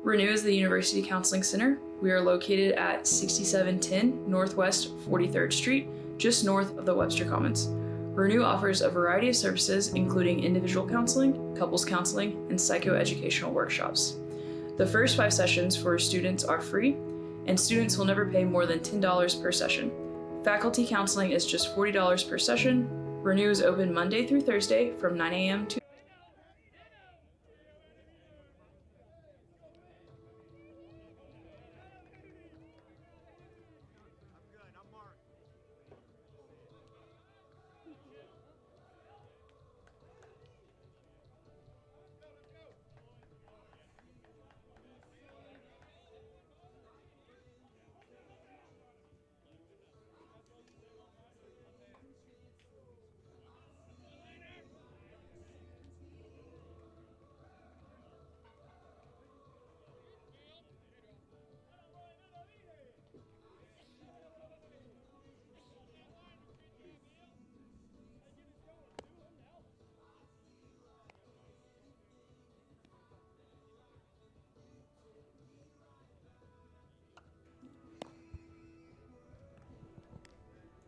Renew is the University Counseling Center. We are located at 6710 Northwest 43rd Street, just north of the Webster Commons. Renew offers a variety of services, including individual counseling, couples counseling, and psychoeducational workshops. The first 5 sessions for students are free, and students will never pay more than $10 per session. Faculty counseling is just $40 per session. Renew is open Monday through Thursday from 9 a.m. to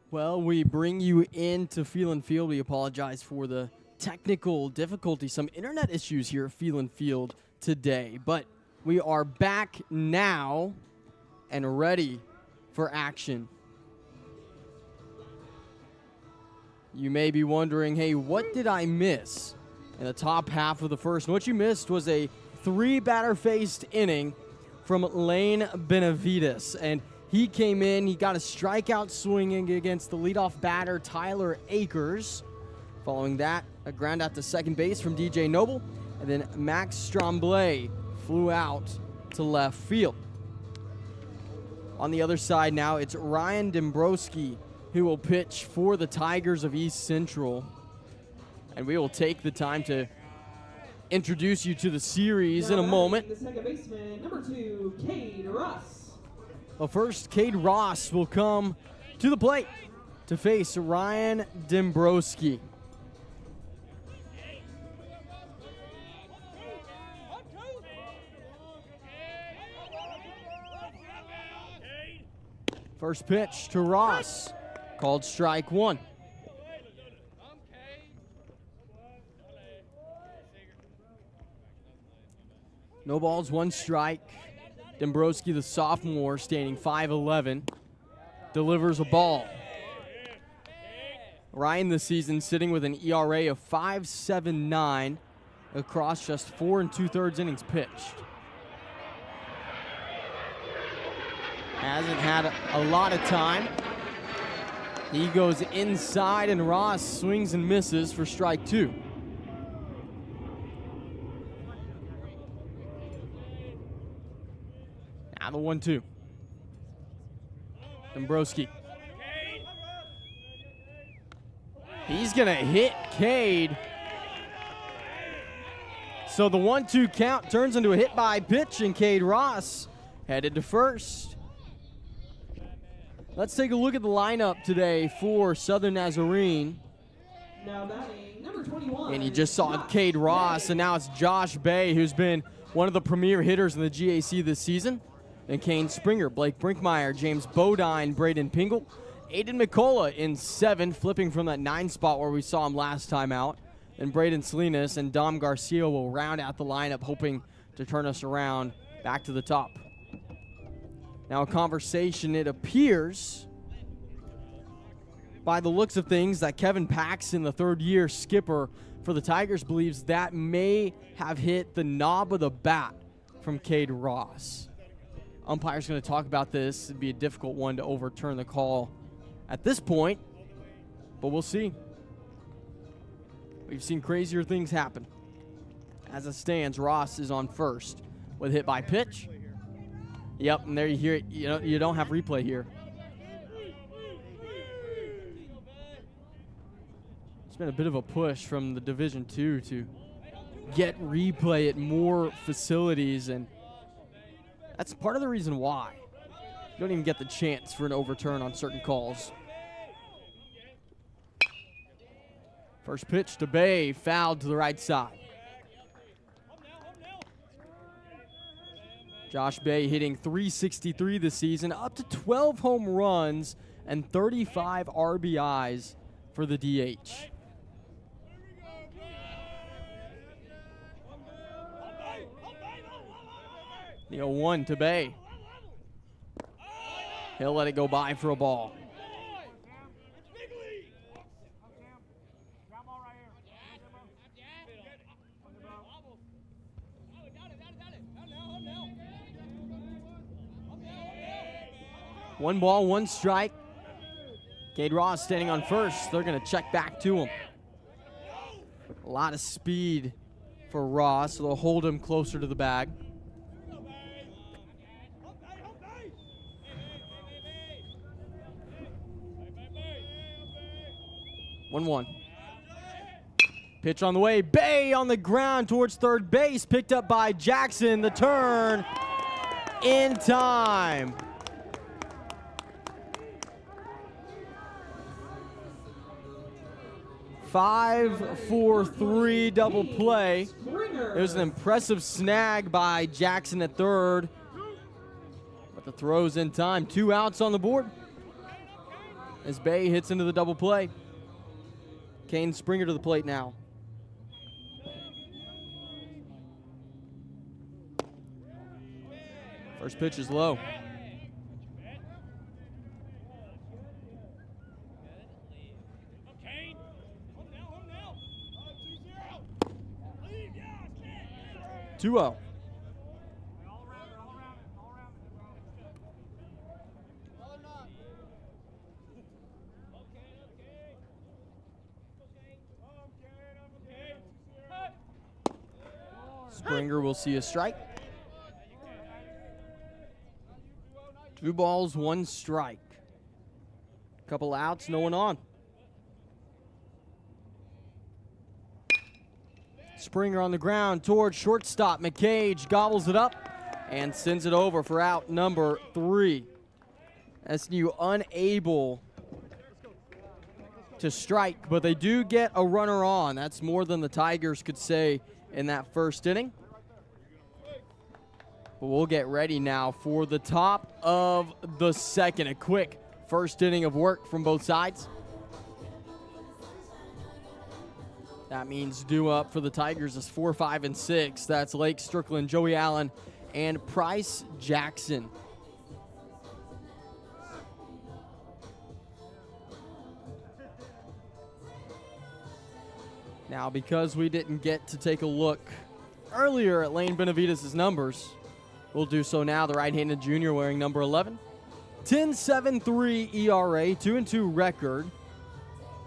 Well, we bring you into Feel and Field. We apologize for the technical difficulty, some internet issues here at Feel and Field today. But we are back now and ready for action. You may be wondering, hey, what did I miss in the top half of the first? And what you missed was a 3-batter-faced inning from Lane Benavides. And he came in, he got a strikeout swinging against the leadoff batter, Tyler Akers. Following that, a ground out to second base from DJ Noble. And then Max Stromblay flew out to left field. On the other side now, it's Ryan Dombrowski who will pitch for the Tigers of East Central. And we will take the time to introduce you to the series in a moment. The second baseman, number 2, Cade Ross. Well, first, Cade Ross will come to the plate to face Ryan Dombrowski. First pitch to Ross, called strike 1. No balls, 1 strike. Dombrowski, the sophomore, standing 5'11", delivers a ball. Ryan this season sitting with an ERA of 5.79 across just 4 2/3 innings pitched. Hasn't had a lot of time. He goes inside, and Ross swings and misses for strike 2. Now the 1-2. Dombrowski. He's going to hit Cade. So the 1-2 count turns into a hit by pitch, and Cade Ross headed to first. Let's take a look at the lineup today for Southern Nazarene. Now batting, number 21. And you just saw Cade Ross, and now it's Josh Bay, who's been one of the premier hitters in the GAC this season. And Kane Springer, Blake Brinkmeyer, James Bodine, Braden Pingle, Aiden McCullough in 7, flipping from that 9 spot where we saw him last time out. And Braden Salinas and Dom Garcia will round out the lineup, hoping to turn us around back to the top. Now a conversation, it appears, by the looks of things, that Kevin Paxson, the 3rd-year skipper for the Tigers, believes that may have hit the knob of the bat from Cade Ross. Umpire's going to talk about this. It'd be a difficult one to overturn the call at this point, but we'll see. We've seen crazier things happen. As it stands, Ross is on first with hit by pitch. Yep, and there you hear it. You don't have replay here. It's been a bit of a push from the Division II to get replay at more facilities, and that's part of the reason why you don't even get the chance for an overturn on certain calls. First pitch to Bay, fouled to the right side. Josh Bay hitting .363 this season, up to 12 home runs and 35 RBIs for the DH. The 0-1 to Bay. He'll let it go by for a ball. One ball, one strike. Cade Ross standing on first. They're going to check back to him. A lot of speed for Ross, so they'll hold him closer to the bag. One. Pitch on the way. Bay on the ground towards third base. Picked up by Jackson. The turn in time. Five, 4, 3 double play. It was an impressive snag by Jackson at third. But the throw's in time. 2 outs on the board as Bay hits into the double play. Kane Springer to the plate now. First pitch is low. Two-0. Springer will see a strike. 2 balls, 1 strike. Couple outs, no one on. Springer on the ground towards shortstop. McCage gobbles it up and sends it over for out number 3. SNU unable to strike, but they do get a runner on. That's more than the Tigers could say in that first inning. But we'll get ready now for the top of the second. A quick first inning of work from both sides. That means due up for the Tigers is 4, 5, and 6. That's Lake Strickland, Joey Allen, and Price Jackson. Now, because we didn't get to take a look earlier at Lane Benavides' numbers, we'll do so now. The right-handed junior wearing number 11. 10.73 ERA, 2-2 record.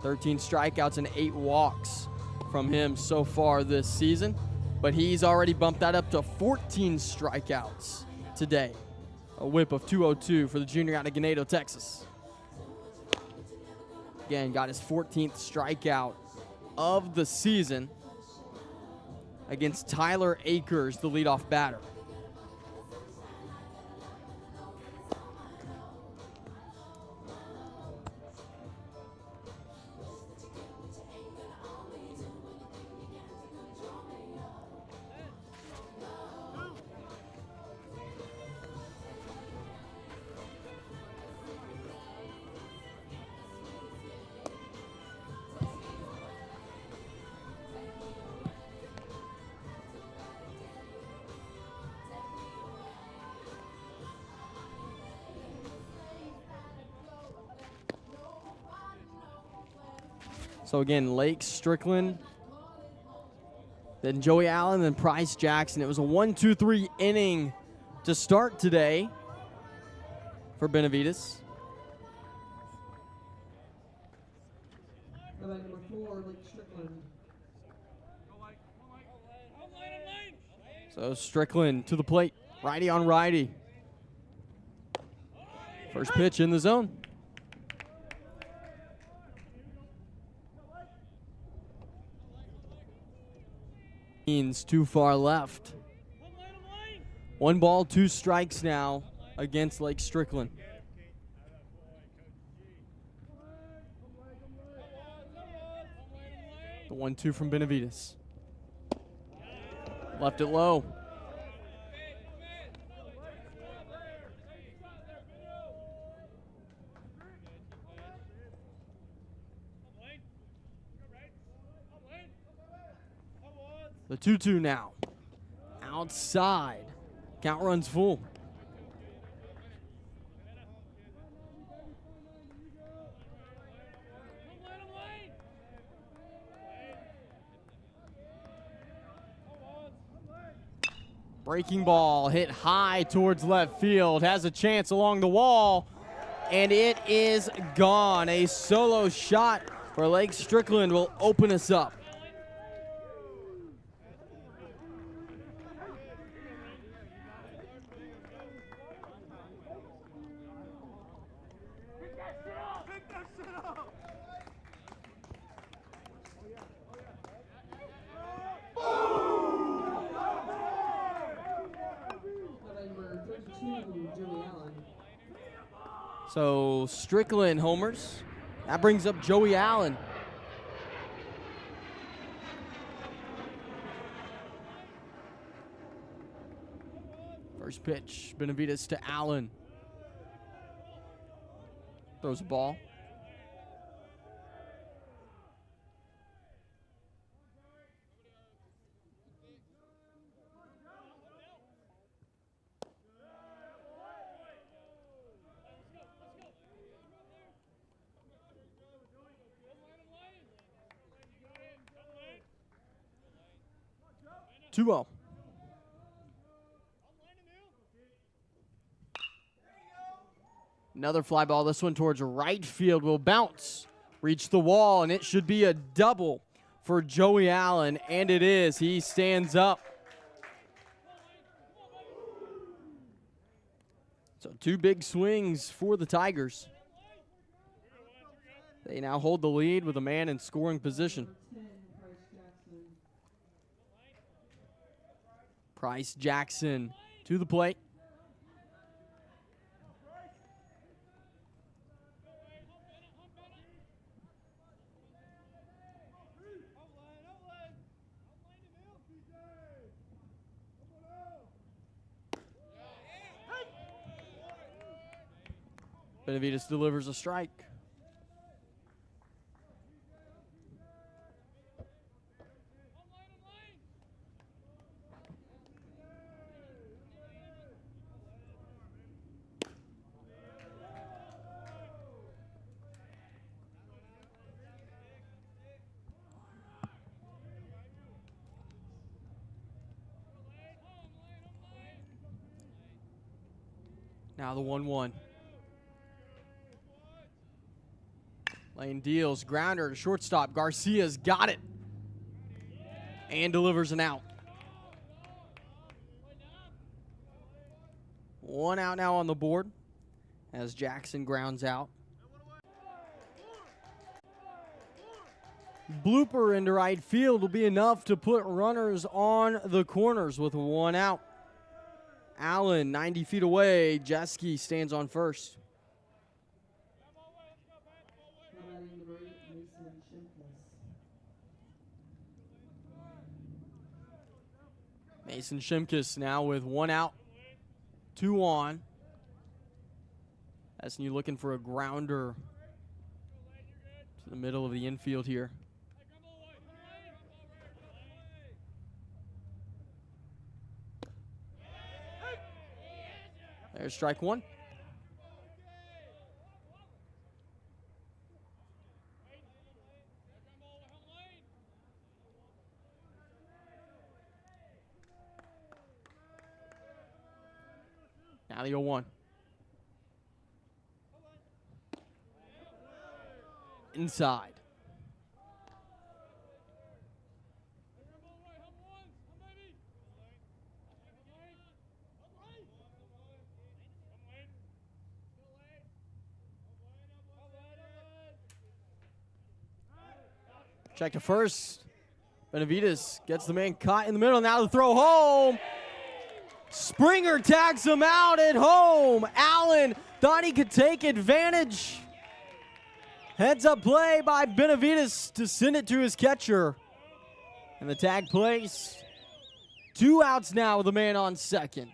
13 strikeouts and 8 walks from him so far this season. But he's already bumped that up to 14 strikeouts today. A whip of 202 for the junior out of Ganado, Texas. Again, got his 14th strikeout of the season against Tyler Akers, the leadoff batter. So again, Lake Strickland, then Joey Allen, then Price Jackson. It was a 1-2-3 inning to start today for Benavides. Number 4, Lake Strickland. So Strickland to the plate, righty on righty. First pitch in the zone. Too far left. 1 ball, 2 strikes now against Lake Strickland. The 1-2 from Benavides. Left it low. 2-2 now. Outside. Count runs full. Breaking ball hit high towards left field. Has a chance along the wall. And it is gone. A solo shot for Lake Strickland will open us up. Number 32, Joey Allen. So Strickland homers. That brings up Joey Allen. First pitch, Benavides to Allen. Throws a ball. Two zero. Another fly ball. This one towards right field will bounce, reach the wall, and it should be a double for Joey Allen, and it is. He stands up. So 2 big swings for the Tigers. They now hold the lead with a man in scoring position. 10, Bryce Jackson. Price Jackson to the plate. Benavides delivers a strike. Now the 1-1. Lane deals, grounder to shortstop. Garcia's got it. And delivers an out. 1 out now on the board as Jackson grounds out. Blooper into right field will be enough to put runners on the corners with 1 out. Allen 90 feet away. Jeske stands on first. Batting number 8, Mason Shimkus. Mason Shimkus now with 1 out, 2 on. As you looking for a grounder to the middle of the infield here. There's strike 1. Now the 0-1. Inside. Check to first. Benavides gets the man caught in the middle. Now the throw home. Springer tags him out at home. Allen thought he could take advantage. Heads up play by Benavides to send it to his catcher. And the tag placed. 2 outs now with a man on second.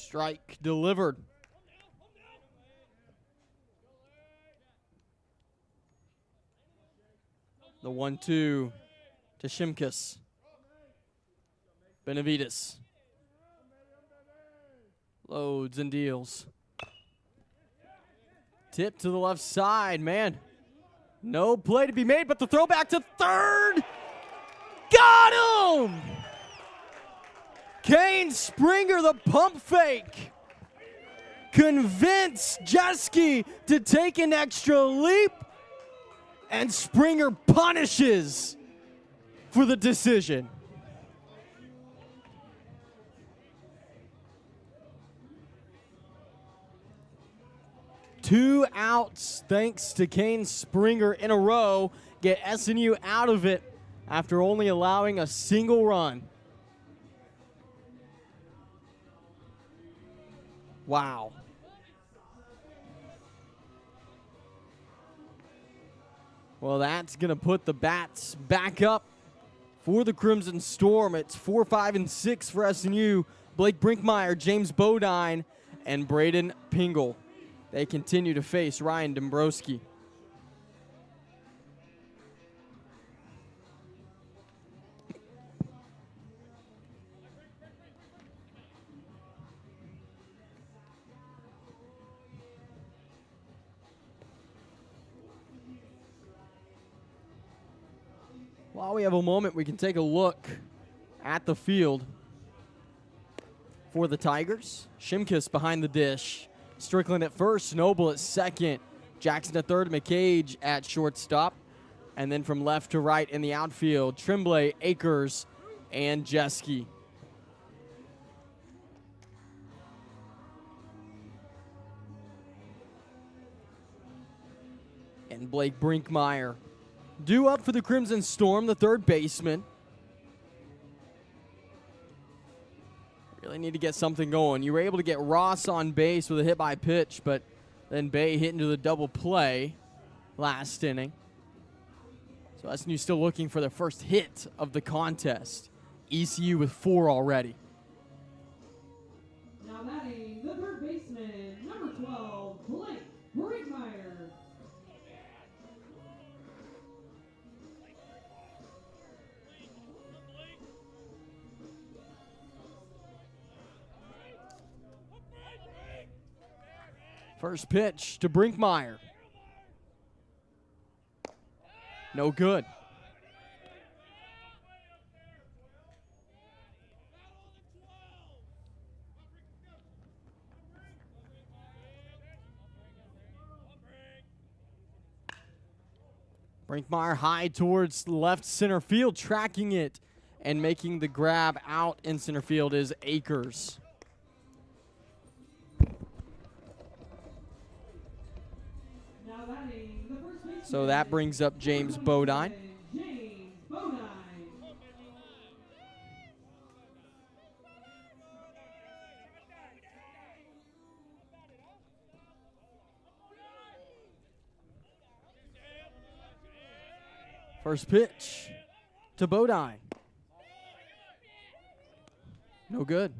Strike delivered. The 1-2 to Shimkus. Benavides. Loads and deals. Tip to the left side, man. No play to be made, but the throw back to third. Got him! Kane Springer, the pump fake. Convinced Jeske to take an extra leap, and Springer punishes for the decision. Two outs thanks to Kane Springer in a row get SNU out of it after only allowing a single run. Wow. Well, that's going to put the bats back up for the Crimson Storm. It's 4, 5, and 6 for SNU. Blake Brinkmeyer, James Bodine, and Braden Pingle. They continue to face Ryan Dombrowski. While we have a moment, we can take a look at the field for the Tigers. Shimkus behind the dish. Strickland at first, Noble at second, Jackson at third, McCage at shortstop. And then from left to right in the outfield, Tremblay, Akers, and Jeske. And Blake Brinkmeyer. Due up for the Crimson Storm, the third baseman. Really need to get something going. You were able to get Ross on base with a hit by pitch, but then Bay hit into the double play last inning. So SNU still looking for their first hit of the contest. ECU with 4 already. Now batting the third baseman, number 12, Blake Brinkmeyer. First pitch to Brinkmeyer. No good. Brinkmeyer high towards left center field, tracking it and making the grab out in center field is Akers. So that brings up James Bodine. First pitch to Bodine. No good.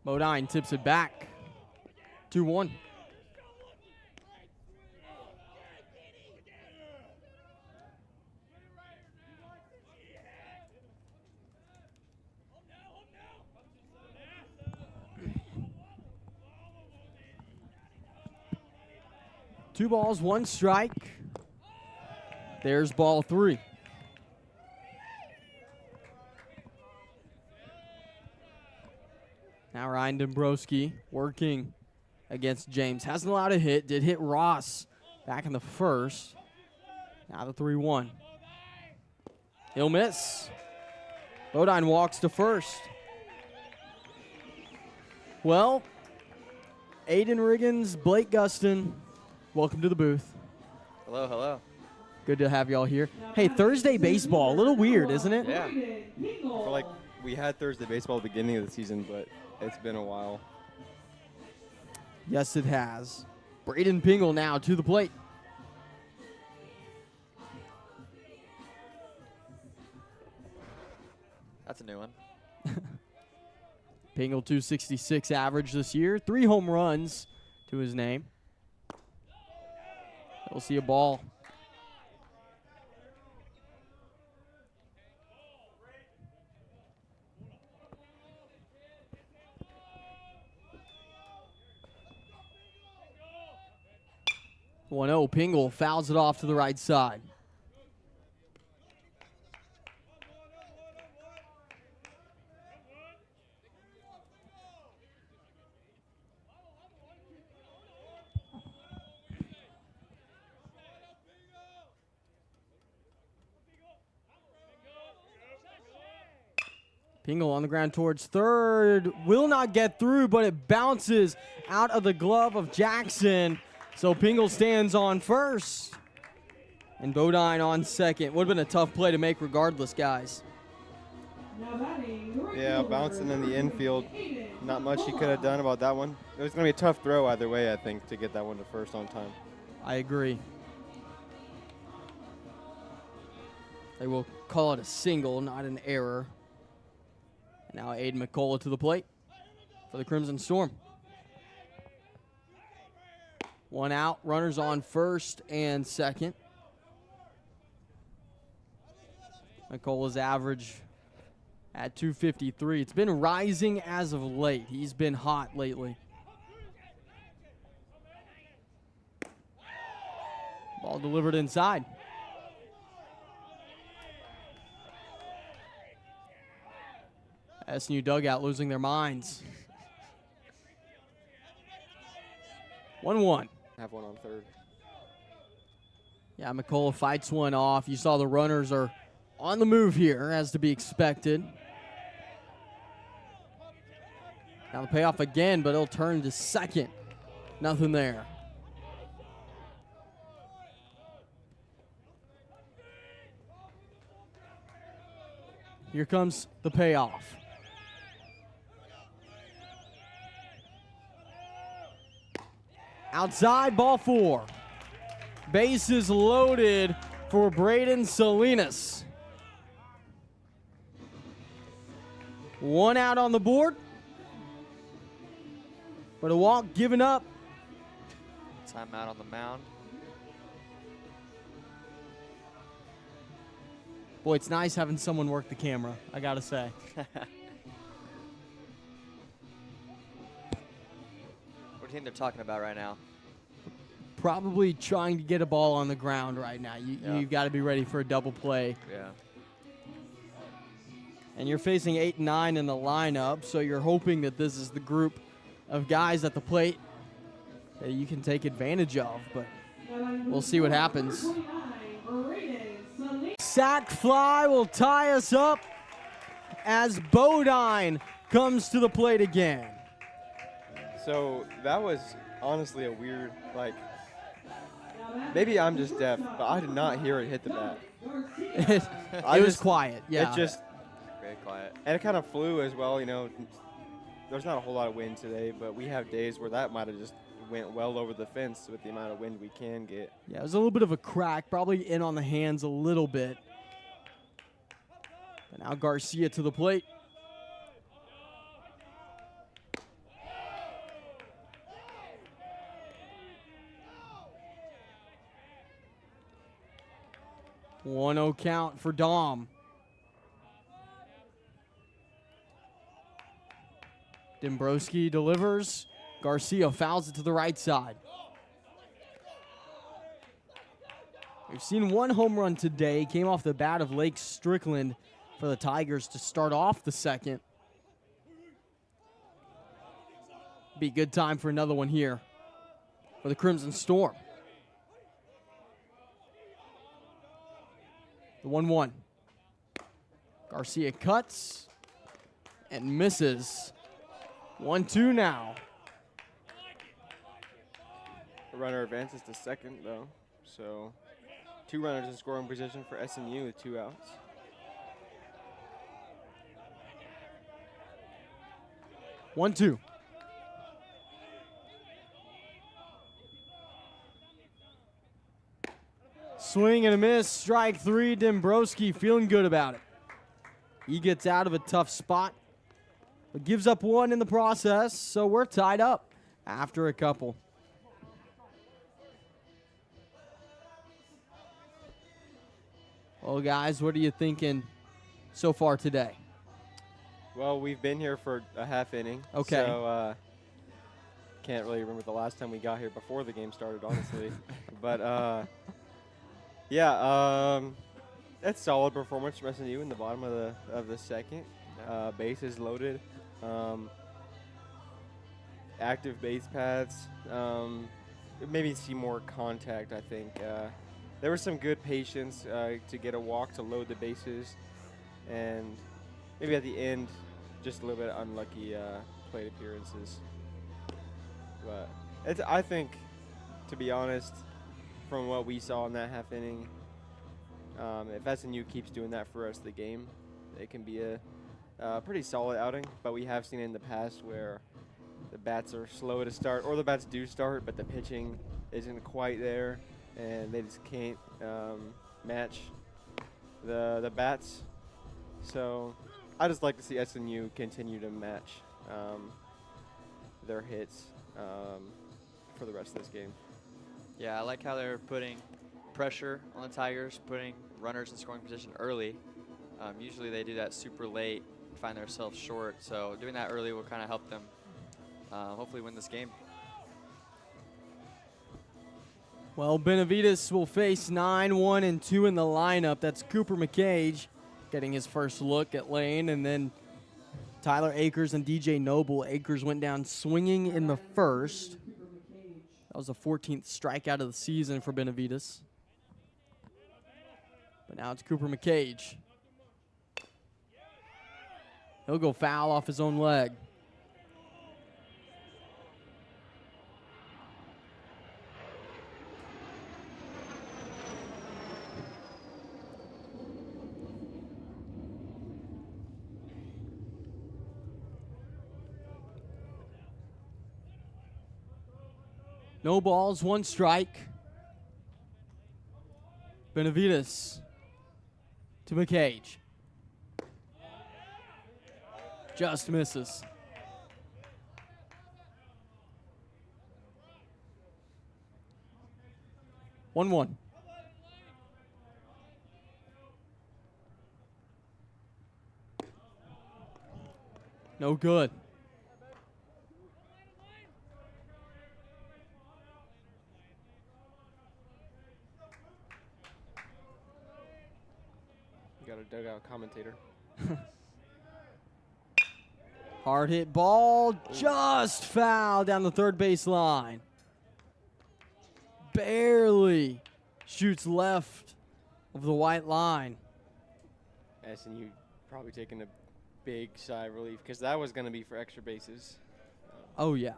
Bodine tips it back. 2-1. Two balls, one strike. There's ball 3. Now Ryan Dombrowski working against James. Hasn't allowed a hit. Did hit Ross back in the first. Now the 3-1. He'll miss. Bodine walks to first. Well, Aiden Riggins, Blake Guston, welcome to the booth. Hello, hello. Good to have y'all here. Hey, Thursday baseball, a little weird, isn't it? Yeah. I feel like we had Thursday baseball at the beginning of the season, but it's been a while. Yes, it has. Braden Pingle now to the plate. That's a new one. Pingle 266 average this year. 3 home runs to his name. We'll see a ball. One 0. Pingle fouls it off to the right side. Pingle on the ground towards third. Will not get through, but it bounces out of the glove of Jackson. So Pingle stands on first. And Bodine on second. Would have been a tough play to make regardless, guys. Yeah, bouncing in the infield. Not much he could have done about that one. It was going to be a tough throw either way, I think, to get that one to first on time. I agree. They will call it a single, not an error. Now Aiden McCullough to the plate for the Crimson Storm. 1 out, runners on first and second. McCullough's average at 253. It's been rising as of late. He's been hot lately. Ball delivered inside. SNU dugout losing their minds. 1-1. Have one on third. Yeah, McCullough fights one off. You saw the runners are on the move here, as to be expected. Now the payoff again, but it'll turn to second. Nothing there. Here comes the payoff. Outside, ball 4. Bases loaded for Braden Salinas. 1 out on the board, but a walk given up. Timeout on the mound. Boy, it's nice having someone work the camera, I gotta say. What do you think they're talking about right now? Probably trying to get a ball on the ground right now. You've got to be ready for a double play. Yeah. And you're facing 8 and 9 in the lineup, so you're hoping that this is the group of guys at the plate that you can take advantage of, but we'll see what happens. Sack fly will tie us up as Bodine comes to the plate again. So that was honestly a weird, maybe I'm just deaf, but I did not hear it hit the bat. It was quiet, yeah. It just, Very quiet. and it kind of flew as well, you know. There's not a whole lot of wind today, but we have days where that might have just went well over the fence with the amount of wind we can get. Yeah, it was a little bit of a crack, probably in on the hands a little bit. But now Garcia to the plate. One 0 count for Dom. Dombrowski delivers. Garcia fouls it to the right side. We've seen one home run today. Came off the bat of Lake Strickland for the Tigers to start off the second. Be a good time for another one here for the Crimson Storm. The 1-1. Garcia cuts and misses. 1-2 now. The runner advances to second, though, so 2 runners in scoring position for SMU with 2 outs. One, two. Swing and a miss. Strike 3. Dombrowski feeling good about it. He gets out of a tough spot, but gives up 1 in the process, so we're tied up after a couple. Well, guys, what are you thinking so far today? Well, we've been here for a half inning. Okay. So can't really remember the last time we got here before the game started, honestly. But that's solid performance from SNU in the bottom of the second. Bases loaded, active base paths. Maybe see more contact. I think there was some good patience to get a walk to load the bases, and maybe at the end, just a little bit unlucky plate appearances. But I think, to be honest, from what we saw in that half inning, if SNU keeps doing that for us the game, it can be a pretty solid outing. But we have seen it in the past where the bats are slow to start, or the bats do start, but the pitching isn't quite there, and they just can't match the bats. So I just like to see SNU continue to match their hits for the rest of this game. Yeah, I like how they're putting pressure on the Tigers, putting runners in scoring position early. Usually they do that super late, find themselves short. So doing that early will kind of help them hopefully win this game. Well, Benavides will face 9-1 and 2 in the lineup. That's Cooper McCage getting his first look at Lane, and then Tyler Akers and DJ Noble. Akers went down swinging in the first. That was the 14th strikeout of the season for Benavides. But now it's Cooper McCage. He'll go foul off his own leg. No balls, 1 strike. Benavides to McCage. Just misses. One. No good. Got a dugout commentator. Hard hit ball, just foul down the third base line. Barely shoots left of the white line. SNU probably taking a big sigh of relief because that was going to be for extra bases. Oh, yeah.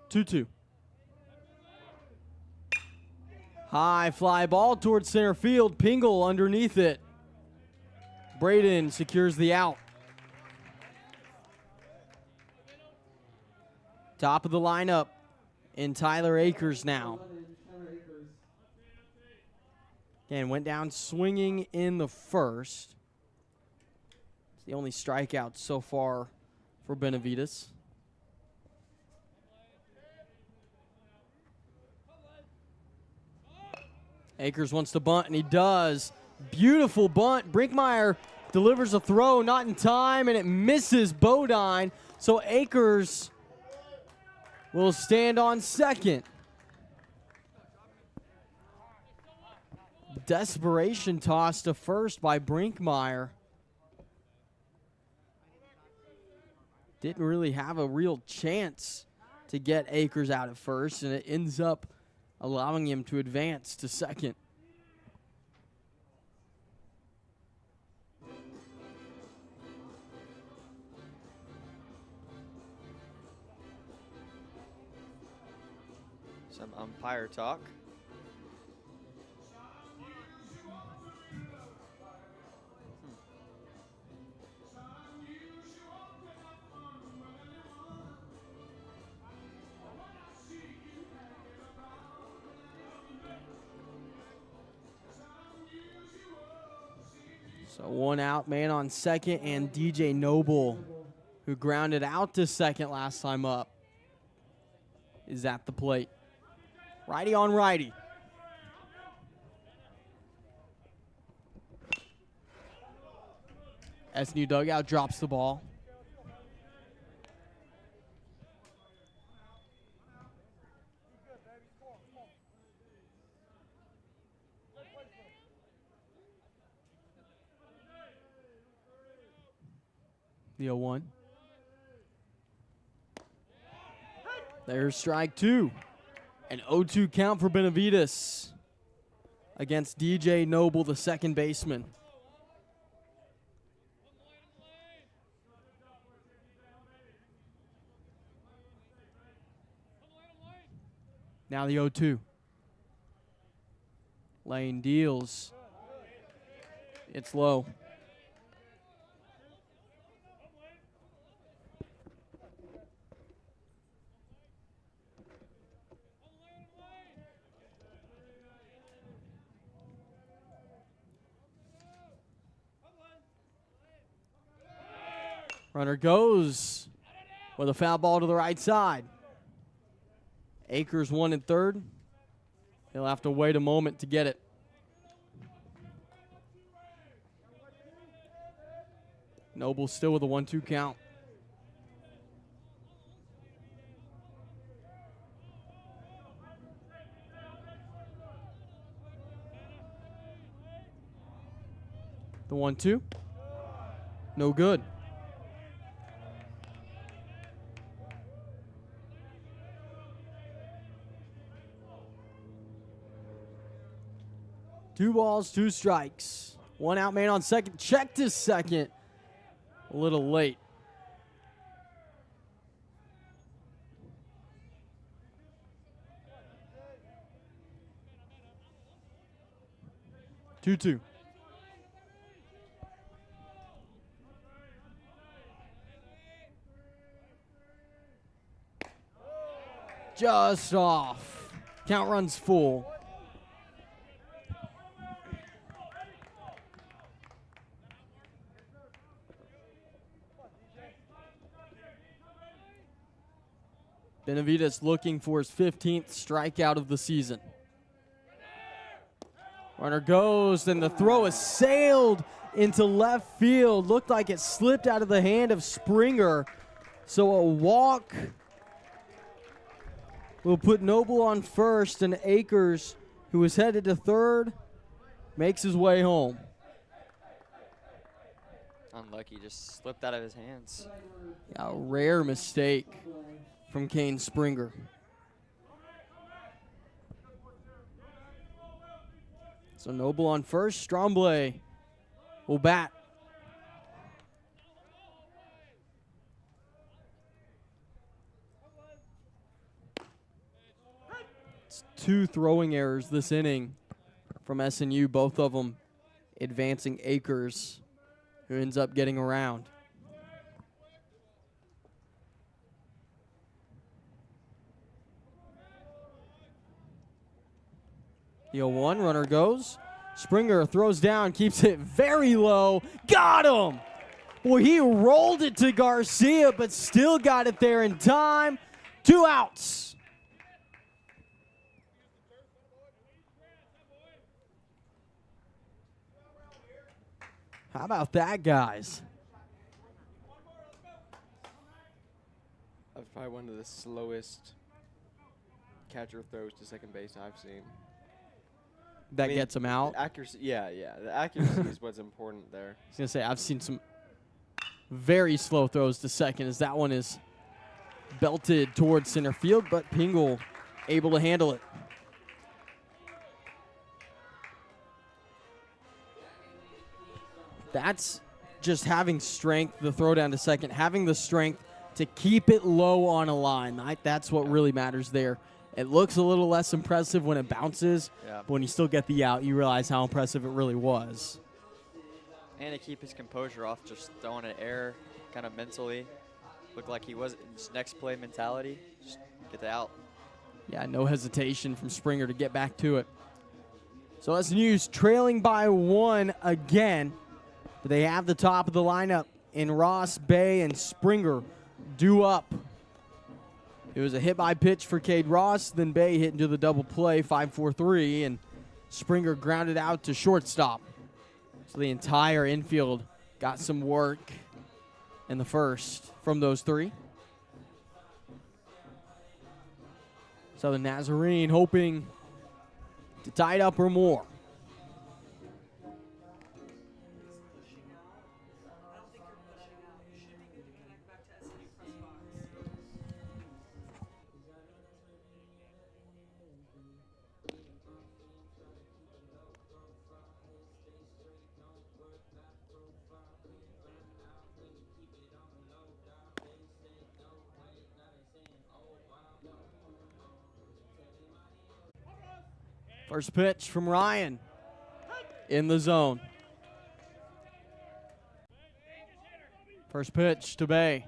Two. High fly ball towards center field. Pingle underneath it. Braden secures the out. Top of the lineup in Tyler Akers now. Again, went down swinging in the first. It's the only strikeout so far for Benavides. Akers wants to bunt, and he does. Beautiful bunt. Brinkmeyer delivers a throw, not in time, and it misses Bodine. So Akers will stand on second. Desperation toss to first by Brinkmeyer. Didn't really have a real chance to get Akers out at first, and it ends up allowing him to advance to second. Some umpire talk. So one out, man on second, and DJ Noble, who grounded out to second last time up, is at the plate. Righty on righty. SNU dugout drops the ball. The 0-1. There's strike two. An 0-2 count for Benavides against DJ Noble, the second baseman. Now the 0-2. Lane deals. It's low. Runner goes with a foul ball to the right side. Akers 1 and third. He'll have to wait a moment to get it. Noble still with a 1-2 count. The 1-2. No good. Two balls, two strikes. One out, man on second. Checked his second. A little late. Two. Just off. Count runs full. Benavides looking for his 15th strikeout of the season. Runner goes, and the throw is sailed into left field. Looked like it slipped out of the hand of Springer. So a walk will put Noble on first, and Akers, who is headed to third, makes his way home. Unlucky, just slipped out of his hands. A rare mistake from Kane Springer. So Noble on first. Strombley will bat. It's two throwing errors this inning from SNU, both of them advancing Akers, who ends up getting around. The 0-1, runner goes. Springer throws down, keeps it very low. Got him! Boy, he rolled it to Garcia, but still got it there in time. 2 outs. How about that, guys? That's probably one of the slowest catcher throws to second base I've seen. That gets him out. Accuracy, yeah. The accuracy is what's important there. I was going to say, I've seen some very slow throws to second, as that one is belted towards center field, but Pingle able to handle it. That's just having strength, the throw down to second, having the strength to keep it low on a line. That's what really matters there. It looks a little less impressive when it bounces, but when you still get the out, you realize how impressive it really was. And to keep his composure off, just throwing an air kind of mentally. Looked like he was in his next play mentality. Just get the out. Yeah, no hesitation from Springer to get back to it. So SNU's trailing by 1 again, but they have the top of the lineup in Ross, Bay, and Springer due up. It was a hit by pitch for Cade Ross, then Bay hit into the double play, 5-4-3, and Springer grounded out to shortstop. So the entire infield got some work in the first from those three. So the Nazarene hoping to tie it up or more. First pitch from Ryan in the zone. First pitch to Bay.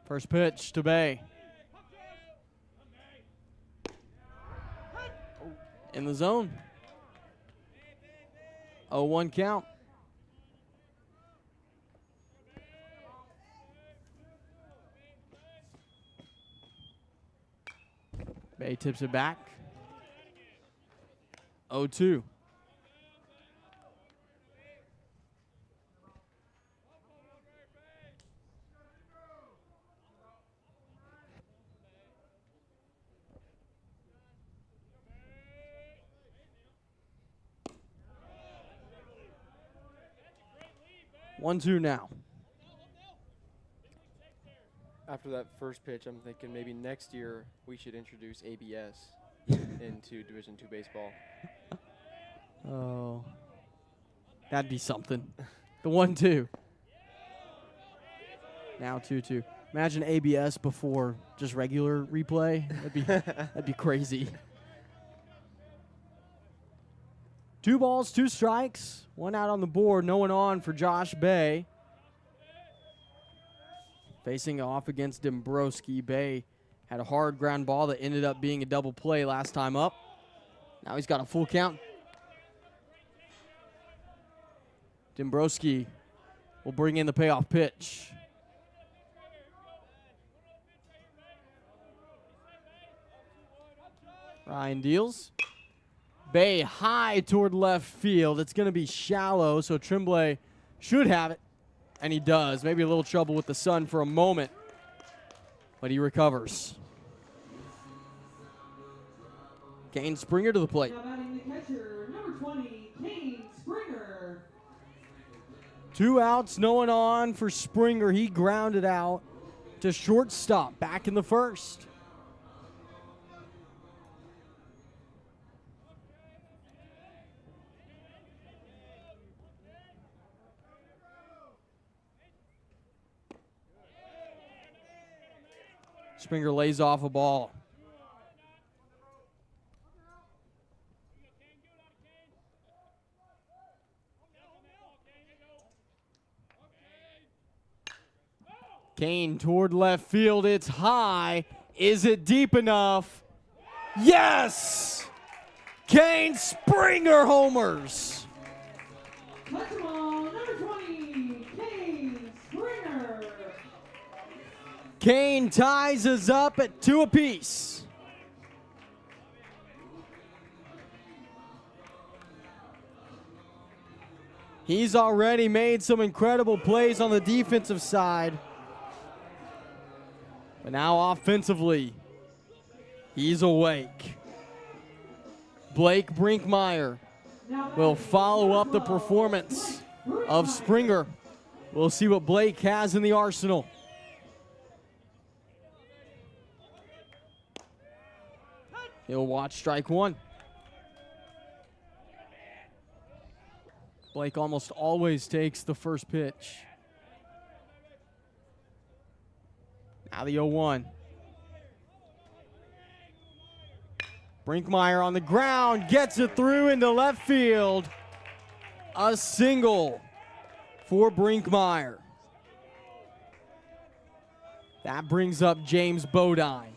First pitch to Bay. In the zone. 0-1 count. Bay tips it back. 0-2. One, two now. After that first pitch, I'm thinking maybe next year we should introduce ABS into Division II baseball. Oh, that'd be something. The 1-2. Now 2-2. Imagine ABS before just regular replay. That'd be crazy. 2 balls, 2 strikes, 1 out on the board. No one on for Josh Bay. Facing off against Dombrowski. Bay had a hard ground ball that ended up being a double play last time up. Now he's got a full count. Dombrowski will bring in the payoff pitch. Ryan deals. Bay high toward left field. It's going to be shallow, so Tremblay should have it. And he does. Maybe a little trouble with the sun for a moment, but he recovers. Kane Springer to the plate. Now batting the catcher, number 20, Kane Springer. 2 outs, no one on for Springer. He grounded out to shortstop back in the first. Springer lays off a ball. Kane toward left field. It's high. Is it deep enough? Yes! Kane Springer homers. Touch the ball, number 20, Kane Springer. Kane ties us up at 2 apiece. He's already made some incredible plays on the defensive side. But now offensively, he's awake. Blake Brinkmeyer will follow up the performance of Springer We'll see what Blake has in the arsenal. He'll watch strike one. Blake almost always takes the first pitch. Now the 0-1. Brinkmeyer on the ground, gets it through into left field. A single for Brinkmeyer. That brings up James Bodine.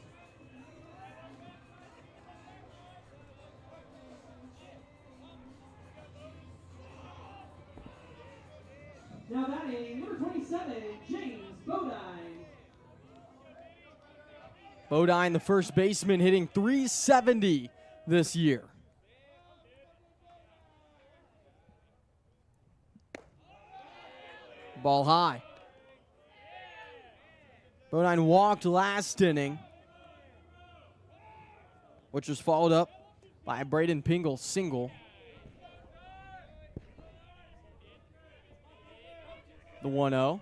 Now batting, number 27, James Bodine. Bodine, the first baseman, hitting .370 this year. Ball high. Bodine walked last inning, which was followed up by a Braden Pingle single. The 1-0.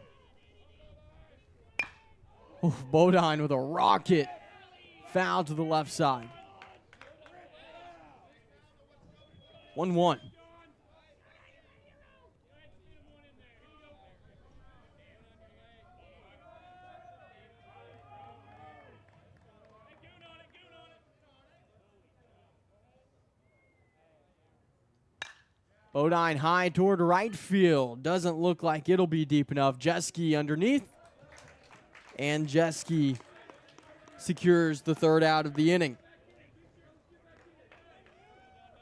Oh, Bodine with a rocket. Foul to the left side. 1-1. Bodine high toward right field. Doesn't look like it'll be deep enough. Jeske underneath. And Jeske secures the third out of the inning.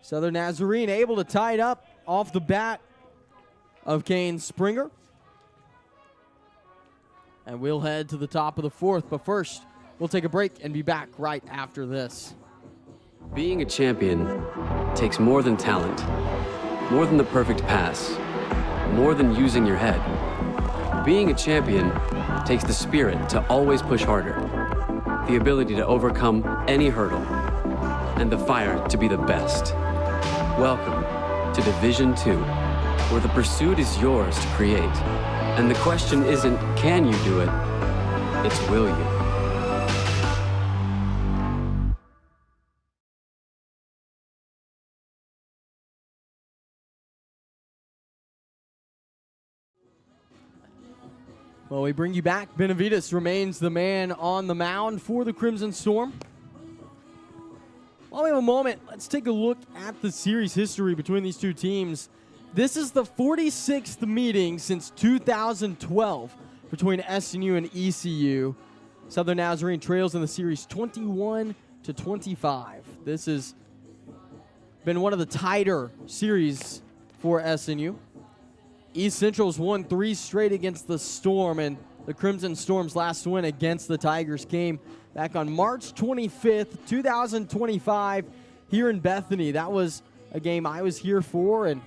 Southern Nazarene able to tie it up off the bat of Kane Springer. And we'll head to the top of the fourth. But first, we'll take a break and be back right after this. Being a champion takes more than talent, more than the perfect pass, more than using your head. Being a champion takes the spirit to always push harder, the ability to overcome any hurdle, and the fire to be the best. Welcome to Division II, where the pursuit is yours to create. And the question isn't, can you do it? It's, will you? Well, we bring you back. Benavides remains the man on the mound for the Crimson Storm. While we have a moment, let's take a look at the series history between these two teams. This is the 46th meeting since 2012 between SNU and ECU. Southern Nazarene trails in the series 21-25. This has been one of the tighter series for SNU. East Central's won 3 straight against the Storm, and the Crimson Storm's last win against the Tigers came back on March 25th, 2025, here in Bethany. That was a game I was here for, and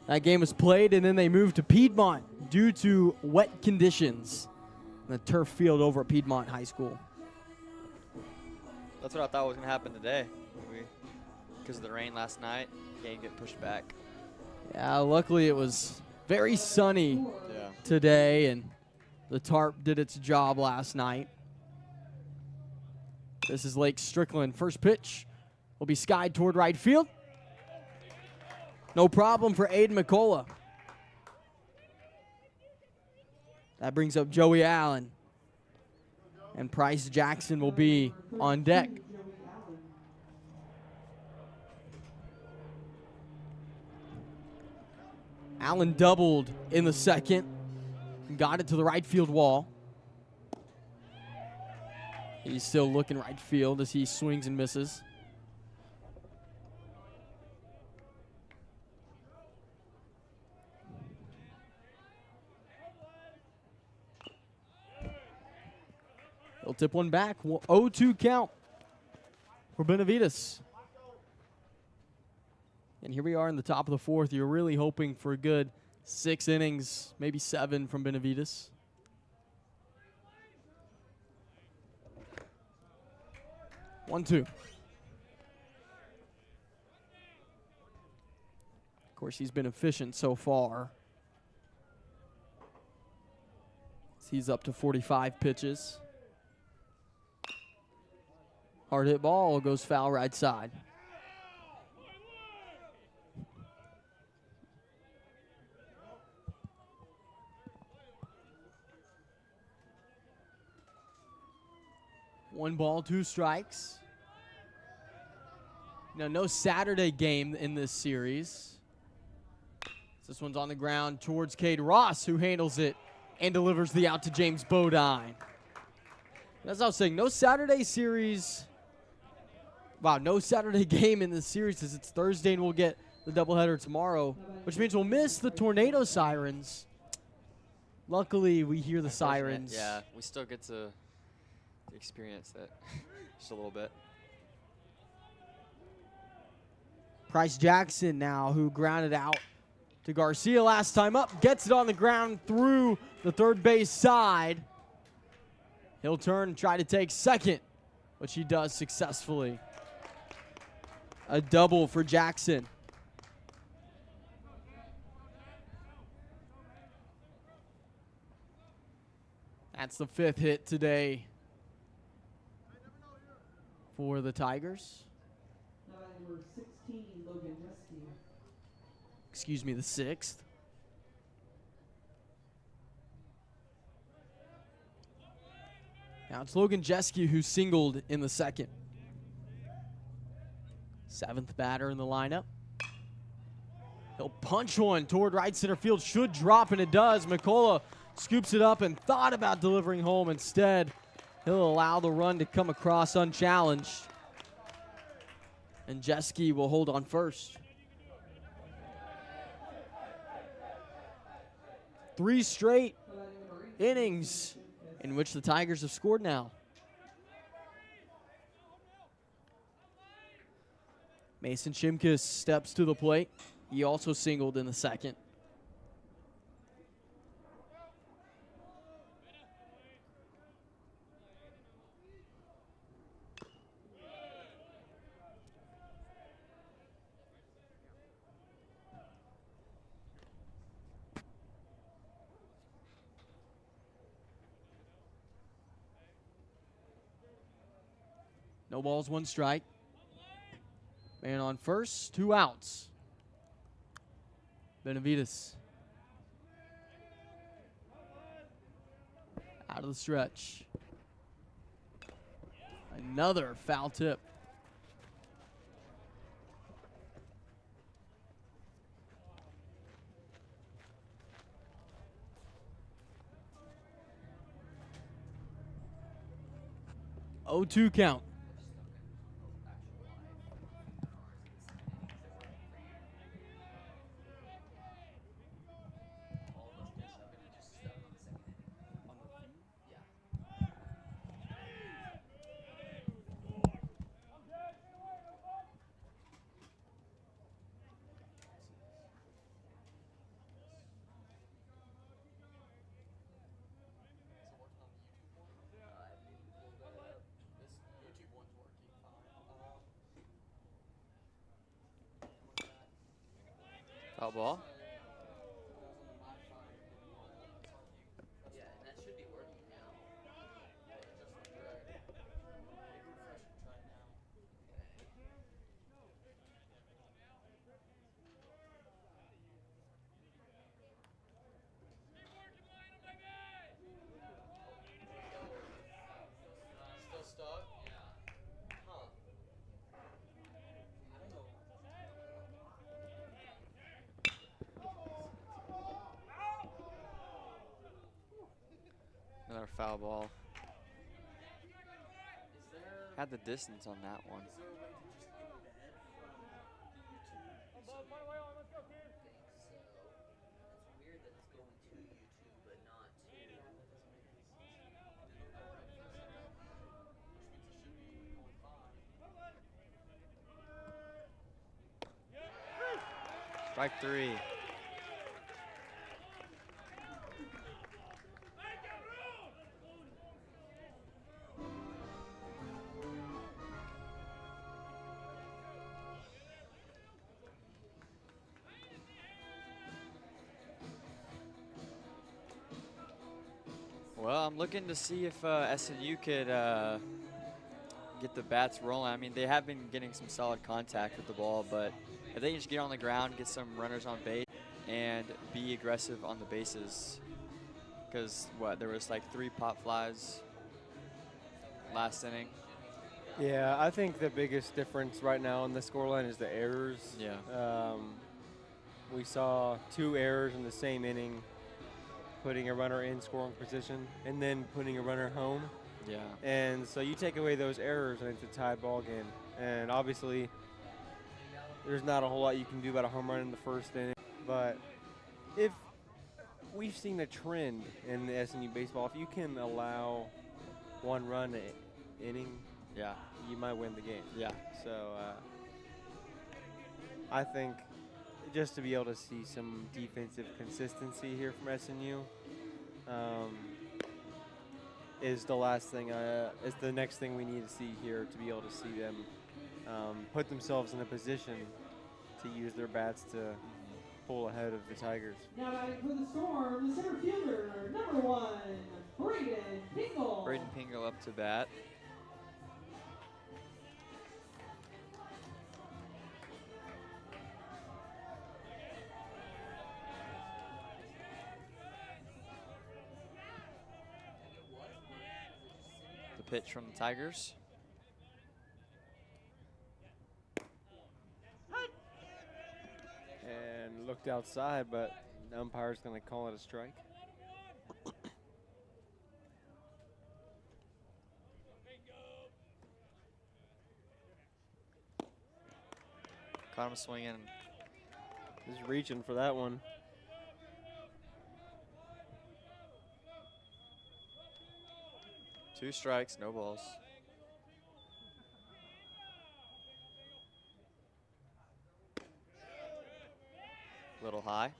that game was played, and then they moved to Piedmont due to wet conditions in the turf field over at Piedmont High School. That's what I thought was going to happen today. Because of the rain last night, game get pushed back. Yeah, luckily it was very sunny today, and the tarp did its job last night. This is Lake Strickland. First pitch will be skied toward right field. No problem for Aiden McCullough. That brings up Joey Allen. And Price Jackson will be on deck. Allen doubled in the second and got it to the right field wall. He's still looking right field as he swings and misses. He'll tip one back. 0-2 count for Benavides. And here we are in the top of the fourth. You're really hoping for a good 6 innings, maybe 7 from Benavides. One, two. Of course, he's been efficient so far. He's up to 45 pitches. Hard hit ball goes foul right side. One ball, two strikes. Now, no Saturday game in this series. This one's on the ground towards Cade Ross, who handles it and delivers the out to James Bodine. As I was saying, no Saturday series. Wow, no Saturday game in this series as it's Thursday and we'll get the doubleheader tomorrow, which means we'll miss the tornado sirens. Luckily, we hear the sirens. Yeah, we still get to experience that just a little bit. Price Jackson now, who grounded out to Garcia last time up, gets it on the ground through the third base side. He'll turn and try to take second, which he does successfully. A double for Jackson. That's the 5th hit today for the Tigers. Number 16, Logan Rescue. Excuse me, the 6th. Now it's Logan Jeske who singled in the second. 7th batter in the lineup. He'll punch one toward right center field. Should drop, and it does. McCullough scoops it up and thought about delivering home. Instead, he'll allow the run to come across unchallenged. And Jeske will hold on first. 3 straight innings in which the Tigers have scored now. Mason Shimkus steps to the plate. He also singled in the second. No balls, 1 strike. Man on first, 2 outs. Benavides. Out of the stretch. Another foul tip. Oh, 2 count. Foul ball. Another foul ball. Had the distance on that one. Strike 3. Well, I'm looking to see if SNU could get the bats rolling. I mean, they have been getting some solid contact with the ball, but if they can just get on the ground, get some runners on base, and be aggressive on the bases, because there was like 3 pop flies last inning. Yeah, I think the biggest difference right now in the scoreline is the errors. Yeah. We saw 2 errors in the same inning, putting a runner in scoring position and then putting a runner home. Yeah. And so you take away those errors and it's a tied ball game. And obviously, there's not a whole lot you can do about a home run in the first inning. But if we've seen a trend in the SNU baseball, if you can allow 1 run inning, Yeah. you might win the game. Yeah. So I think just to be able to see some defensive consistency here from SNU is the last thing. Is the next thing we need to see here to be able to see them put themselves in a position to use their bats to pull ahead of the Tigers. Now batting for the Storm, the center fielder, number 1, Braden Pingle. Braden Pingle up to bat. The pitch from the Tigers. And looked outside, but the umpire's going to call it a strike. Caught him swinging. Just reaching for that one. Two strikes, no balls. Little high.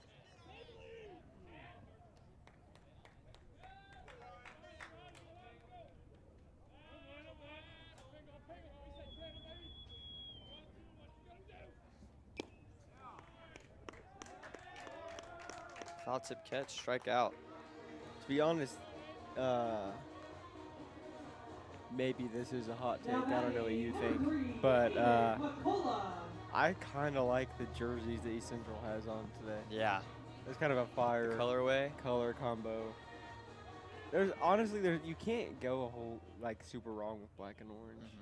Foul tip catch, strike out. To be honest, maybe this is a hot take. I don't know what you think, but I kind of like the jerseys that East Central has on today. Yeah. It's kind of a fire Colorway. color combo. There's you can't go a whole super wrong with black and orange. Mm-hmm.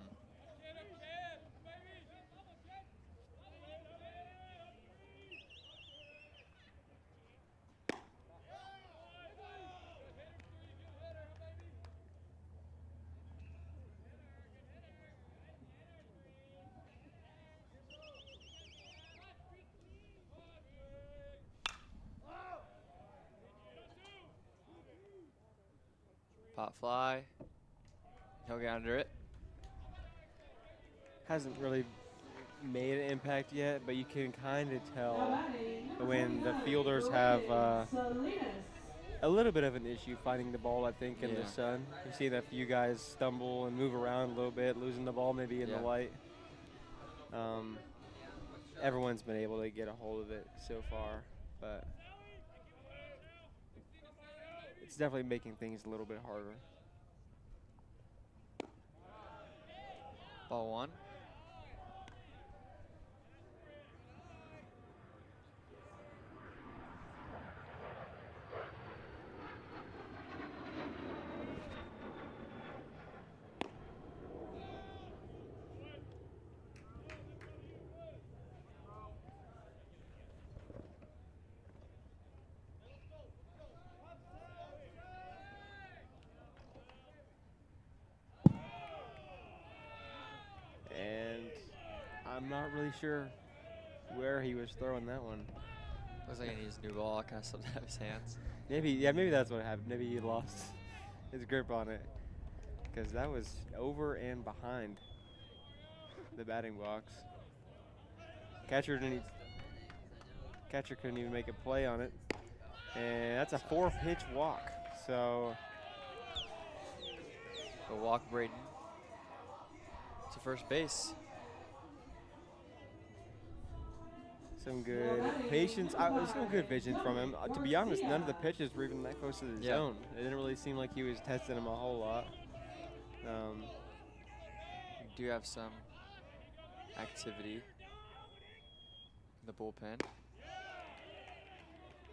Pop fly. He'll get under it. Hasn't really made an impact yet, but you can kind of tell when the fielders have a little bit of an issue finding the ball, I think, in the sun. You've seen a few guys stumble and move around a little bit, losing the ball maybe in the light. Everyone's been able to get a hold of it so far, but it's definitely making things a little bit harder. Ball 1. I'm not really sure where he was throwing that one. Looks like he needs a new ball. Kind of slipped out of his hands. Maybe that's what happened. Maybe he lost his grip on it, because that was over and behind the batting box. Catcher couldn't even make a play on it, and that's a 4-pitch walk. So A walk Braden to first base. Some good patience. Some good vision from him. To be honest, none of the pitches were even that close to the zone. It didn't really seem like he was testing them a whole lot. We do have some activity in the bullpen.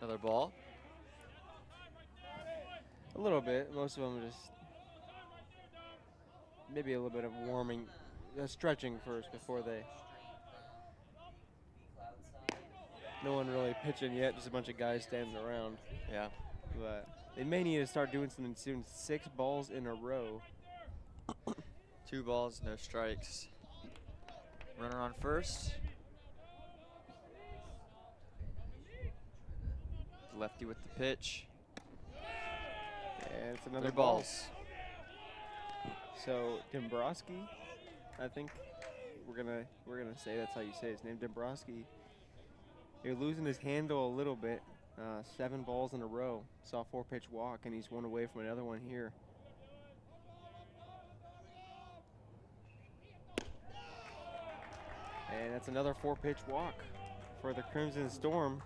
Another ball. A little bit. Most of them just maybe a little bit of warming, stretching first before they. No one really pitching yet, just a bunch of guys standing around. Yeah. But they may need to start doing something soon. 6 balls in a row. 2 balls, no strikes. Runner on first. Lefty with the pitch. And it's another 3 ball. balls. So Dombrowski, I think we're gonna say that's how you say his name, Dombrowski. You're losing his handle a little bit. 7 balls in a row. Saw a 4-pitch walk, and he's 1 away from another one here. And that's another 4-pitch walk for the Crimson Storm.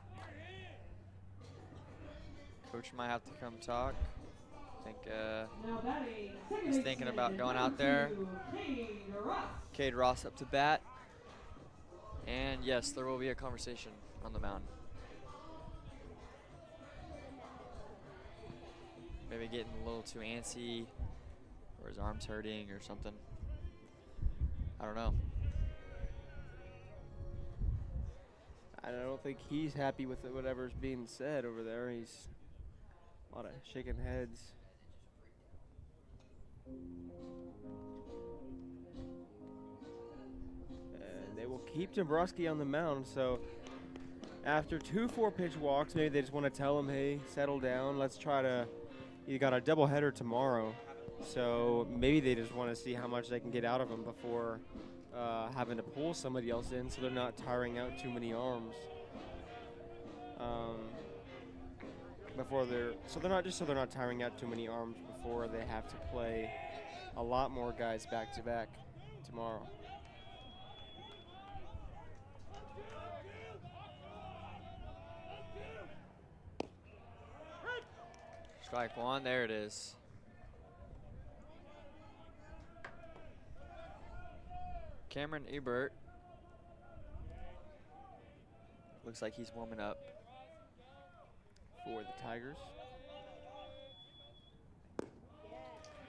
Coach might have to come talk. I think Now batting, he's thinking about going out there. Cade Ross up to bat. And yes, there will be a conversation on the mound. Maybe getting a little too antsy, or his arm's hurting or something. I don't know. I don't think he's happy with whatever's being said over there. He's a lot of shaking heads. And they will keep Dombrowski on the mound. So after 2 4-pitch walks, maybe they just want to tell him, hey, settle down. Let's try to. You got a doubleheader tomorrow, so maybe they just want to see how much they can get out of him before having to pull somebody else in, so they're not tiring out too many arms. They're not tiring out too many arms before they have to play a lot more guys back to back tomorrow. Strike 1, there it is. Cameron Ebert. Looks like he's warming up For the Tigers.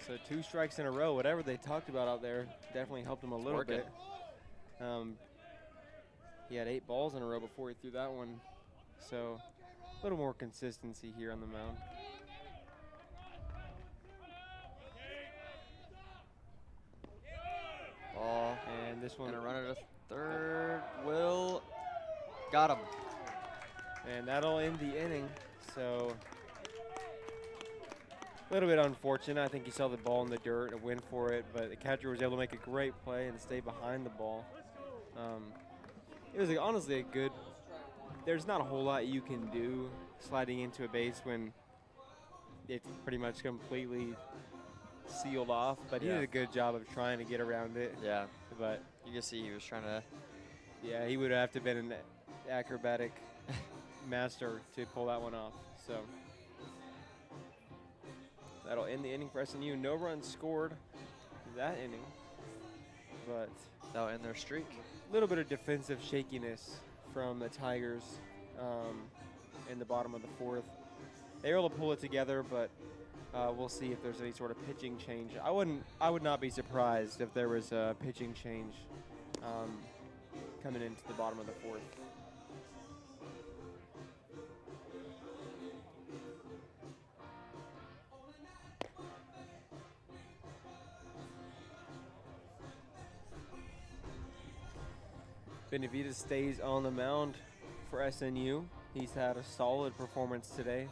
So 2 strikes in a row, whatever they talked about out there, definitely helped him a little working. bit. He had 8 balls in a row before he threw that one. So a little more consistency here on the mound. Ball. And this one, Gonna run it to third. Will. Got him. and that'll end the inning. So a little bit unfortunate. I think he saw the ball in the dirt and went for it, but the catcher was able to make a great play and stay behind the ball. It was honestly a good. There's not a whole lot you can do sliding into a base when it's pretty much completely sealed off, but he Yeah. did a good job of trying to get around it. Yeah. But You can see he was trying to. yeah, he would have to have been an acrobatic master to pull that one off. So that'll end the inning for SNU. No runs scored that inning, but That'll end their streak. a little bit of defensive shakiness from the Tigers in the bottom of the 4th. They were able to pull it together, but we'll see if there's any sort of pitching change. I would not be surprised if there was a pitching change coming into the bottom of the 4th. Benavides stays on the mound for SNU. He's had a solid performance today.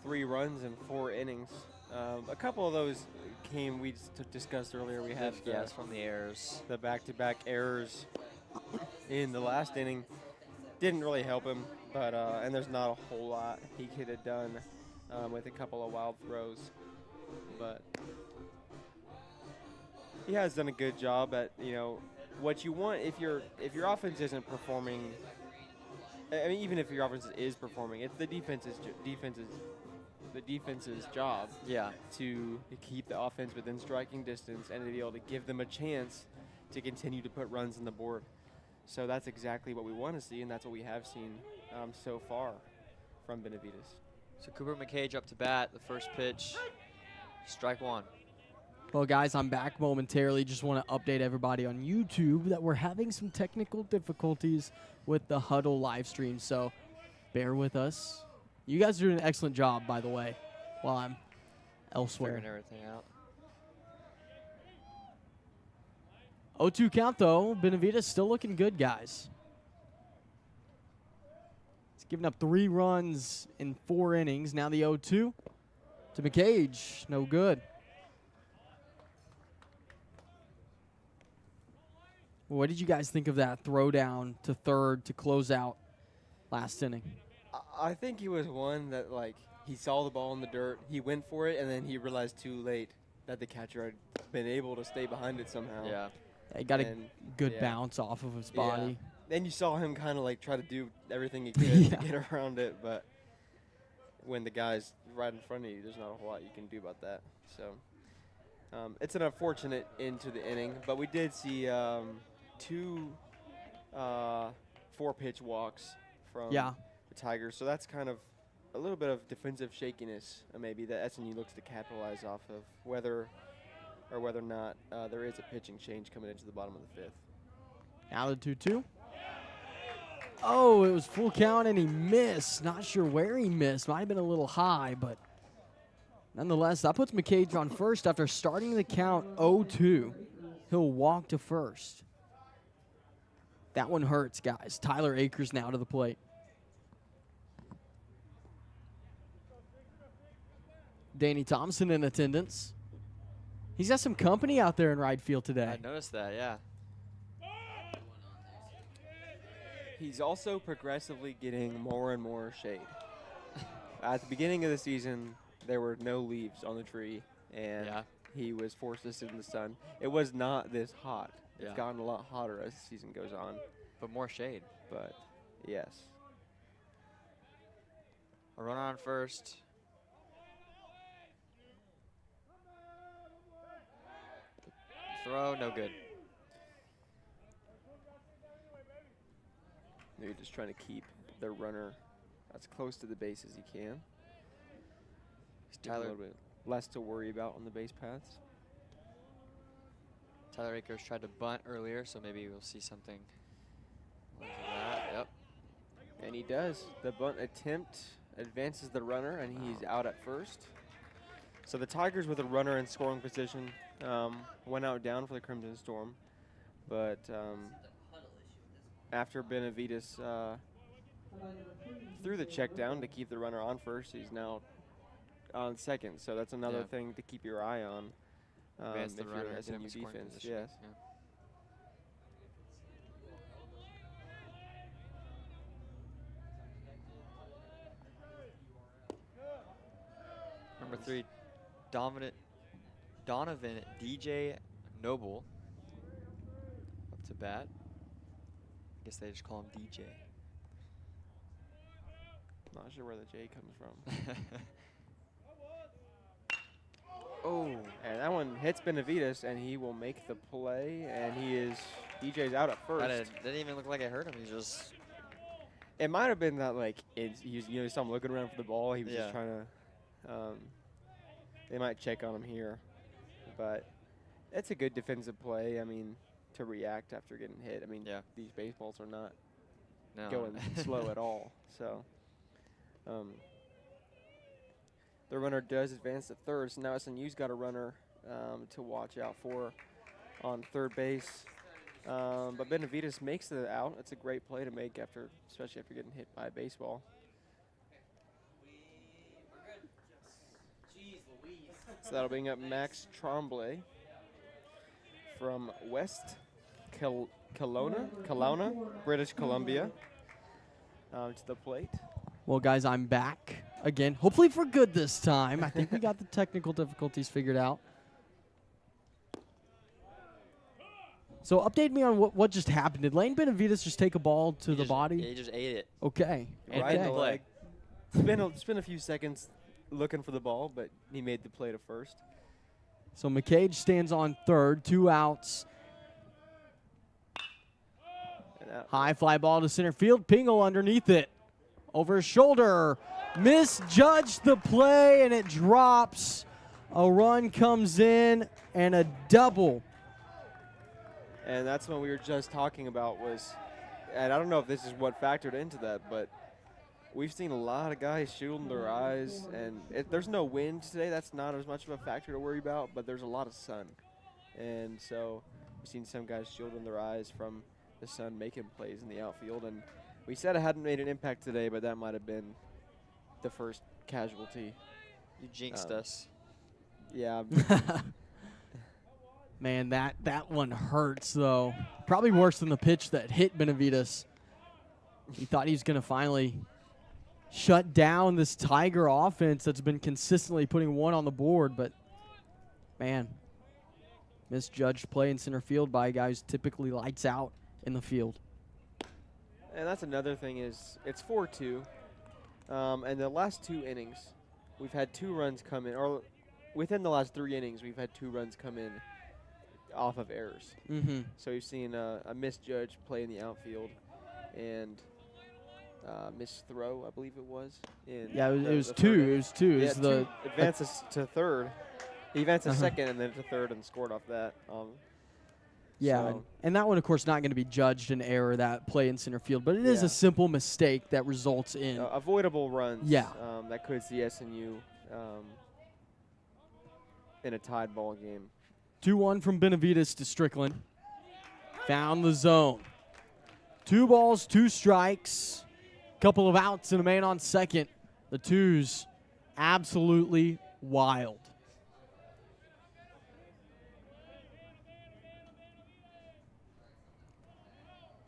3 runs in 4 innings. A couple of those came, we discussed earlier. We had Yes, from the errors. the back-to-back errors in the last inning. Didn't really help him, but and there's not a whole lot he could have done with a couple of wild throws. But he has done a good job at, what you want if your offense isn't performing. I mean, even if your offense is performing, it's the defense's job. Yeah. To keep the offense within striking distance and to be able to give them a chance to continue to put runs on the board. So that's exactly what we want to see, and that's what we have seen so far from Benavides. So Cooper McCage up to bat. The first pitch, strike one. Well, guys, I'm back momentarily. Just want to update everybody on YouTube that we're having some technical difficulties with the Huddle live stream, so bear with us. You guys are doing an excellent job, by the way, while I'm elsewhere. Figuring everything out. 0-2 count, though. Benavides still looking good, guys. He's given up 3 runs in 4 innings. Now the 0-2 to McCage. No good. What did you guys think of that throw down to third to close out last inning? I think he was one that, like, he saw the ball in the dirt, he went for it, and then he realized too late that the catcher had been able to stay behind it somehow. Yeah. He got a good bounce off of his body. Then you saw him kind of like try to do everything he could to get around it, but when the guy's right in front of you, there's not a whole lot you can do about that. So it's an unfortunate end to the inning, but we did see 2 4-pitch walks from the Tigers, so that's kind of a little bit of defensive shakiness maybe that SNU looks to capitalize off of, whether or not there is a pitching change coming into the bottom of the 5th. Now the 2-2. Oh, it was full count and he missed. Not sure where he missed. Might have been a little high, but nonetheless, that puts McCage on first after starting the count 0-2. He'll walk to first. That one hurts, guys. Tyler Akers now to the plate. Danny Thompson in attendance. He's got some company out there in right field today. I noticed that, yeah. He's also progressively getting more and more shade. At the beginning of the season, there were no leaves on the tree, and he was forced to sit in the sun. It was not this hot. It's gotten a lot hotter as the season goes on. But more shade. But, yes. A run on first. Throw, no good. Maybe just trying to keep the runner as close to the base as he can. Tyler, a little bit less to worry about on the base paths. Tyler Akers tried to bunt earlier, so maybe we'll see something like that. Yep. And he does. The bunt attempt advances the runner, and he's out at first. So the Tigers with a runner in scoring position went out down for the Crimson Storm. But after Benavides threw the check down to keep the runner on first, he's now on second. So that's another thing to keep your eye on. Advance the if runner, you're get him SMU in scoring defense, position. yes. Yeah. Number 3, Donovan DJ Noble up to bat. I guess they just call him DJ. Not sure where the J comes from. Oh. And that one hits Benavides, and he will make the play, and DJ's out at first. That didn't even look like it hurt him. He's just. It might have been that, like, you saw him looking around for the ball. He was just trying to, they might check on him here. But it's a good defensive play, I mean, to react after getting hit. I mean, these baseballs are not going slow at all. So the runner does advance to third, so now SNU's got a runner to watch out for on third base. But Benavides makes it out. It's a great play to make, especially after getting hit by a baseball. So that'll bring up Max Tremblay from West Kelowna, British Columbia, to the plate. Well, guys, I'm back again. Hopefully for good this time. I think we got the technical difficulties figured out. So update me on what just happened. Did Lane Benavides just take a ball to the body? Yeah, he just ate it. Okay. Right in the Okay. leg. It's been a few seconds looking for the ball, but he made the play to first. So McCage stands on third, 2 outs. High fly ball to center field. Pingle underneath it. Over his shoulder. Misjudged the play, and it drops. A run comes in, and a double. And that's what we were just talking about was, and I don't know if this is what factored into that, but we've seen a lot of guys shielding their eyes, and there's no wind today. That's not as much of a factor to worry about, but there's a lot of sun. And so we've seen some guys shielding their eyes from the sun, making plays in the outfield. And we said it hadn't made an impact today, but that might have been the first casualty. You jinxed us. Yeah. Man, that one hurts, though. Probably worse than the pitch that hit Benavides. He thought he was going to finally shut down this Tiger offense that's been consistently putting one on the board, but, man, misjudged play in center field by a guy who's typically lights out in the field. And that's another thing is it's 4-2. And the last 2 innings, we've had 2 runs come in, or within the last 3 innings, we've had 2 runs come in off of errors. Mm-hmm. So you've seen a misjudged play in the outfield and missed throw, I believe it was. Yeah, it was 2. It was 2. Yeah, It's the 2 advances to third. He advances second and then to third and scored off that. Yeah, so and that one, of course, not going to be judged an error, that play in center field, but it is a simple mistake that results in avoidable runs. Yeah. That could see SNU in a tied ball game. 2-1 from Benavides to Strickland. Found the zone. 2 balls, 2 strikes. Couple of outs and a man on second. The 2's absolutely wild.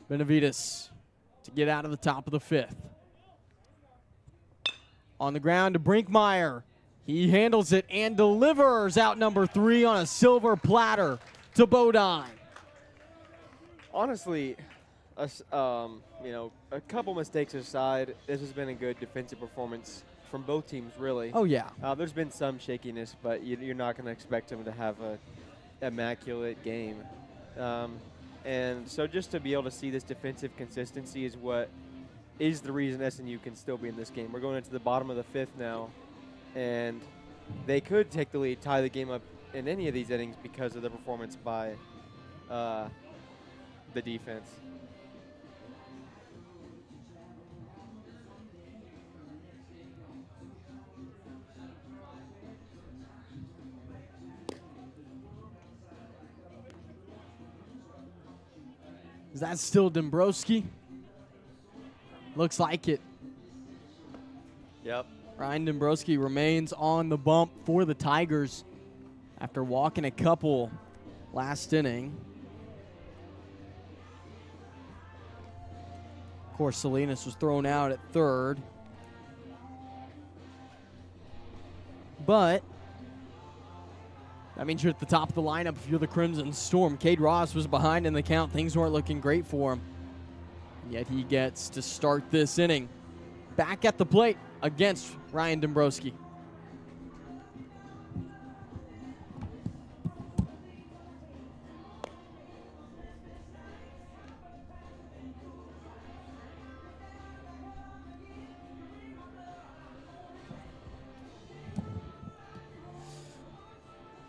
Benavides to get out of the top of the 5th. On the ground to Brinkmeyer. He handles it and delivers out number 3 on a silver platter to Bodine. Honestly, a couple mistakes aside, this has been a good defensive performance from both teams, really. Oh, yeah. There's been some shakiness, but you're not going to expect them to have an immaculate game. And so just to be able to see this defensive consistency is what is the reason SNU can still be in this game. We're going into the bottom of the 5th now, and they could take the lead, tie the game up in any of these innings because of the performance by the defense. Is that still Dombrowski? Looks like it. Yep. Ryan Dombrowski remains on the bump for the Tigers after walking a couple last inning. Of course, Salinas was thrown out at third. But that means you're at the top of the lineup if you're the Crimson Storm. Cade Ross was behind in the count. Things weren't looking great for him. Yet he gets to start this inning back at the plate against Ryan Dombrowski.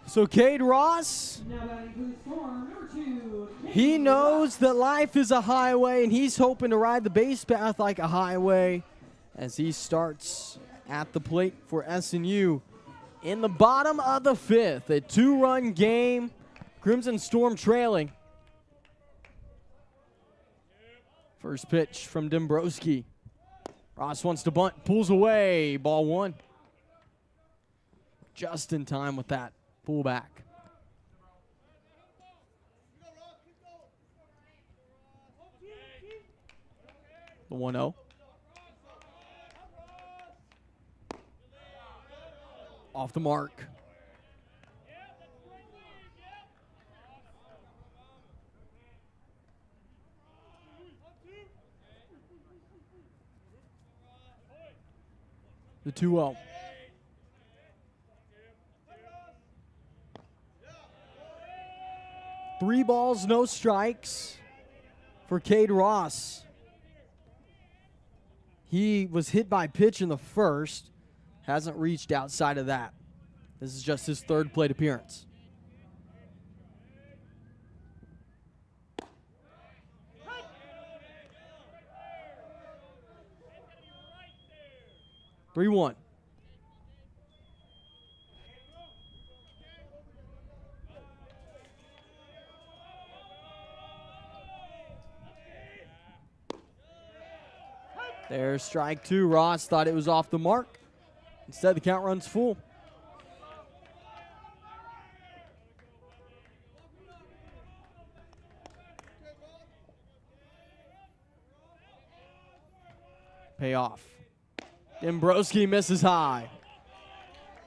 So Cade Ross, Now batting for the Storm, number 2. he knows that life is a highway, and he's hoping to ride the base path like a highway as he starts at the plate for SNU in the bottom of the 5th. A 2-run game, Crimson Storm trailing. First pitch from Dombrowski. Ross wants to bunt, pulls away, ball 1. Just in time with that pullback. The 1-0. Off the mark. The 2-0. Three balls, no strikes for Cade Ross. He was hit by pitch in the first. Hasn't reached outside of that. This is just his third plate appearance. Three one. There's strike two. Ross thought it was off the mark. Instead, the count runs full. Payoff. Dombrowski misses high.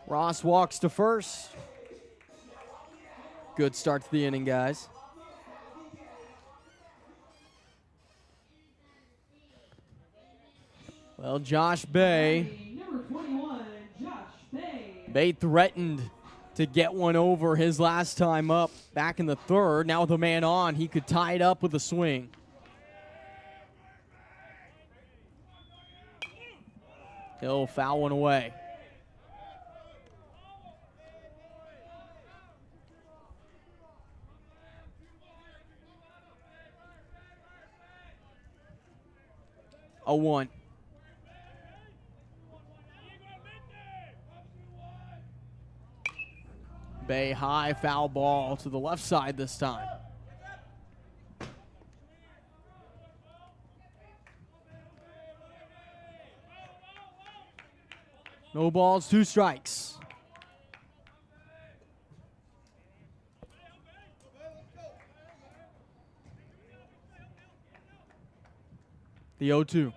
Ross walks to first. Good start to the inning, guys. Well, Josh Bay. Number 21, Josh Bay. Bay threatened to get one over his last time up back in the third. Now with a man on, he could tie it up with a swing. He'll foul one away. A 1. Bay high, foul ball to the left side this time. No balls, 2 strikes. The 0-2.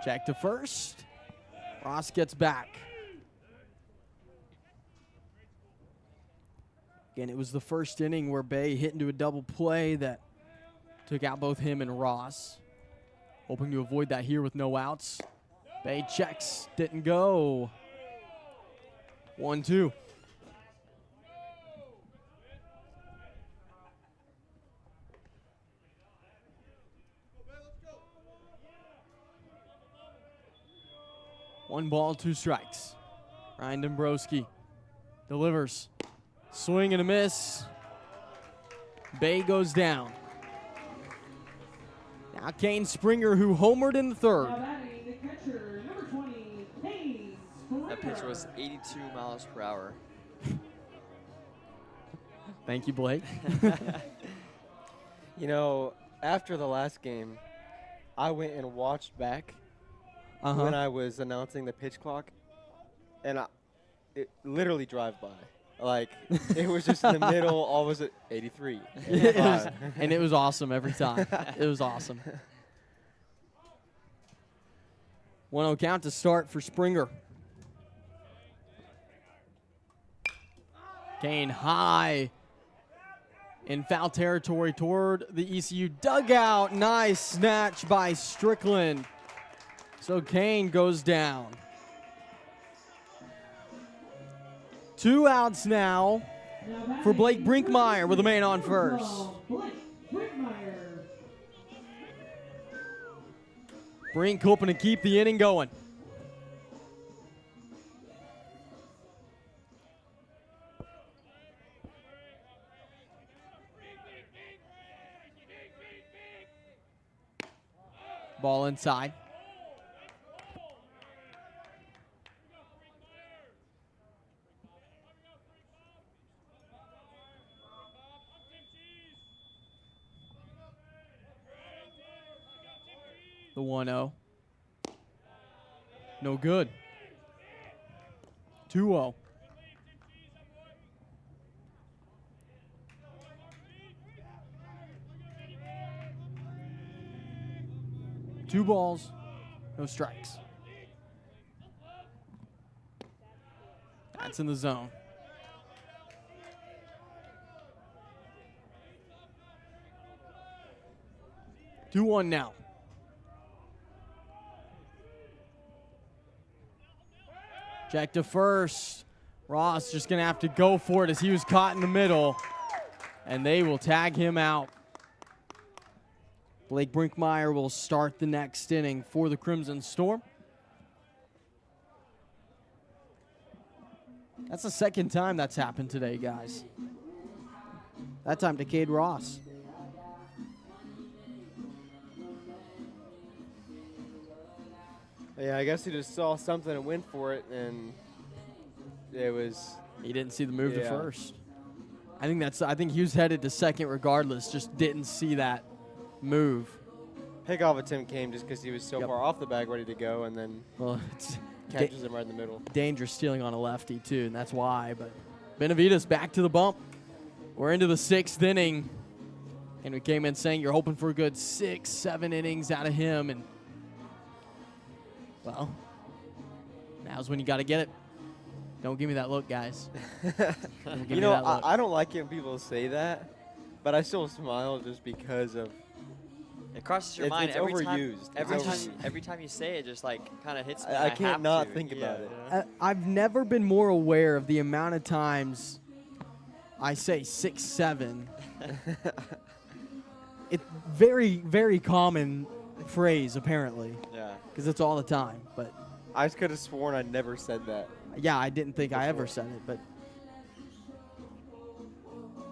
Check to first. Ross gets back. Again, it was the first inning where Bay hit into a double play that took out both him and Ross. Hoping to avoid that here with no outs. Bay checks, didn't go. 1-2. One ball, 2 strikes. Ryan Dombrowski delivers. Swing and a miss. Bay goes down. Now Kane Springer, who homered in the third. Now batting the catcher, number 20, Kane Springer. That pitch was 82 miles per hour. Thank you, Blake. You know, after the last game, I went and watched back when I was announcing the pitch clock, and it literally drive by. Like, it was just in the middle, all was at 83. And it was awesome every time. It was awesome. 1-0 count to start for Springer. Kane high in foul territory toward the ECU dugout. Nice snatch by Strickland. So Kane goes down. 2 outs now for Blake Brinkmeyer with a man on first. Blake Brinkmeyer. Brink hoping to keep the inning going. Ball inside. The 1-0. No good. 2-0. Two balls, no strikes. That's in the zone. Two 2-1 now. Check to first. Ross just going to have to go for it as he was caught in the middle, and they will tag him out. Blake Brinkmeyer will start the next inning for the Crimson Storm. That's the second time that's happened today, guys. That time to Cade Ross. Yeah, I guess he just saw something and went for it, and it was. He didn't see the move to Yeah. first. I think he was headed to second regardless, just didn't see that move. Pickoff attempt came just because he was so Yep. far off the bag, ready to go, and then Well, it's catches him right in the middle. dangerous stealing on a lefty, too, and that's why. But Benavides back to the bump. We're into the 6th inning, and we came in saying you're hoping for a good 6, 7 innings out of him, and, well, now's when you got to get it. Don't give me that look, guys. Don't give me You know, that look. I don't like it when people say that, but I still smile just because of. It crosses your It's- mind it's every overused. time. Every It's time, overused. every time you say it, just like kind of hits me. I and can't have not to. think about it. I've never been more aware of the amount of times I say 6, 7. It's very, very common phrase, apparently, Yeah. because it's all the time. But, I could have sworn I never said that. yeah, I didn't think I ever said it. But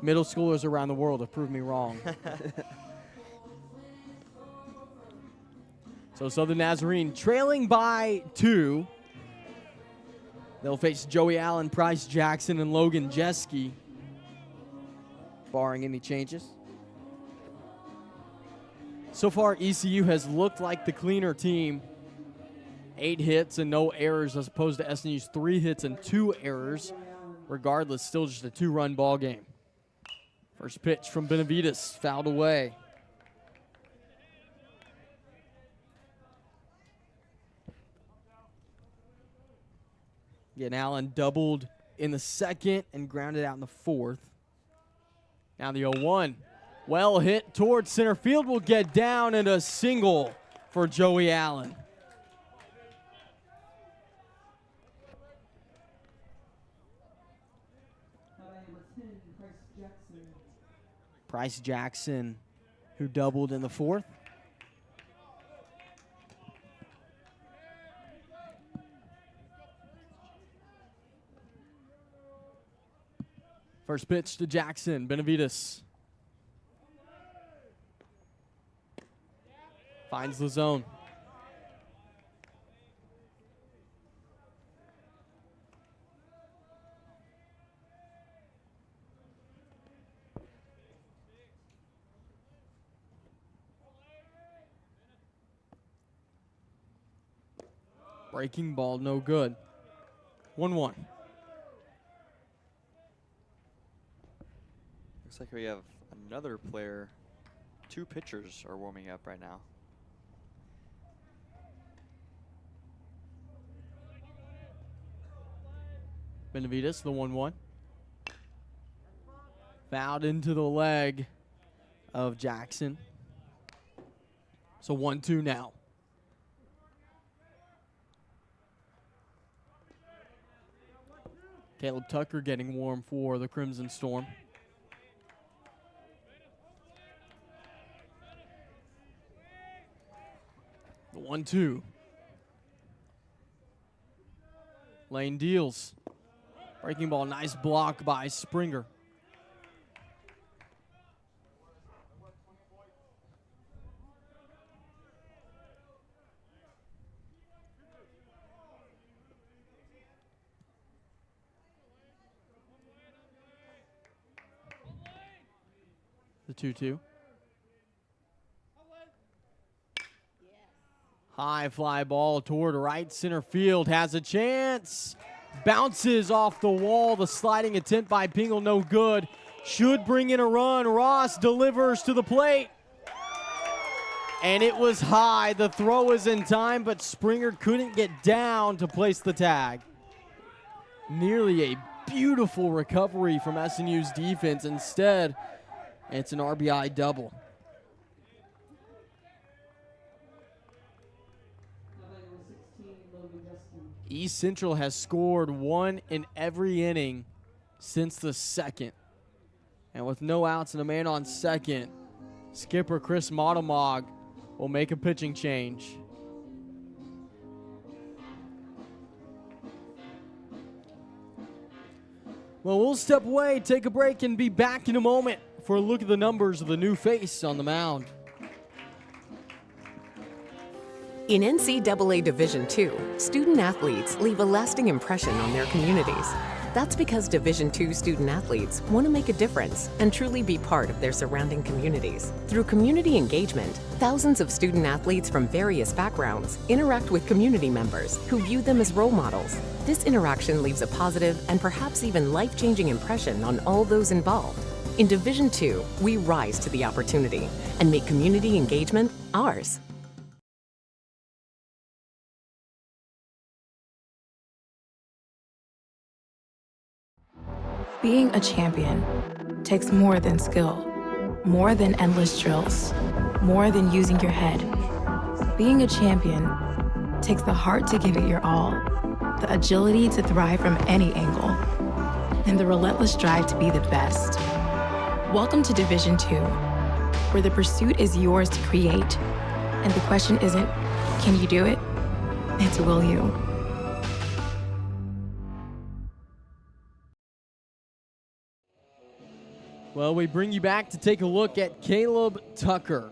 middle schoolers around the world have proved me wrong. So Southern Nazarene trailing by 2. They'll face Joey Allen, Price Jackson, and Logan Jeske, barring any changes. So far, ECU has looked like the cleaner team. 8 hits and no errors as opposed to SNU's 3 hits and 2 errors. Regardless, still just a 2-run ball game. First pitch from Benavides, fouled away. Again, Allen doubled in the 2nd and grounded out in the 4th. Now the 0-1. Well hit towards center field will get down, and a single for Joey Allen. Number 10, Price Jackson. Price Jackson, who doubled in the 4th. First pitch to Jackson, Benavides. Finds the zone. Breaking ball, no good. 1-1. Looks like we have another player. 2 pitchers are warming up right now. Benavides, the 1-1. Fouled into the leg of Jackson. So 1-2 now. Caleb Tucker getting warm for the Crimson Storm. The 1-2. Lane deals. Breaking ball, nice block by Springer. The 2-2. High fly ball toward right center field. Has a chance. Bounces off the wall. The sliding attempt by Pingle, no good. Should bring in a run. Ross delivers to the plate. And it was high. The throw is in time, but Springer couldn't get down to place the tag. Nearly a beautiful recovery from SNU's defense. Instead, it's an RBI double. Number 16, Logan Jeske. East Central has scored one in every inning since the second. And with no outs and a man on second, skipper Chris Motomog will make a pitching change. Well, we'll step away, take a break, and be back in a moment for a look at the numbers of the new face on the mound. In NCAA Division II, student athletes leave a lasting impression on their communities. That's because Division II student athletes want to make a difference and truly be part of their surrounding communities. Through community engagement, thousands of student athletes from various backgrounds interact with community members who view them as role models. This interaction leaves a positive and perhaps even life-changing impression on all those involved. In Division II, we rise to the opportunity and make community engagement ours. Being a champion takes more than skill, more than endless drills, more than using your head. Being a champion takes the heart to give it your all, the agility to thrive from any angle, and the relentless drive to be the best. Welcome to Division II, where the pursuit is yours to create, and the question isn't, can you do it? It's will you? Well, we bring you back to take a look at Caleb Tucker.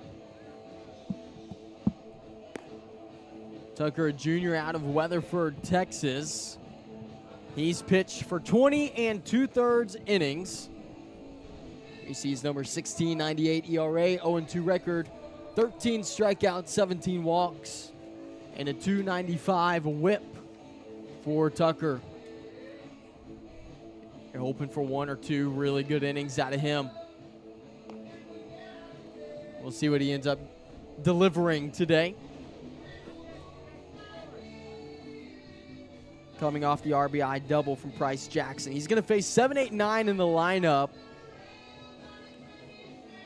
Tucker, a junior out of Weatherford, Texas. He's pitched for 20 2/3 innings. He sees number 16.98 ERA, 0-2 record, 13 strikeouts, 17 walks, and a 2.95 whip for Tucker. You're hoping for one or two really good innings out of him. We'll see what he ends up delivering today. Coming off the RBI double from Price Jackson. He's going to face 7, 8, 9 in the lineup.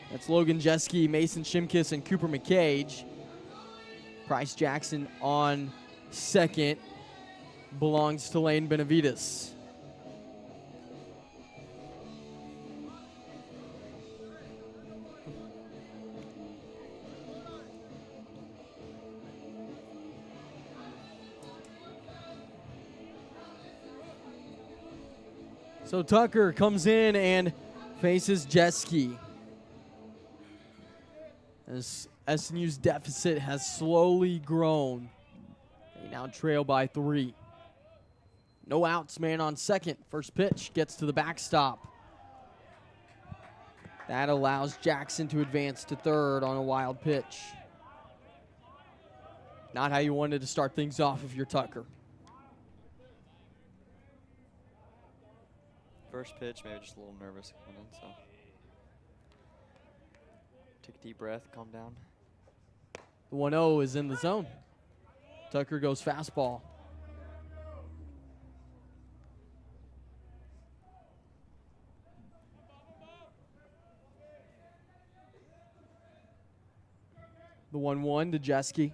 That's Logan Jeske, Mason Shimkus, and Cooper McCage. Price Jackson on second belongs to Lane Benavides. So Tucker comes in and faces Jeske. As SNU's deficit has slowly grown, they now trail by 3. No outs, man on second. First pitch gets to the backstop. That allows Jackson to advance to third on a wild pitch. Not how you wanted to start things off if you're Tucker. First pitch, maybe just a little nervous coming in, so take a deep breath, calm down. The 1-0 is in the zone. Tucker goes fastball. The 1-1 to Jeske.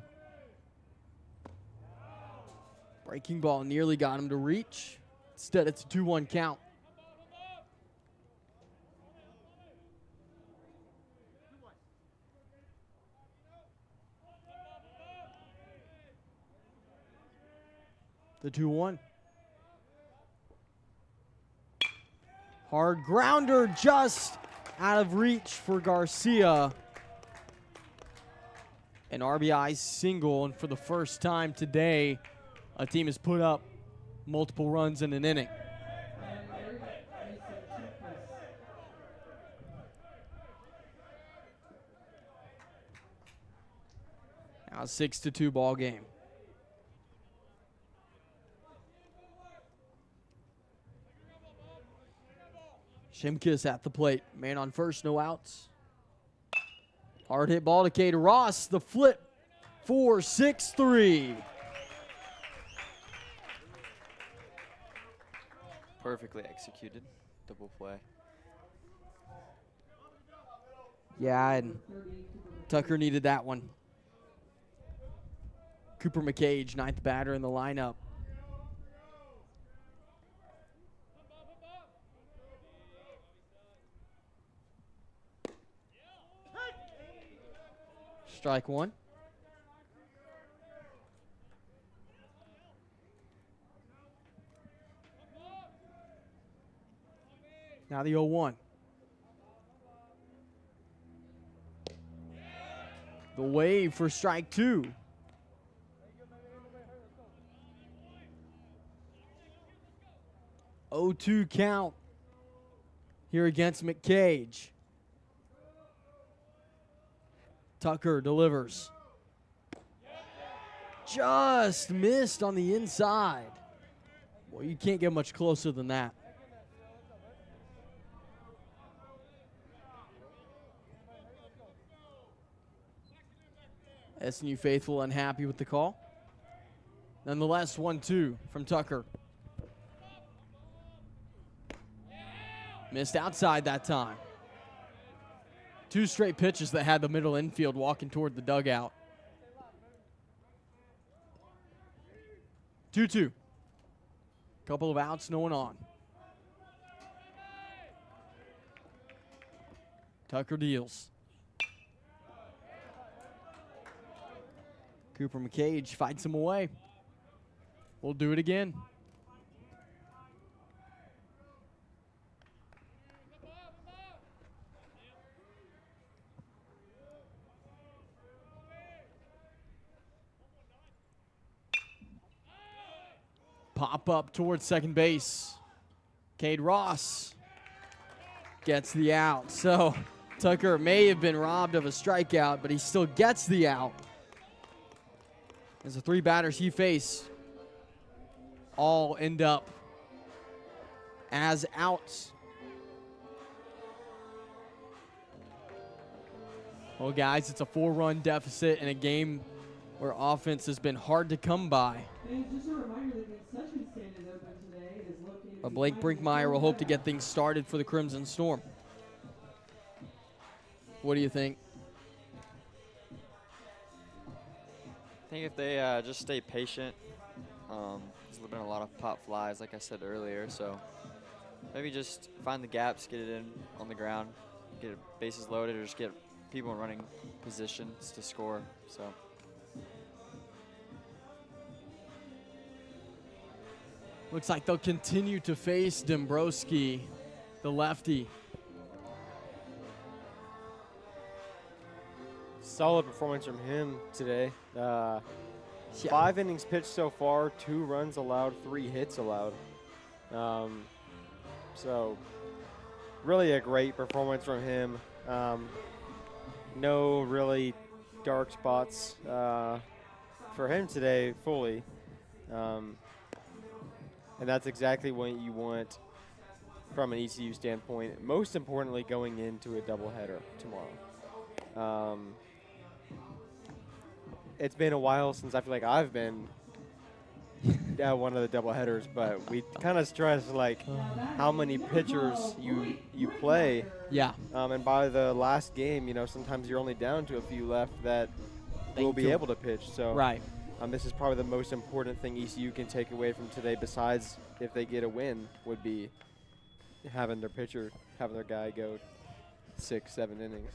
Breaking ball nearly got him to reach. Instead, it's a 2-1 count. The 2-1. Hard grounder just out of reach for Garcia. An RBI single, and for the first time today, a team has put up multiple runs in an inning. Now 6-2 ball game. Shimkus at the plate. Man on first, no outs. Hard hit ball to Cade Ross. The flip for 6-3. Perfectly executed. Double play. Yeah, and Tucker needed that one. Cooper McCage, ninth batter in the lineup. Strike one. Now the 0-1. The wave for strike two. Oh, 2 count here against McCage. Tucker delivers. Just missed on the inside. Well, you can't get much closer than that. SNU faithful unhappy with the call. Nonetheless, 1-2 from Tucker. Missed outside that time. 2 straight pitches that had the middle infield walking toward the dugout. 2-2. Couple of outs, no one on. Tucker deals. Cooper McCage fights him away. We'll do it again. Pop up towards second base. Cade Ross gets the out. So Tucker may have been robbed of a strikeout, but he still gets the out. As the 3 batters he faced all end up as outs. Well, guys, it's a 4-run deficit in a game where offense has been hard to come by. But Blake Brinkmeyer will hope to get things started for the Crimson Storm. What do you think? I think if they just stay patient, there's been a lot of pop flies, like I said earlier, so maybe just find the gaps, get it in on the ground, get bases loaded, or just get people in running positions to score. So looks like they'll continue to face Dombrowski, the lefty. Solid performance from him today. 5 innings pitched so far, 2 runs allowed, 3 hits allowed. So really a great performance from him. No really dark spots for him today fully. And that's exactly what you want from an ECU standpoint, most importantly going into a doubleheader tomorrow. It's been a while since I feel like I've been one of the doubleheaders, but we kind of stress like how many pitchers you play. Yeah. And by the last game, you know, sometimes you're only down to a few left that will be able to pitch. So right. This is probably the most important thing ECU can take away from today, besides if they get a win, would be having their guy go 6-7 innings.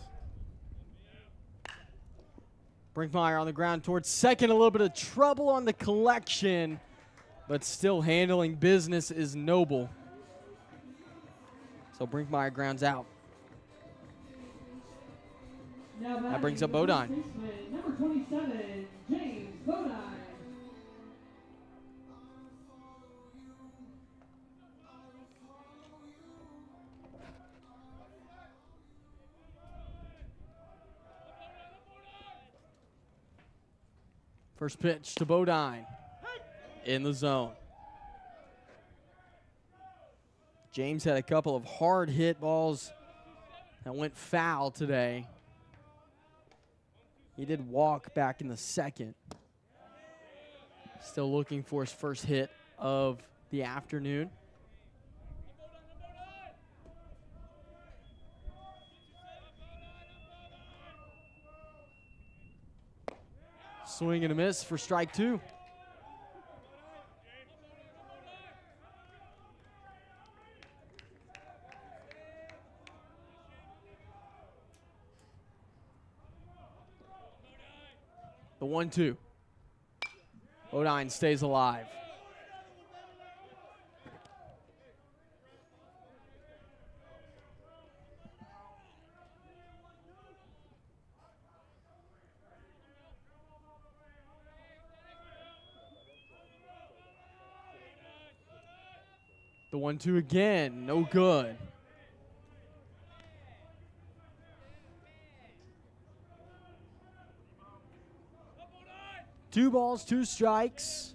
Brinkmeyer on the ground towards second. A little bit of trouble on the collection, but still handling business is noble. So Brinkmeyer grounds out. That brings up Bodine. Number 27, James Bodine. First pitch to Bodine in the zone. James had a couple of hard hit balls that went foul today. He did walk back in the second. Still looking for his first hit of the afternoon. Swing and a miss for strike two. The 1-2. Bodine stays alive. The 1-2 again, no good. Two balls, two strikes.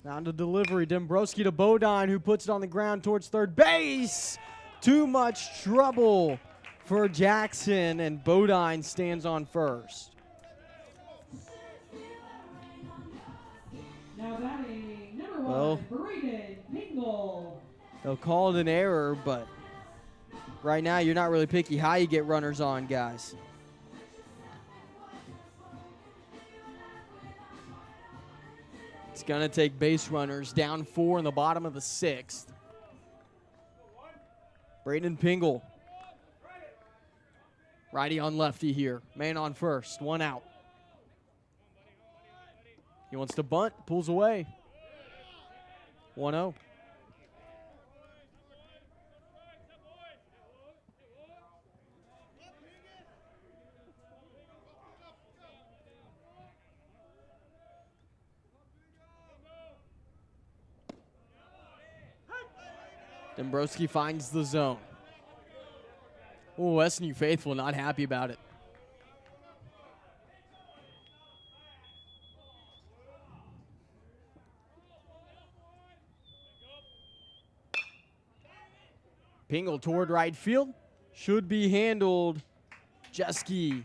Down to delivery, Dombrowski to Bodine, who puts it on the ground towards third base. Too much trouble for Jackson, and Bodine stands on first. Now batting number Well, one, Braden Pingle. they'll call it an error, but right now you're not really picky how you get runners on, guys. It's going to take base runners, down 4 in the bottom of the 6th. Braden Pingle. Righty on lefty here. Man on first, 1 out. He wants to bunt, pulls away. 1-0. Dombrowski finds the zone. Oh, SNU faithful not happy about it. Pingle toward right field. Should be handled. Jeske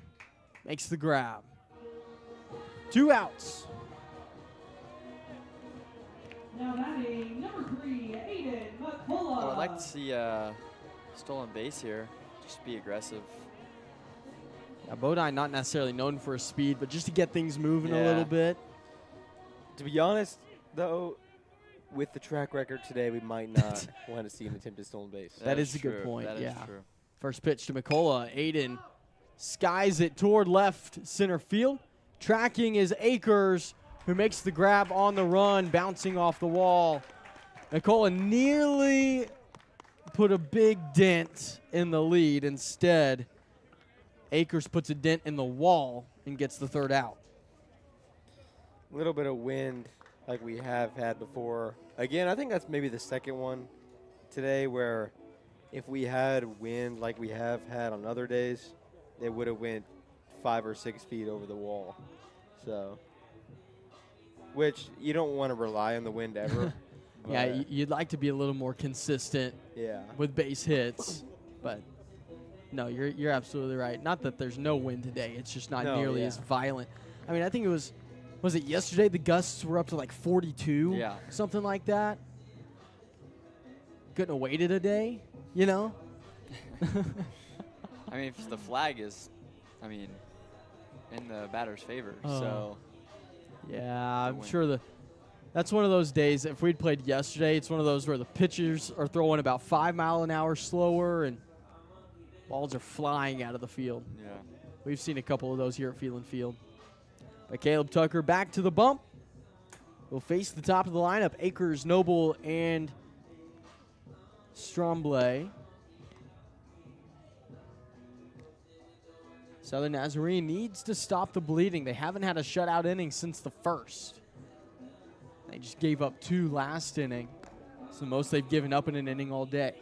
makes the grab. 2 outs. Now batting number 3, Aiden McCullough. I would like to see stolen base here. Just be aggressive. Yeah, Bodine not necessarily known for his speed, but just to get things moving a Yeah. little bit. To be honest, though, with the track record today, we might not want to see an attempted stolen base. That is a good true. point, That is yeah. true. First pitch to McCullough. Aiden skies it toward left center field. Tracking is Akers, who makes the grab on the run, bouncing off the wall. McCullough nearly put a big dent in the lead. Instead, Akers puts a dent in the wall and gets the 3rd out. A little bit of wind like we have had before. Again, I think that's maybe the second one today where if we had wind like we have had on other days, they would have went 5 or 6 feet over the wall. So, which you don't want to rely on the wind ever. Yeah, but you'd like to be a little more consistent yeah. with base hits, but no, you're absolutely right. Not that there's no wind today. It's just not No, nearly yeah. as violent. I mean, I think it was it yesterday the gusts were up to like 42? Yeah. Something like that. Couldn't have waited a day, you know? I mean, if the flag is, in the batter's favor. Oh. So, Yeah, I'm win. sure that's one of those days. If we'd played yesterday, it's one of those where the pitchers are throwing about 5 mile an hour slower and balls are flying out of the field. yeah. We've seen a couple of those here at Phelan Field. But Caleb Tucker back to the bump. Will face the top of the lineup. Akers, Noble, and Strombley. Southern Nazarene needs to stop the bleeding. They haven't had a shutout inning since the first. They just gave up 2 last inning. It's the most they've given up in an inning all day.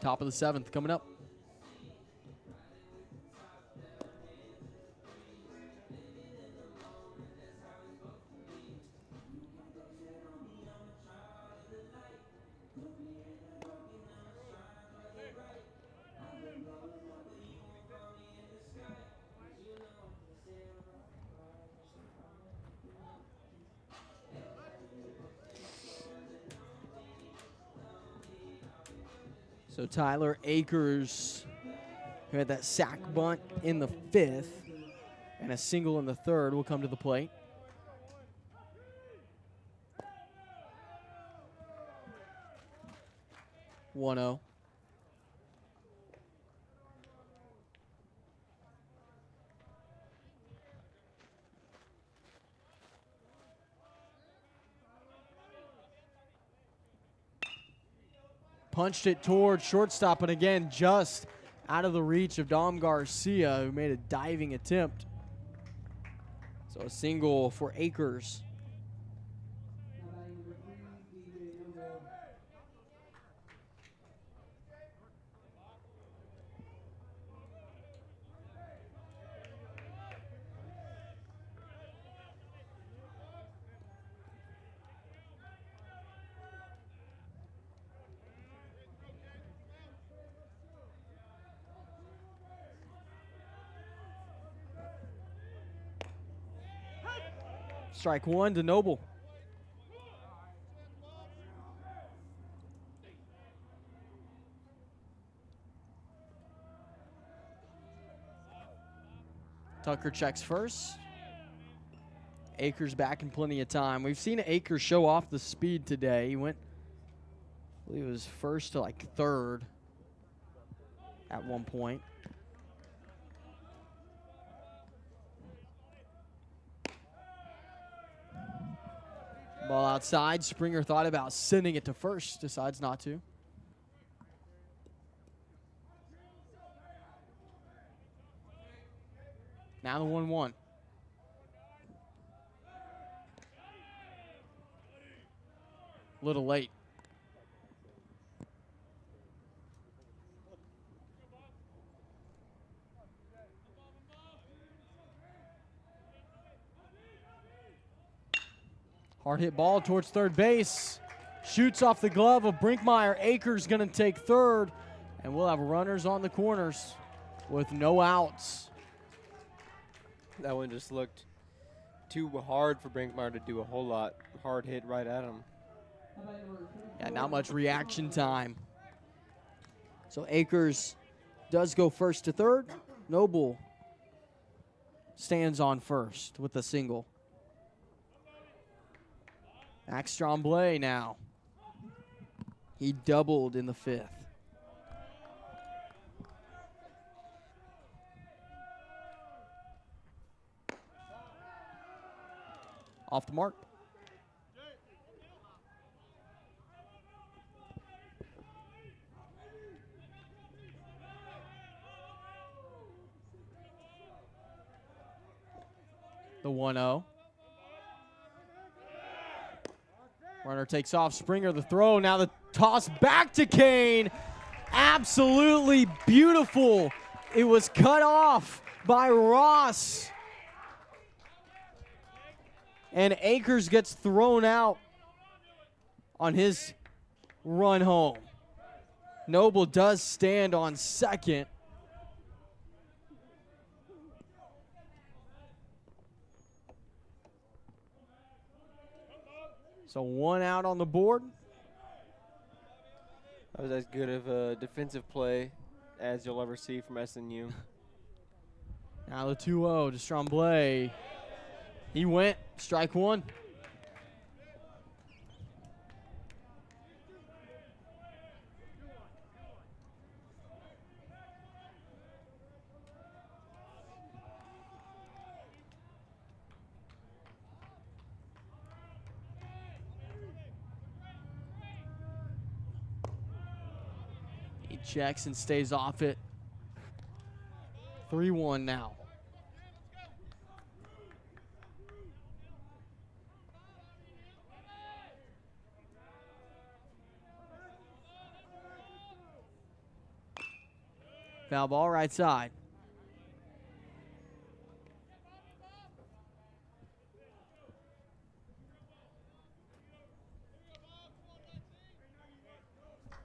Top of the 7th coming up. So Tyler Akers, who had that sack bunt in the 5th and a single in the 3rd, will come to the plate. One 0. punched it towards shortstop, and again, just out of the reach of Dom Garcia, who made a diving attempt. So a single for Akers. Strike one to Noble. Tucker checks first. Akers back in plenty of time. We've seen Akers show off the speed today. He went, I believe it was first to like third at one point. Ball outside. Springer thought about sending it to first. Decides not to. Now the 1-1. Little late. Hard hit ball towards third base. Shoots off the glove of Brinkmeyer. Akers going to take third. And we'll have runners on the corners with no outs. That one just looked too hard for Brinkmeyer to do a whole lot. Hard hit right at him. Yeah, not much reaction time. So Akers does go first to third. Noble stands on first with a single. Max Tremblay now. He doubled in the fifth. Off the mark. The 1-0. Runner takes off. Springer the throw. Now the toss back to Kane. Absolutely beautiful. It was cut off by Ross. And Akers gets thrown out on his run home. Noble does stand on second. So one out on the board. That was as good of a defensive play as you'll ever see from SNU. Now the 2-0 to Tremblay. He went, strike one. He checks and stays off it. 3-1 now. Foul ball right side.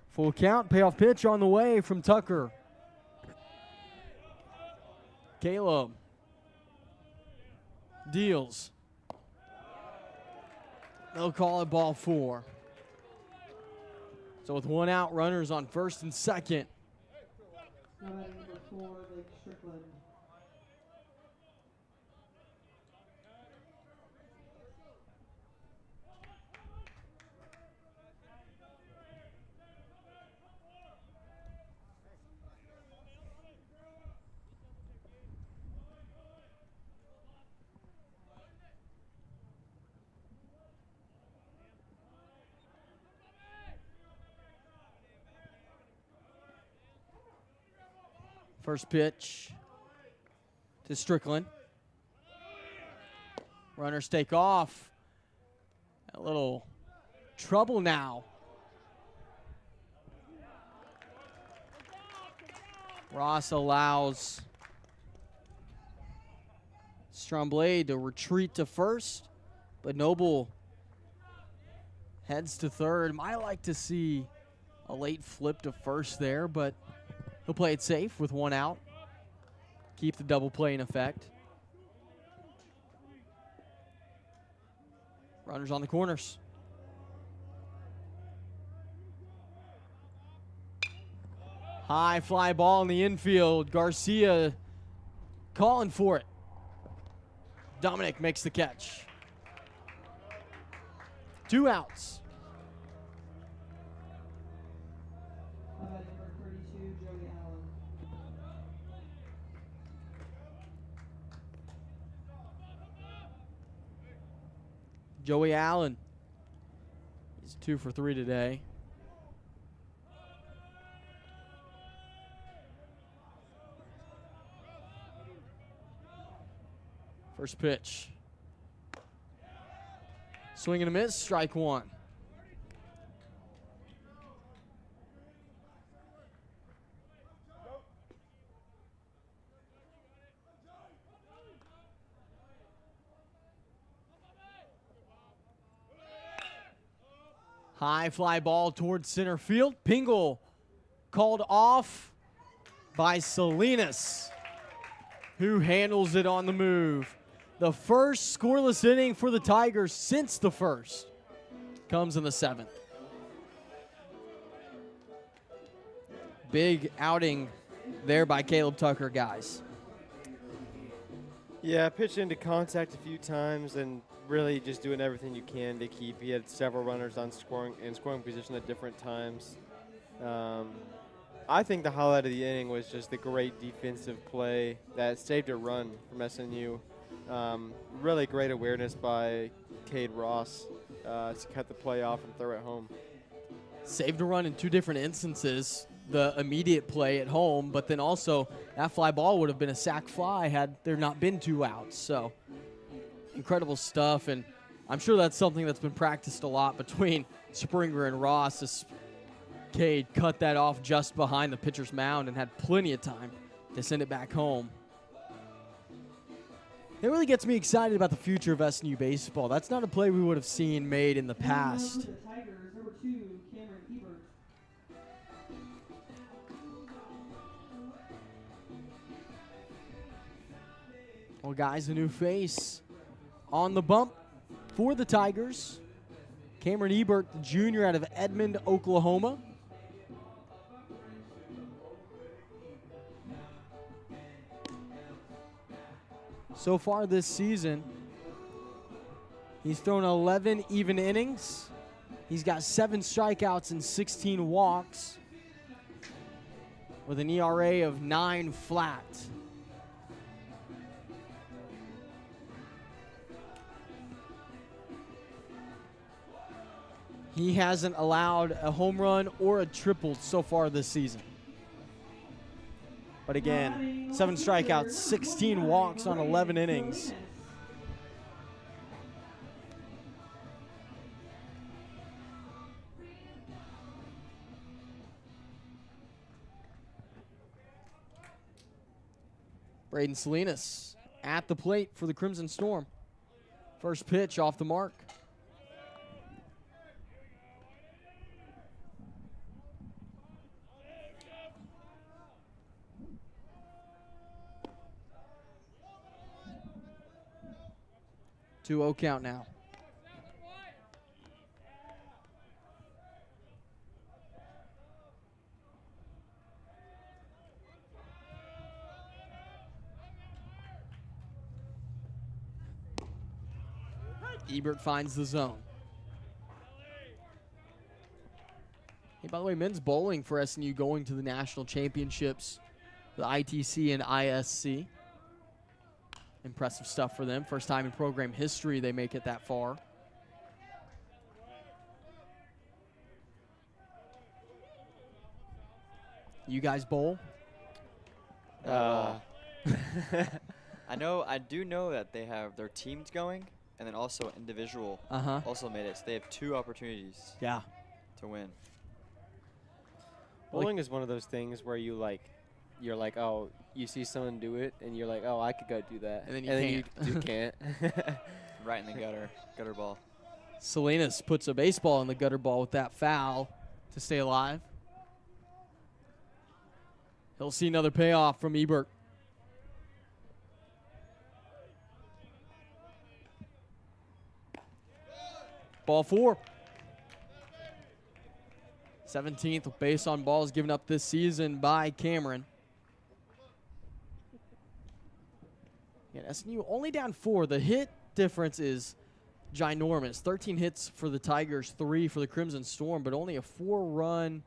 Full count, payoff pitch on the way from Tucker. Caleb deals. They'll call it ball 4. So with one out, runners on first and second. Number 4, Blake Strickland. First pitch to Strickland. Runners take off. A little trouble now. Ross allows Stromblade to retreat to first, but Noble heads to third. Might like to see a late flip to first there, but he'll play it safe with one out. Keep the double play in effect. Runners on the corners. High fly ball in the infield. Garcia calling for it. Dominic makes the catch. 2 outs. Number 32, Joey Allen. Joey Allen. He's 2 for 3 today. First pitch. Swing and a miss, strike one. High fly ball towards center field. Pingle called off by Salinas, who handles it on the move. The first scoreless inning for the Tigers since the first comes in the 7th. Big outing there by Caleb Tucker, guys. Yeah, pitched into contact a few times and really just doing everything you can to keep. He had several runners on scoring position at different times. I think the highlight of the inning was just the great defensive play that saved a run from SNU. Really great awareness by Cade Ross to cut the play off and throw it home. Saved a run in 2 different instances. The immediate play at home, but then also that fly ball would have been a sac fly had there not been 2 outs. So incredible stuff, and I'm sure that's something that's been practiced a lot between Springer and Ross. As Cade cut that off just behind the pitcher's mound and had plenty of time to send it back home. It really gets me excited about the future of SNU baseball. That's not a play we would have seen made in the past. For the Tigers, number 2, Cameron Ebert. Well, guys, a new face on the bump for the Tigers. Cameron Ebert, the junior out of Edmond, Oklahoma. So far this season, he's thrown 11 even innings. He's got 7 strikeouts and 16 walks with an ERA of 9 flat. He hasn't allowed a home run or a triple so far this season. But again, 7 strikeouts, 16 walks on 11 innings. Braden Salinas at the plate for the Crimson Storm. First pitch off the mark. Two 0 count now. Ebert finds the zone. Hey, by the way, men's bowling for SNU going to the national championships, the ITC and ISC. Impressive stuff for them. First time in program history they make it that far. You guys bowl? I do know that they have their teams going, and then also individual also made it. So they have 2 opportunities Yeah. to win. Bowling is one of those things where you're like, oh, you see someone do it, and you're like, oh, I could go do that. And then you can't. Right in the gutter ball. Salinas puts a baseball in the gutter ball with that foul to stay alive. He'll see another payoff from Ebert. Ball 4. 17th base on balls given up this season by Cameron. Yeah, SNU only down 4. The hit difference is ginormous. 13 hits for the Tigers, 3 for the Crimson Storm, but only a 4-run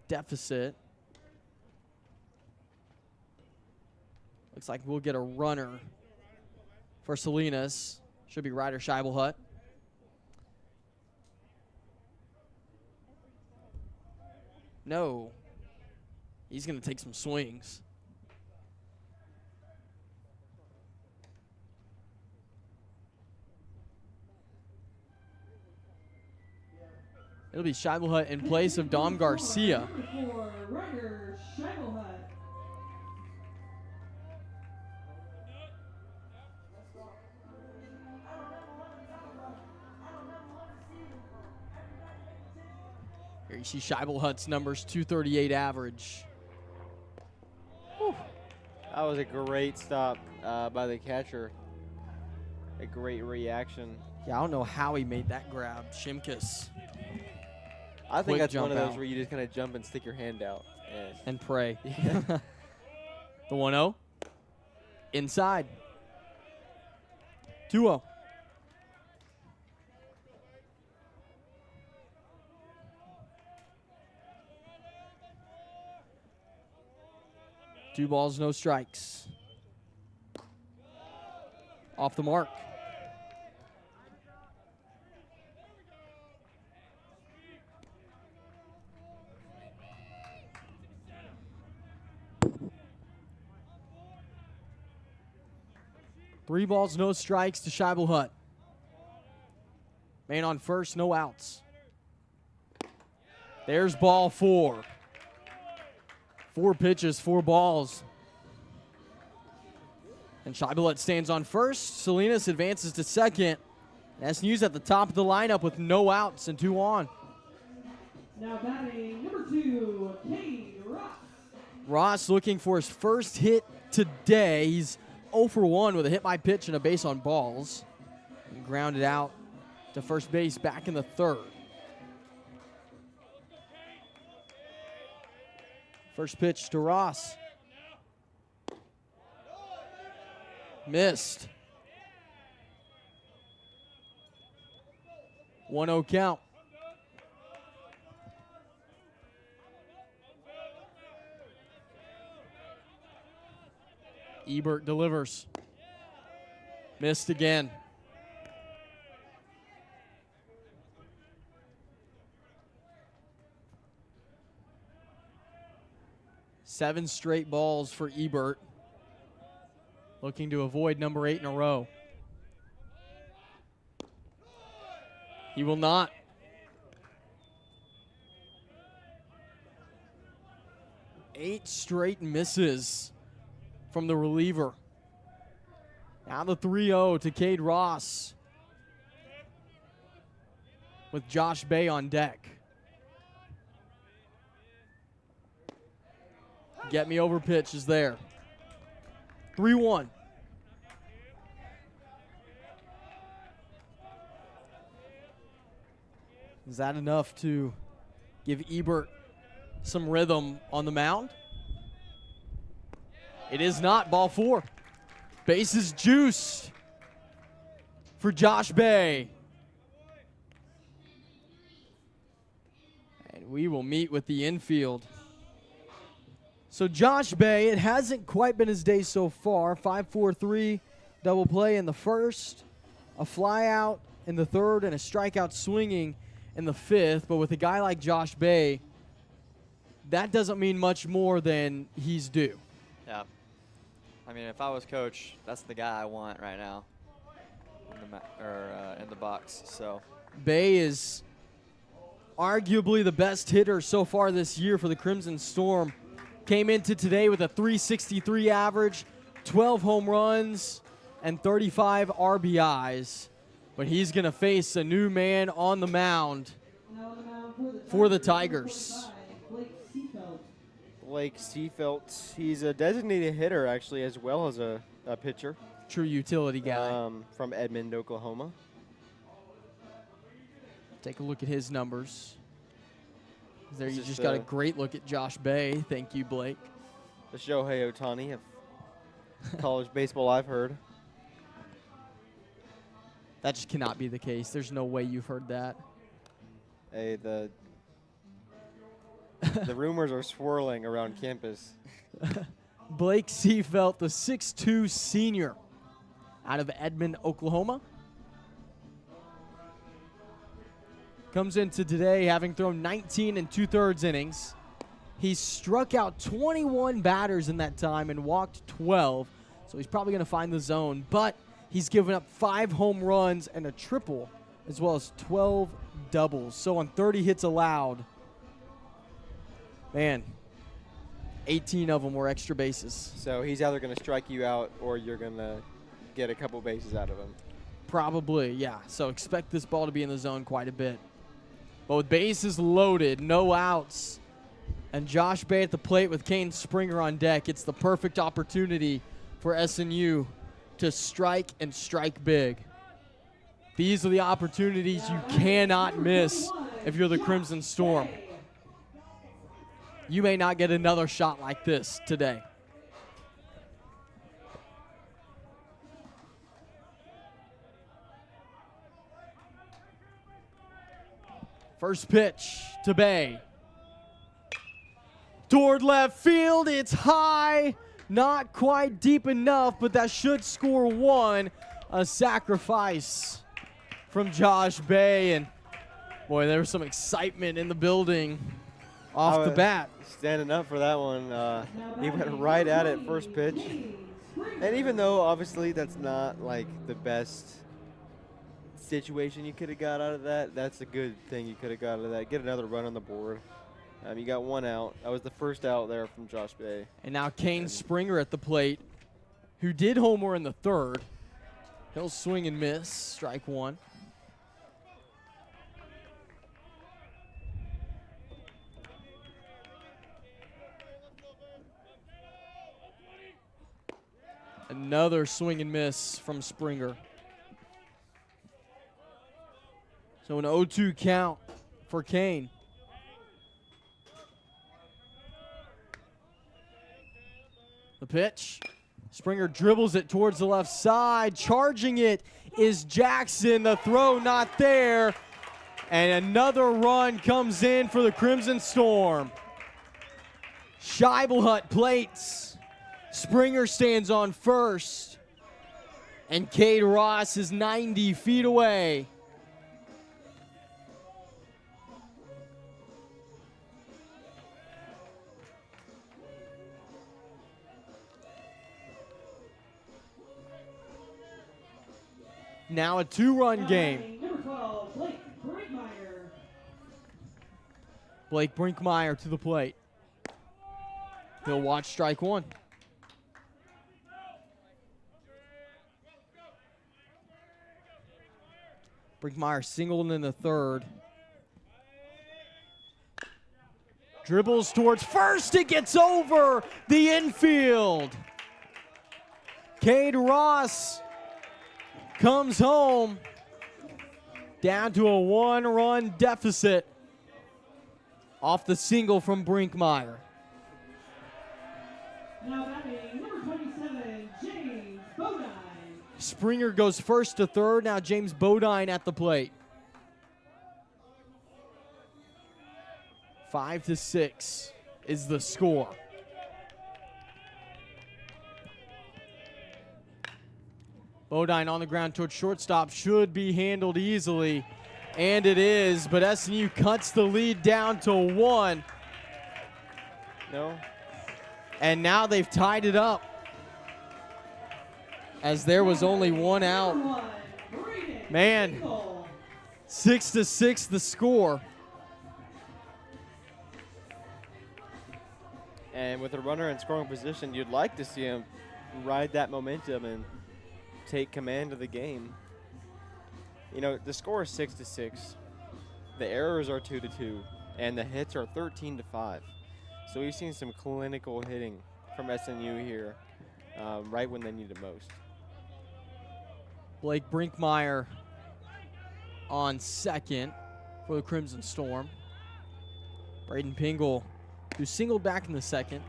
deficit. Looks like we'll get a runner for Salinas. Should be Ryder Scheibelhut. No. He's going to take some swings. It'll be Scheibelhut in place of Dom Garcia. Number 4, Ryder Scheibelhut. Here you see Scheibelhut's numbers, 238 average. Whew. That was a great stop by the catcher. A great reaction. Yeah, I don't know how he made that grab. Shimkus. I think Quick that's one jump of those out. where you just kind of jump and stick your hand out. And pray. Yeah. The 1-0. Inside. 2-0. Two balls, no strikes. Off the mark. Three balls, no strikes to Scheibelhut. Man on first, no outs. There's ball 4. 4 pitches, 4 balls. And Scheibelhut stands on first. Salinas advances to second. SNU's at the top of the lineup with no outs and 2 on. Now batting number 2, Cade Ross. Ross looking for his first hit today. He's 0 for 1 with a hit by pitch and a base on balls. And grounded out to first base back in the 3rd. First pitch to Ross. Missed. 1-0 count. Ebert delivers. Missed again. Seven straight balls for Ebert. Looking to avoid number 8 in a row. He will not. Eight straight misses from the reliever. Now the 3-0 to Cade Ross with Josh Bay on deck. Get me over pitch is there. 3-1. Is that enough to give Ebert some rhythm on the mound? It is not. Ball 4. Bases juiced for Josh Bay. And we will meet with the infield. So Josh Bay, it hasn't quite been his day so far. 5-4-3 double play in the first, a fly out in the 3rd, and a strikeout swinging in the 5th. But with a guy like Josh Bay, that doesn't mean much more than he's due. Yeah. I mean, if I was coach, that's the guy I want right now in the box. So Bay is arguably the best hitter so far this year for the Crimson Storm. Came into today with a .363 average, 12 home runs, and 35 RBIs. But he's going to face a new man on the mound for the Tigers. Blake Seafelt. He's a designated hitter, actually, as well as a pitcher. True utility guy. From Edmond, Oklahoma. Take a look at his numbers. There you This just is, got a great look at Josh Bay. Thank you, Blake. The Shohei Ohtani of college baseball, I've heard. That just cannot be the case. There's no way you've heard that. Hey, the rumors are swirling around campus. Blake Seafelt, the 6'2 senior out of Edmond, Oklahoma. Comes into today having thrown 19 2/3 innings. He struck out 21 batters in that time and walked 12, so he's probably going to find the zone. But he's given up 5 home runs and a triple, as well as 12 doubles. So on 30 hits allowed, man, 18 of them were extra bases. So he's either going to strike you out or you're going to get a couple bases out of him. Probably, yeah. So expect this ball to be in the zone quite a bit. But with bases loaded, no outs, and Josh Bay at the plate with Kane Springer on deck, it's the perfect opportunity for SNU to strike and strike big. These are the opportunities you cannot miss if you're the Crimson Storm. You may not get another shot like this today. First pitch to Bay. Toward left field, it's high. Not quite deep enough, but that should score one. A sacrifice from Josh Bay. And boy, there was some excitement in the building off the bat. Standing up for that one. He went right at it first pitch. And even though obviously that's not like the best situation you could have got out of that, that's a good thing you could have got out of that. Get another run on the board. You got one out. That was the first out there from Josh Bay. And now Kane Springer at the plate, who did homer in the third. He'll swing and miss. Strike one. Another swing and miss from Springer. So an 0-2 count for Kane. The pitch. Springer dribbles it towards the left side. Charging it is Jackson. The throw not there. And another run comes in for the Crimson Storm. Scheibelhut plates. Springer stands on first. And Cade Ross is 90 feet away. Now a 2-run game. Number 12, Blake Brinkmeyer. Blake Brinkmeyer to the plate. He'll watch strike one. Brinkmeyer singled in the third. Dribbles towards first. It gets over the infield. Cade Ross comes home down to a 1-run deficit off the single from Brinkmeyer. Now batting, number 27, James Bodine. Springer goes first to third. Now James Bodine at the plate. 5-6 is the score. Bodine on the ground towards shortstop, should be handled easily, and it is, but SNU cuts the lead down to 1. No. And now they've tied it up, as there was only one out. Man, 6-6 the score. And with a runner in scoring position, you'd like to see him ride that momentum and take command of the game. You know, the score is 6-6. The errors are 2-2, and the hits are 13-5. So we've seen some clinical hitting from SNU here, right when they need it most. Blake Brinkmeyer on second for the Crimson Storm. Braden Pingle, who singled back in the second,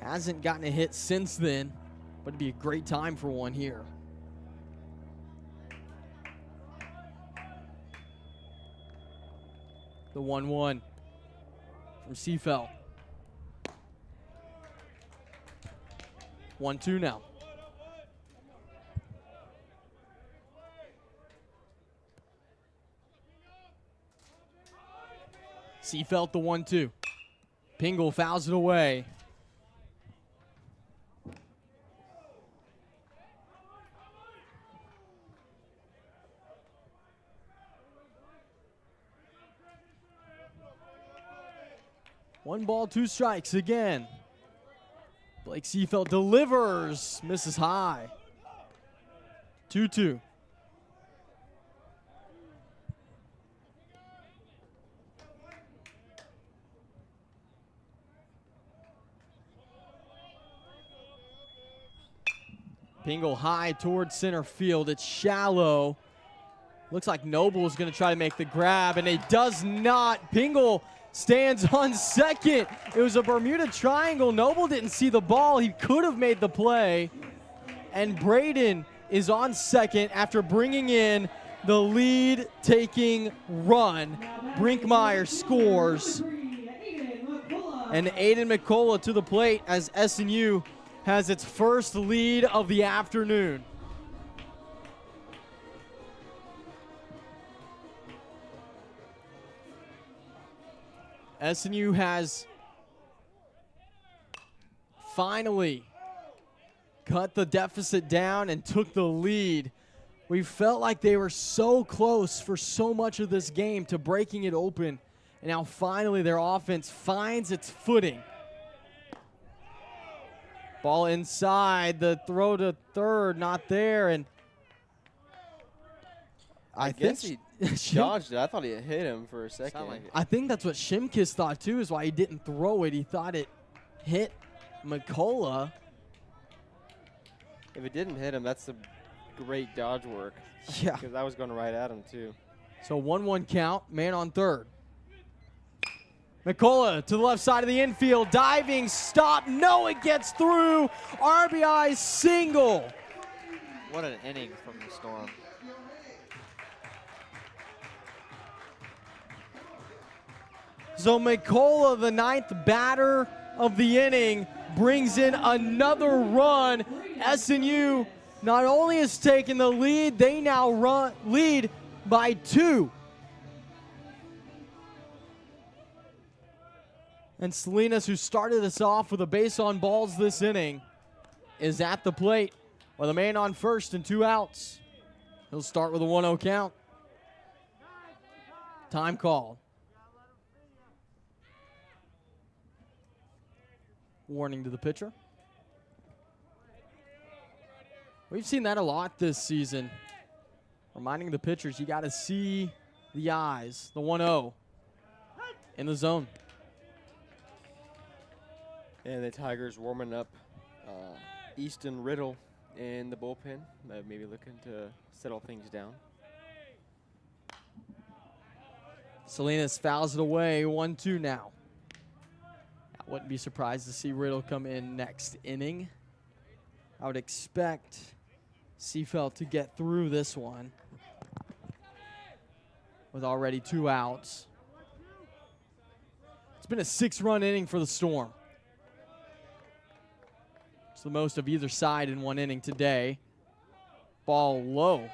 hasn't gotten a hit since then, but it'd be a great time for one here. The 1-1 from Seafeld. 1-2 now. Seafeld the 1-2. Pingle fouls it away. One ball, two strikes again. Blake Seafeld delivers, misses high. 2-2. Pingle high towards center field. It's shallow. Looks like Noble is going to try to make the grab, and it does not. Pingle stands on second. It was a Bermuda Triangle. Noble didn't see the ball. He could have made the play. And Braden is on second after bringing in the lead-taking run. Brinkmeyer scores. And Aiden McCullough to the plate as SNU has its first lead of the afternoon. SNU has finally cut the deficit down and took the lead. We felt like they were so close for so much of this game to breaking it open, and now finally their offense finds its footing. Ball inside, the throw to third, not there, and I think he dodged it. I thought he had hit him for a second. Like I think that's what Shimkis thought too, is why he didn't throw it. He thought it hit McCullough. If it didn't hit him, that's a great dodge work. Yeah. Because I was going right at him too. So 1-1 count, man on third. McCullough to the left side of the infield, diving, stop, no, it gets through. RBI single. What an inning from the Storm. So McCullough, the ninth batter of the inning, brings in another run. SNU not only has taken the lead, they now lead by 2. And Salinas, who started us off with a base on balls this inning, is at the plate with a man on first and 2 outs. He'll start with a 1-0 count. Time call. Warning to the pitcher. We've seen that a lot this season. Reminding the pitchers, you got to see the eyes. The 1-0 in the zone. And the Tigers warming up Easton Riddle in the bullpen. Maybe looking to settle things down. Salinas fouls it away. 1-2 now. I wouldn't be surprised to see Riddle come in next inning. I would expect Seafeld to get through this one with already 2 outs. It's been a 6-run inning for the Storm. It's the most of either side in one inning today. Ball low.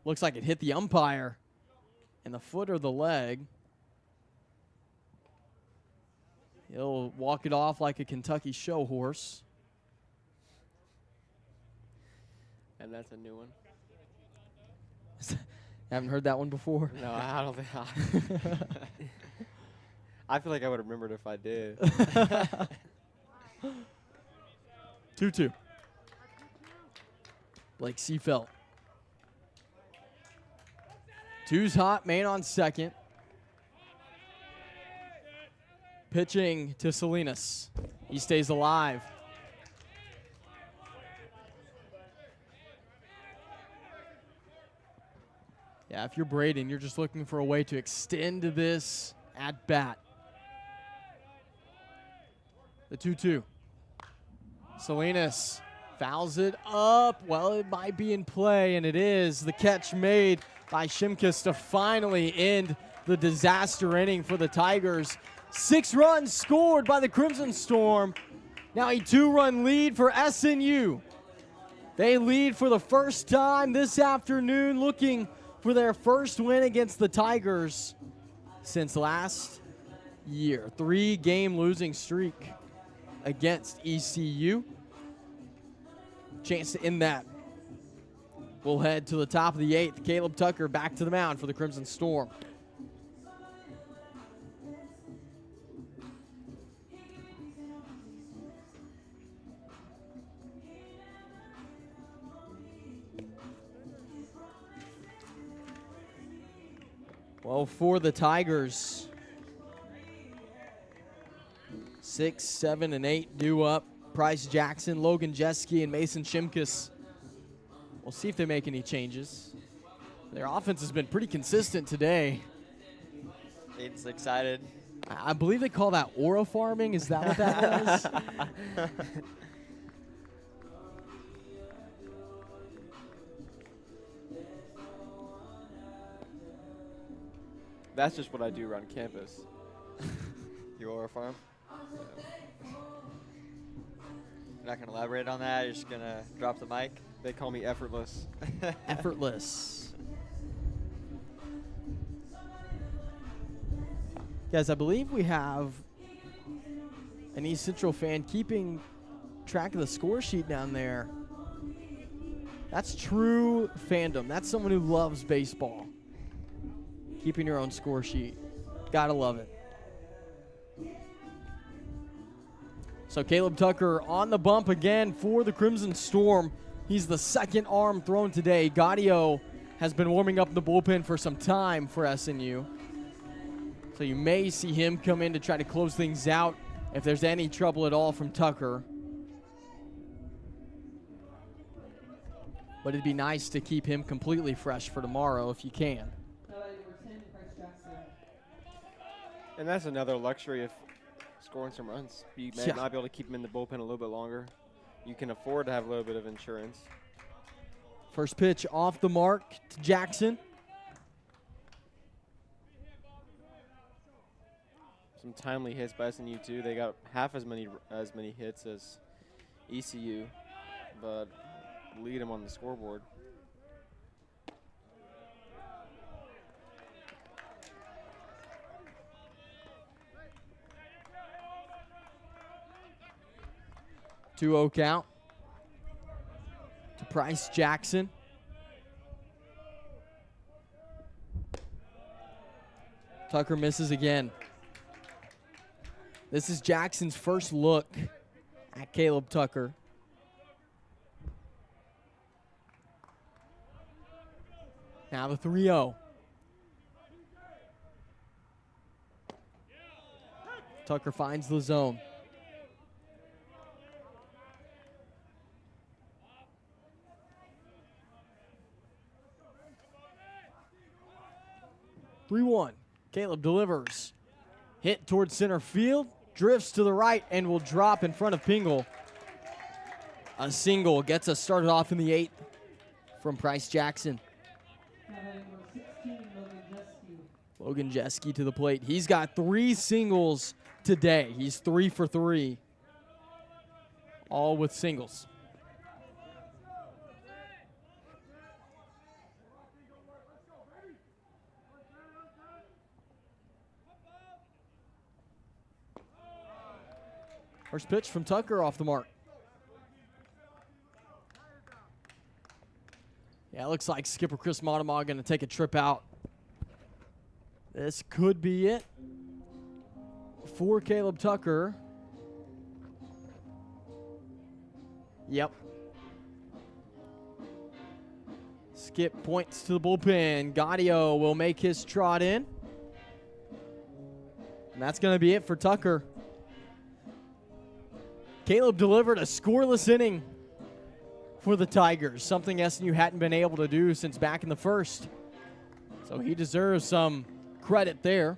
Looks like it hit the umpire in the foot or the leg. He'll walk it off like a Kentucky show horse. And that's a new one. Haven't heard that one before? No, I don't think I feel like I would have remembered if I did. 2-2. Blake Seafelt. Two's hot, man on second. Pitching to Salinas. He stays alive. Yeah, if you're Braden, you're just looking for a way to extend this at bat. The 2-2. Salinas fouls it up. Well, it might be in play, and it is. The catch made by Shimkus to finally end the disaster inning for the Tigers. 6 runs scored by the Crimson Storm. Now a 2-run lead for SNU. They lead for the first time this afternoon, looking for their first win against the Tigers since last year. 3-game losing streak against ECU. Chance to end that. We'll head to the top of the 8th. Caleb Tucker back to the mound for the Crimson Storm. Well, for the Tigers, 6, 7, and 8 due up. Bryce Jackson, Logan Jeske, and Mason Shimkus. We'll see if they make any changes. Their offense has been pretty consistent today. Aiden's excited. I believe they call that aura farming. Is that what that was? That's just what I do around campus. You are a farm? You're not going to elaborate on that? You're just going to drop the mic? They call me effortless. Effortless. Guys, I believe we have an East Central fan keeping track of the score sheet down there. That's true fandom. That's someone who loves baseball. Keeping your own score sheet. Gotta love it. So Caleb Tucker on the bump again for the Crimson Storm. He's the second arm thrown today. Gaudio has been warming up in the bullpen for some time for SNU. So you may see him come in to try to close things out if there's any trouble at all from Tucker. But it'd be nice to keep him completely fresh for tomorrow if you can. And that's another luxury of scoring some runs. You may not be able to keep him in the bullpen a little bit longer. You can afford to have a little bit of insurance. First pitch off the mark to Jackson. Some timely hits by SNU too. They got half as many hits as ECU, but lead them on the scoreboard. Two-0 count to Bryce Jackson. Tucker misses again. This is Jackson's first look at Caleb Tucker. Now the 3-0. Tucker finds the zone. Caleb delivers. Hit towards center field. Drifts to the right and will drop in front of Pingle. A single gets us started off in the 8th from Bryce Jackson. Logan Jeske to the plate. He's got 3 singles today. He's 3 for 3. All with singles. First pitch from Tucker off the mark. Yeah, it looks like skipper Chris Montemaw going to take a trip out. This could be it for Caleb Tucker. Yep. Skip points to the bullpen. Gaudio will make his trot in. And that's going to be it for Tucker. Caleb delivered a scoreless inning for the Tigers, something SNU hadn't been able to do since back in the first. So he deserves some credit there.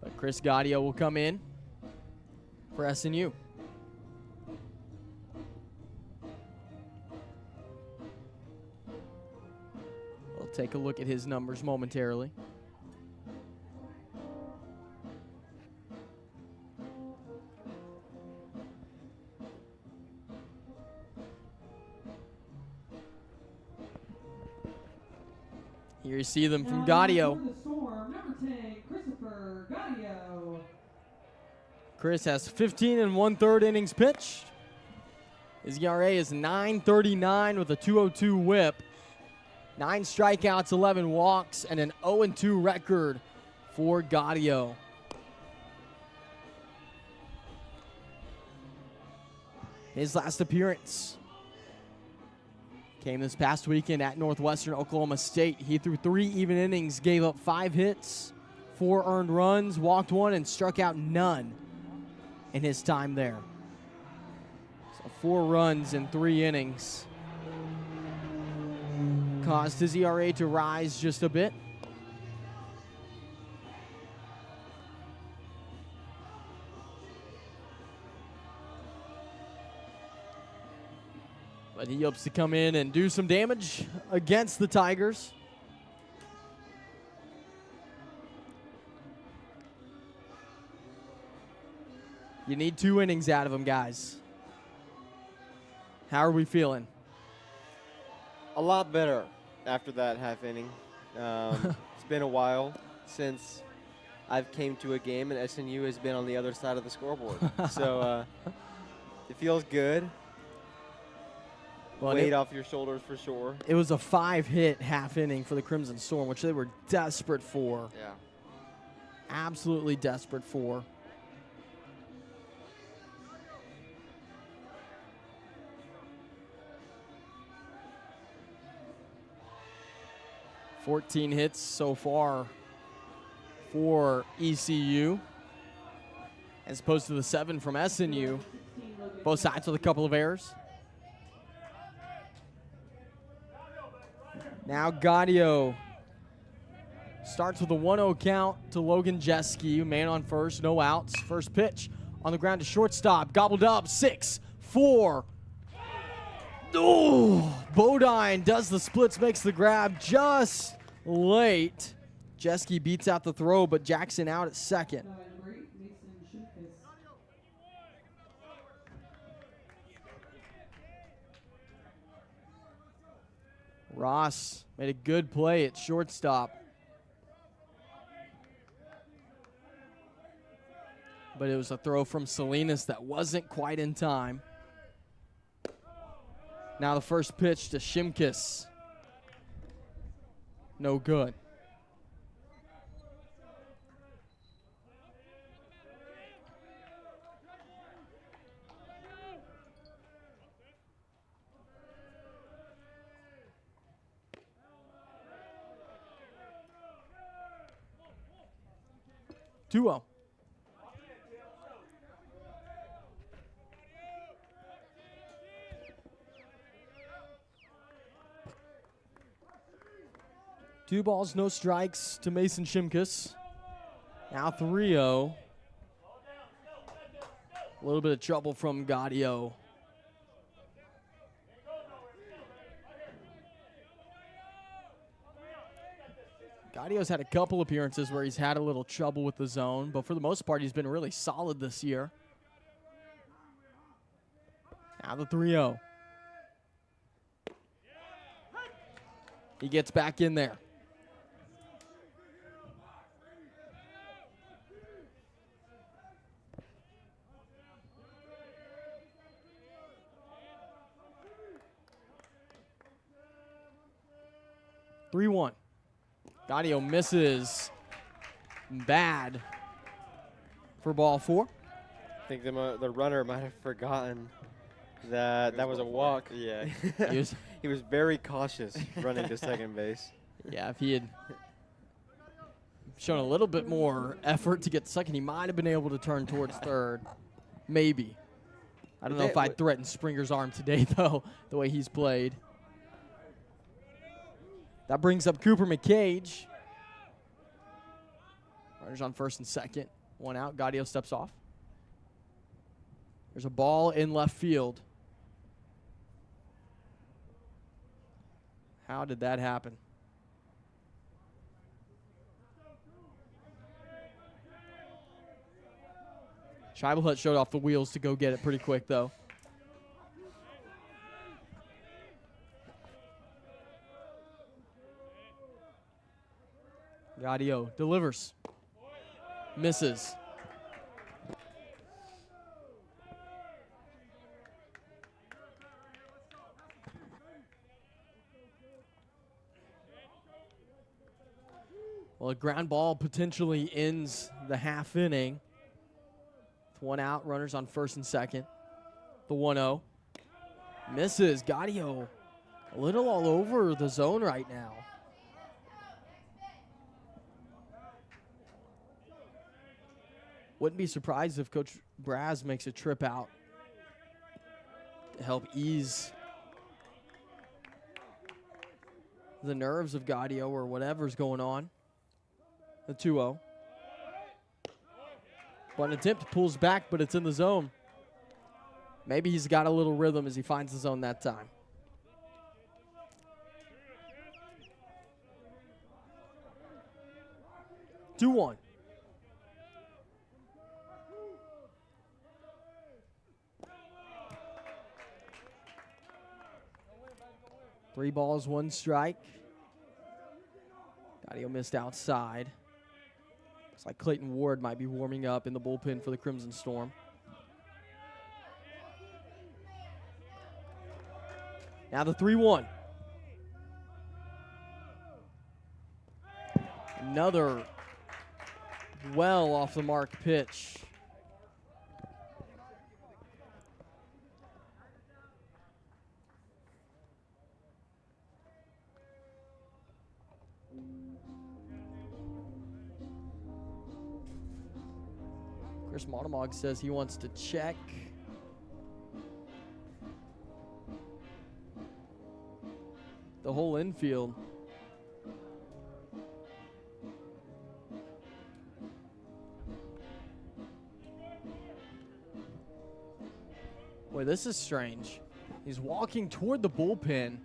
But Chris Gaudio will come in for SNU. We'll take a look at his numbers momentarily. Here you see them from Gaudio. Chris has 15 1/3 innings pitched. His ERA is 9.39 with a 2.02 whip. 9 strikeouts, 11 walks, and an 0-2 record for Gaudio. His last appearance came this past weekend at Northwestern Oklahoma State. He threw 3 even innings, gave up 5 hits, 4 earned runs, walked 1, and struck out none in his time there. So 4 runs in 3 innings caused his ERA to rise just a bit. But he hopes to come in and do some damage against the Tigers. You need 2 innings out of him, guys. How are we feeling? A lot better after that half inning. It's been a while since I've came to a game and SNU has been on the other side of the scoreboard. So it feels good. Well, Weight off your shoulders for sure. It was a 5-hit half inning for the Crimson Storm, which they were desperate for. Yeah. Absolutely desperate for. $14 hits so far for ECU, as opposed to the 7 from SNU. Both sides with a couple of errors. Now Gaudio starts with a 1-0 count to Logan Jeske, man on first, no outs. First pitch on the ground to shortstop, gobbled up, 6-4. Oh, Bodine does the splits, makes the grab just late. Jeske beats out the throw, but Jackson out at second. Ross made a good play at shortstop. But it was a throw from Salinas that wasn't quite in time. Now the first pitch to Shimkus. No good. Duo. Two balls, no strikes to Mason Shimkus. Now 3-0. A little bit of trouble from Gaudio. Gaudio's had a couple appearances where he's had a little trouble with the zone, but for the most part, he's been really solid this year. Now the 3-0. He gets back in there. 3-1. Gaudio misses. Bad for ball 4. I think the runner might have forgotten that was a walk. Yeah. He was very cautious running to second base. Yeah, if he had shown a little bit more effort to get second, he might have been able to turn towards third. Maybe. I don't know if I'd threaten Springer's arm today, though, the way he's played. That brings up Cooper McCage. Runners on first and second. 1 out. Gaudio steps off. There's a ball in left field. How did that happen? Scheibelhut showed off the wheels to go get it pretty quick, though. Gaudio delivers. Misses. Well, a ground ball potentially ends the half inning. With 1 out, runners on first and second. The 1-0. Misses. Gaudio a little all over the zone right now. Wouldn't be surprised if Coach Braz makes a trip out to help ease the nerves of Gaudio or whatever's going on. The 2-0. One attempt, pulls back, but it's in the zone. Maybe he's got a little rhythm as he finds the zone that time. Two 1. Three balls, 1 strike. Gaudio missed outside. Looks like Clayton Ward might be warming up in the bullpen for the Crimson Storm. Now the 3-1. Another well off the mark pitch. Chris Monomog says he wants to check the whole infield. Boy, this is strange. He's walking toward the bullpen.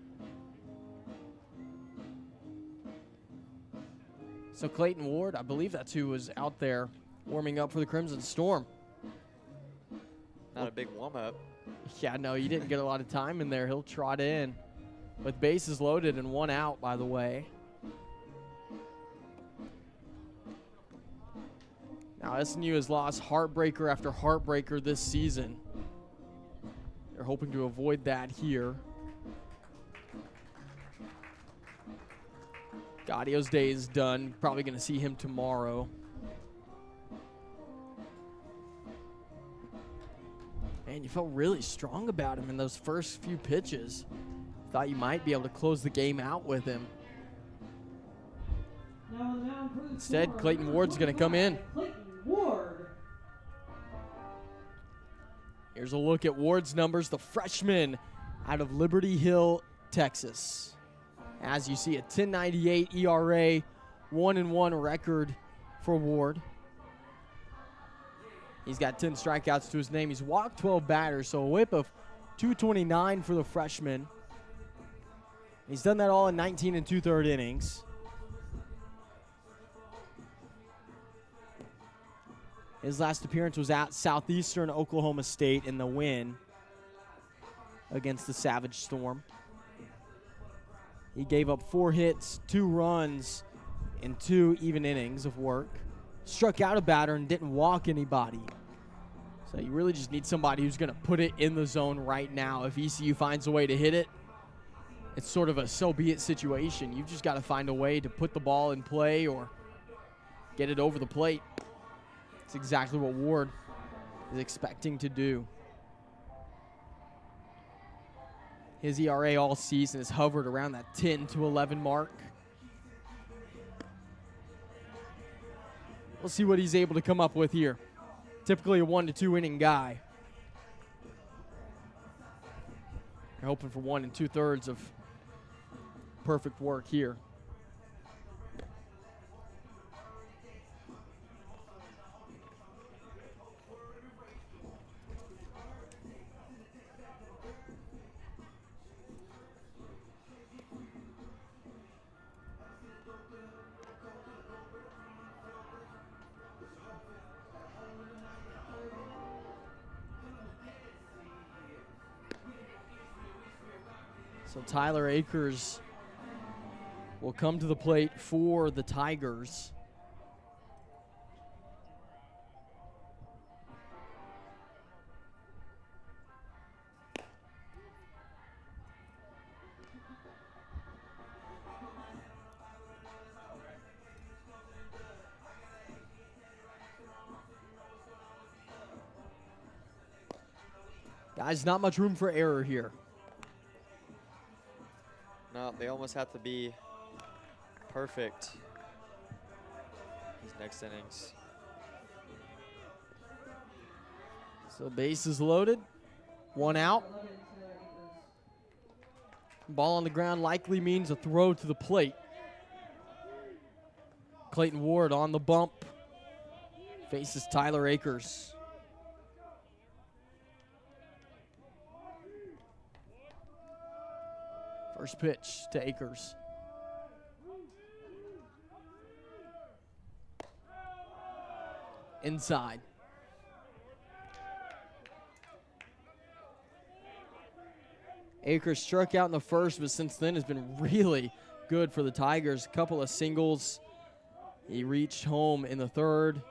So Clayton Ward, I believe that's who was out there warming up for the Crimson Storm. Not a big warm-up. Yeah, no, you didn't get a lot of time in there. He'll trot in with bases loaded and 1 out, by the way. Now, SNU has lost heartbreaker after heartbreaker this season. They're hoping to avoid that here. Gaudio's day is done. Probably going to see him tomorrow. Man, you felt really strong about him in those first few pitches. Thought you might be able to close the game out with him. Instead, Clayton Ward's going to come in. Here's a look at Ward's numbers, the freshman out of Liberty Hill, Texas. As you see, a 10.98 ERA, 1-1 record for Ward. He's got 10 strikeouts to his name. He's walked 12 batters, so a whip of 229 for the freshman. He's done that all in 19 2/3 innings. His last appearance was at Southeastern Oklahoma State in the win against the Savage Storm. He gave up 4 hits, 2 runs, in 2 even innings of work. Struck out a batter and didn't walk anybody. So you really just need somebody who's going to put it in the zone right now. If ECU finds a way to hit it, it's sort of a so-be-it situation. You've just got to find a way to put the ball in play or get it over the plate. It's exactly what Ward is expecting to do. His ERA all season has hovered around that 10 to 11 mark. We'll see what he's able to come up with here. Typically a 1 to 2 inning guy. They're hoping for 1 2/3 of perfect work here. So Tyler Akers will come to the plate for the Tigers. Guys, not much room for error here. No, they almost have to be perfect these next innings. So base is loaded. 1 out. Ball on the ground likely means a throw to the plate. Clayton Ward on the bump. Faces Tyler Akers. First pitch to Akers. Inside. Akers struck out in the first, but since then has been really good for the Tigers. A couple of singles. He reached home in the third.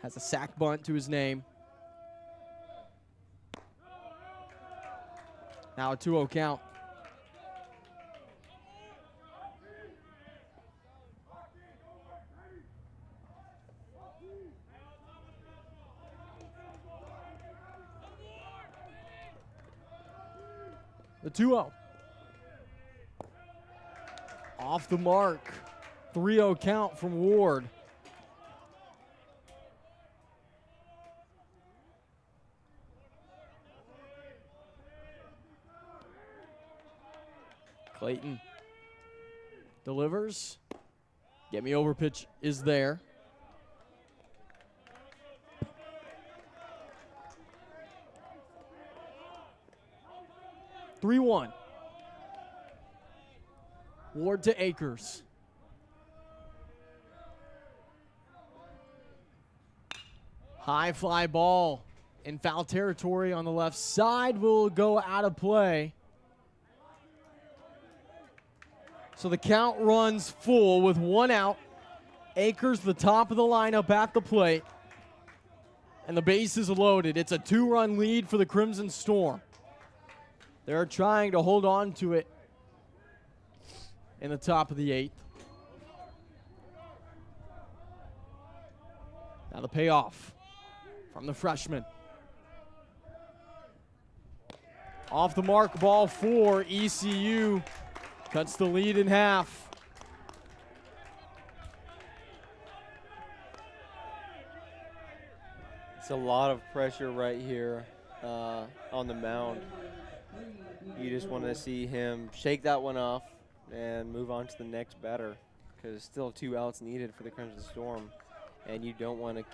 Has a sac bunt to his name. Now a 2-0 count. The 2-0. Off the mark. 3-0 count from Ward. Clayton delivers. Get me over pitch is there. (3-1). Ward to Akers. High fly ball in foul territory on the left side will go out of play. So the count runs full with 1 out. Akers the top of the lineup at the plate. And the base is loaded. It's a 2-run lead for the Crimson Storm. They're trying to hold on to it in the top of the 8th. Now the payoff from the freshman. Off the mark, ball 4. ECU cuts the lead in half. It's a lot of pressure right here on the mound. You just want to see him shake that one off and move on to the next batter, because still 2 outs needed for the Crimson Storm, and you don't want to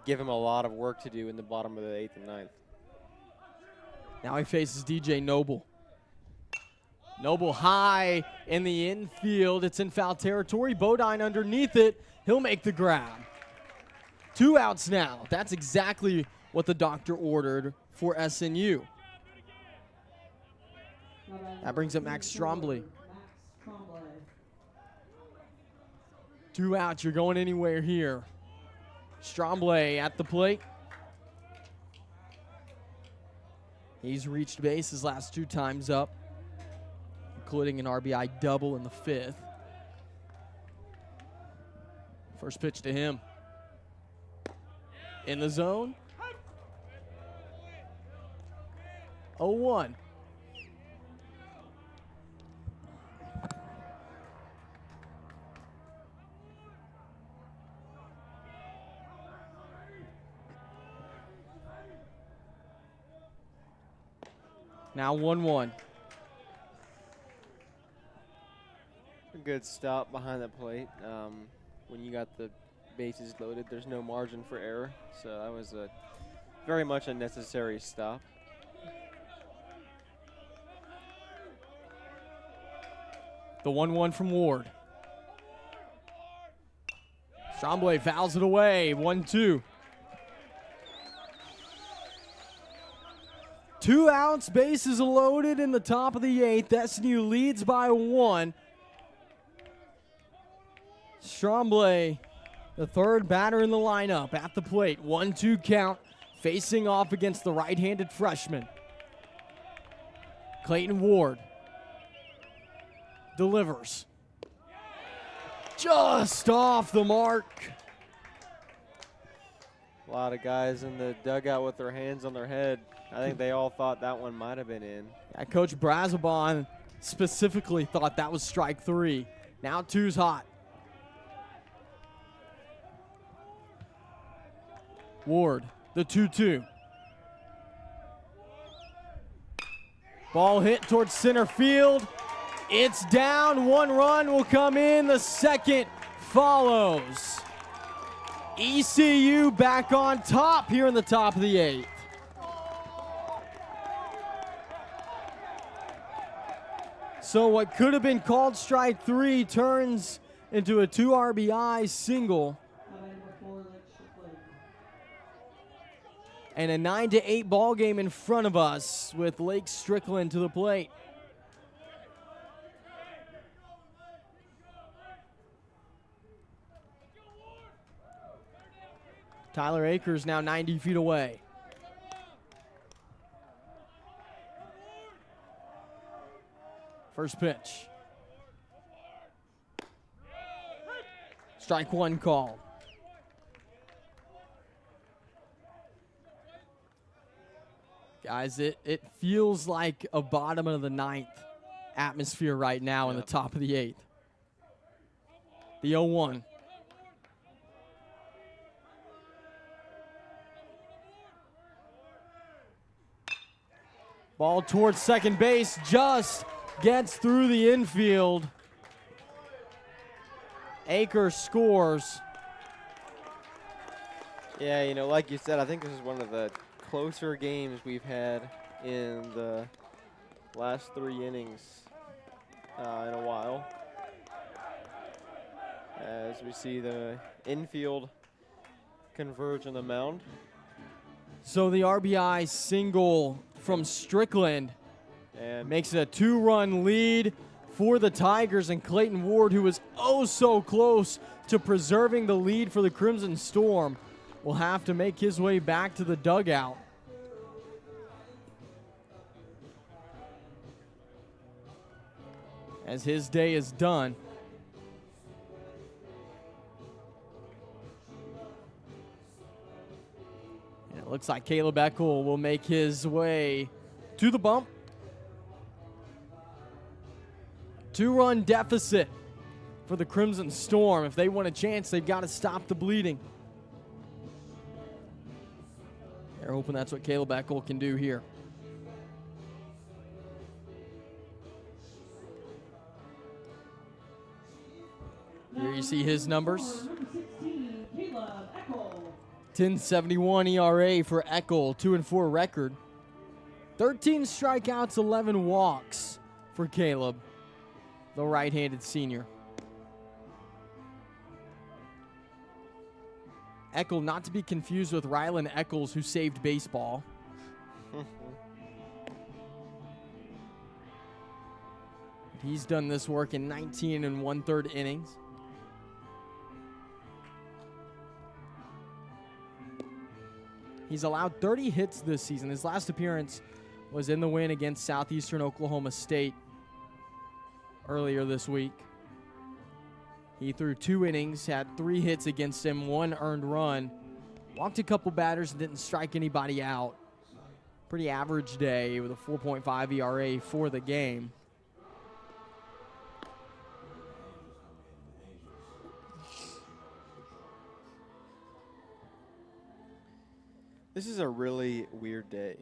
give him a lot of work to do in the bottom of the 8th and 9th. Now he faces DJ Noble. Noble high in the infield. It's in foul territory. Bodine underneath it. He'll make the grab. 2 outs now. That's exactly what the doctor ordered for SNU. That brings up Max Strombley. 2 outs. You're going anywhere here. Strombley at the plate. He's reached base his last 2 times up. including an RBI double in the 5th. First pitch to him. In the zone. 0-1. Now 1-1. A good stop behind the plate. When you got the bases loaded, there's no margin for error. So that was a very much a necessary stop. The 1-1 from Ward. Tremblay fouls it away. 1-2. 2 outs, bases loaded in the top of the 8th. SNU leads by 1. Tremblay, the third batter in the lineup, at the plate. 1-2 count, facing off against the right-handed freshman. Clayton Ward delivers. Just off the mark. A lot of guys in the dugout with their hands on their head. I think they all thought that one might have been in. Yeah, Coach Brazabon specifically thought that was strike 3. Now 2's hot. Ward, the 2-2. Ball hit towards center field. It's down. 1 run will come in. The second follows. ECU back on top here in the top of the 8th. So what could have been called strike 3 turns into a 2 RBI single. And a 9-8 ball game in front of us with Lake Strickland to the plate. Tyler Akers now 90 feet away. First pitch. Strike 1 call. Guys, it feels like a bottom of the 9th atmosphere right now in the top of the 8th. The 0-1. Ball towards second base, just gets through the infield. Akers scores. Yeah, you know, like you said, I think this is one of the closer games we've had in the last 3 innings in a while. As we see the infield converge on the mound. So the RBI single from Strickland and makes it a 2-run lead for the Tigers, and Clayton Ward, who was oh so close to preserving the lead for the Crimson Storm, will have to make his way back to the dugout. As his day is done. And it looks like Caleb Eckel will make his way to the bump. 2-run deficit for the Crimson Storm. If they want a chance, they've got to stop the bleeding. They're hoping that's what Caleb Eckel can do here. Here you see his numbers. 10.71 ERA for Eckel, 2-4 record. 13 strikeouts, 11 walks for Caleb, the right-handed senior. Eckel, not to be confused with Rylan Eccles, who saved baseball. He's done this work in 19 1/3 innings. He's allowed 30 hits this season. His last appearance was in the win against Southeastern Oklahoma State earlier this week. He threw 2 innings, had 3 hits against him, 1 earned run. Walked a couple batters and didn't strike anybody out. Pretty average day with a 4.5 ERA for the game. This is a really weird day.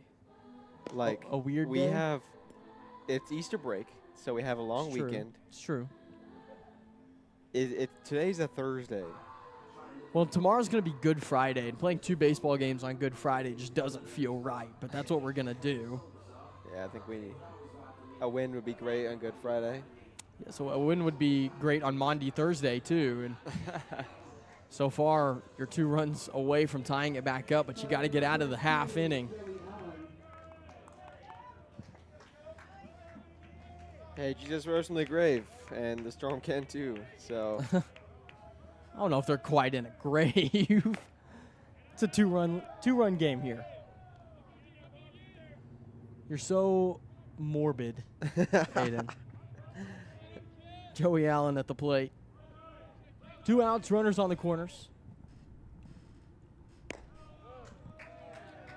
Like A weird we day? have, it's Easter break, so we have a long It's true. weekend. It's true. Today's a Thursday. Well, tomorrow's going to be Good Friday, and playing 2 baseball games on Good Friday just doesn't feel right, but that's what we're going to do. Yeah, I think a win would be great on Good Friday. Yeah, so a win would be great on Maundy Thursday, too. And so far, you're 2 runs away from tying it back up, but you got to get out of the half inning. Hey, Jesus rose from the grave, and the Storm can too. So I don't know if they're quite in a grave. It's a two-run game here. You're so morbid, Hayden. Joey Allen at the plate. 2 outs, runners on the corners.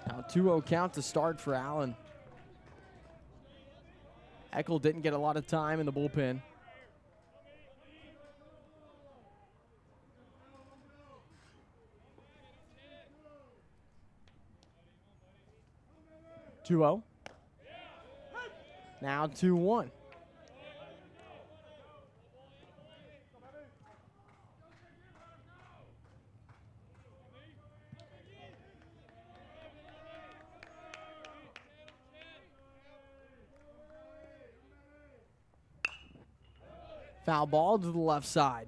Now 2-0 count to start for Allen. Eckel didn't get a lot of time in the bullpen. Two-0. Now 2-1. Foul ball to the left side.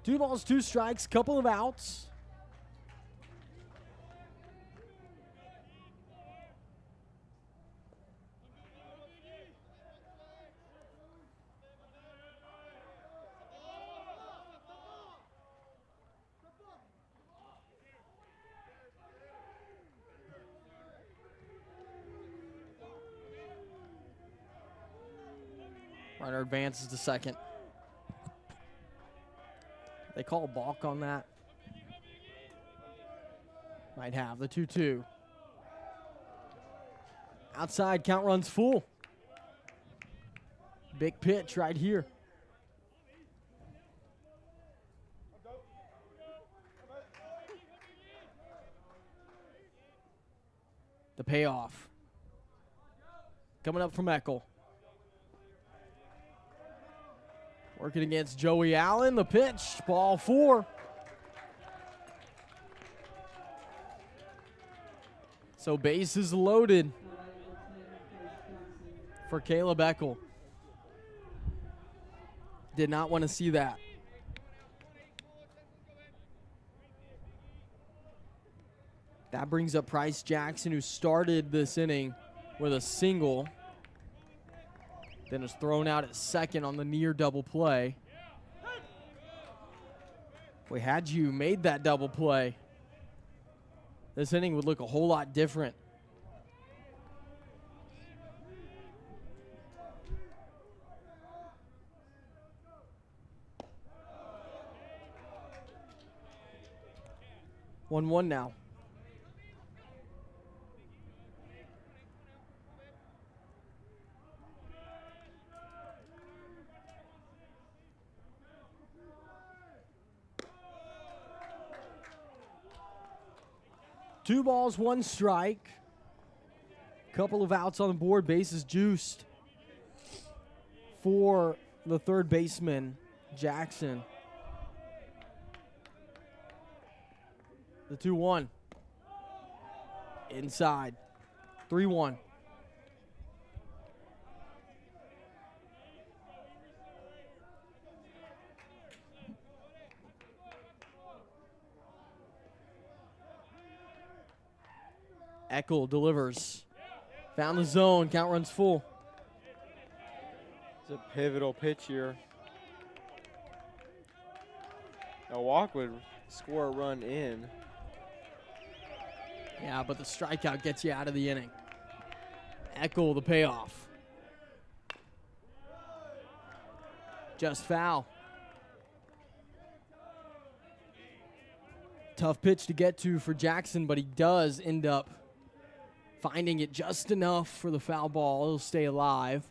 2 balls, 2 strikes, couple of outs. Runner advances to second. They call a balk on that. Might have the 2-2. Outside, count runs full. Big pitch right here. The payoff. Coming up from Eckel. Working against Joey Allen. The pitch, ball 4. So base is loaded for Caleb Eckel. Did not want to see that. That brings up Bryce Jackson, who started this inning with a single. Then is thrown out at second on the near double play. Boy, had you made that double play, this inning would look a whole lot different. One now. Two balls, 1 strike. Couple of outs on the board. Bases juiced for the third baseman, Jackson. The 2-1. Inside. 3-1. Eckel delivers. Found the zone. Count runs full. It's a pivotal pitch here. A walk would score a run in. Yeah, but the strikeout gets you out of the inning. Eckel, the payoff. Just foul. Tough pitch to get to for Jackson, but he does end up finding it just enough for the foul ball. He'll stay alive.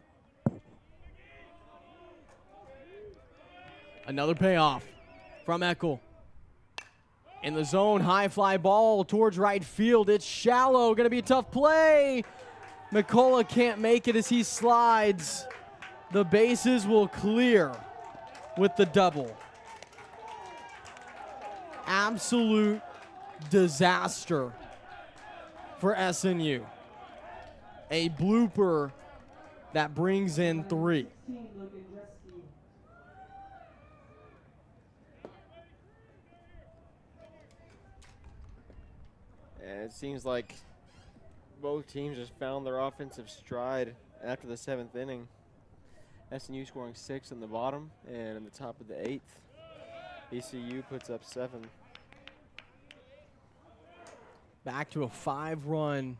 Another payoff from Eckel. In the zone, high fly ball towards right field. It's shallow, gonna be a tough play. McCullough can't make it as he slides. The bases will clear with the double. Absolute disaster for SNU. A blooper that brings in 3. And it seems like both teams just found their offensive stride after the 7th inning. SNU scoring 6 in the bottom, and in the top of the 8th, ECU puts up 7. Back to a 5-run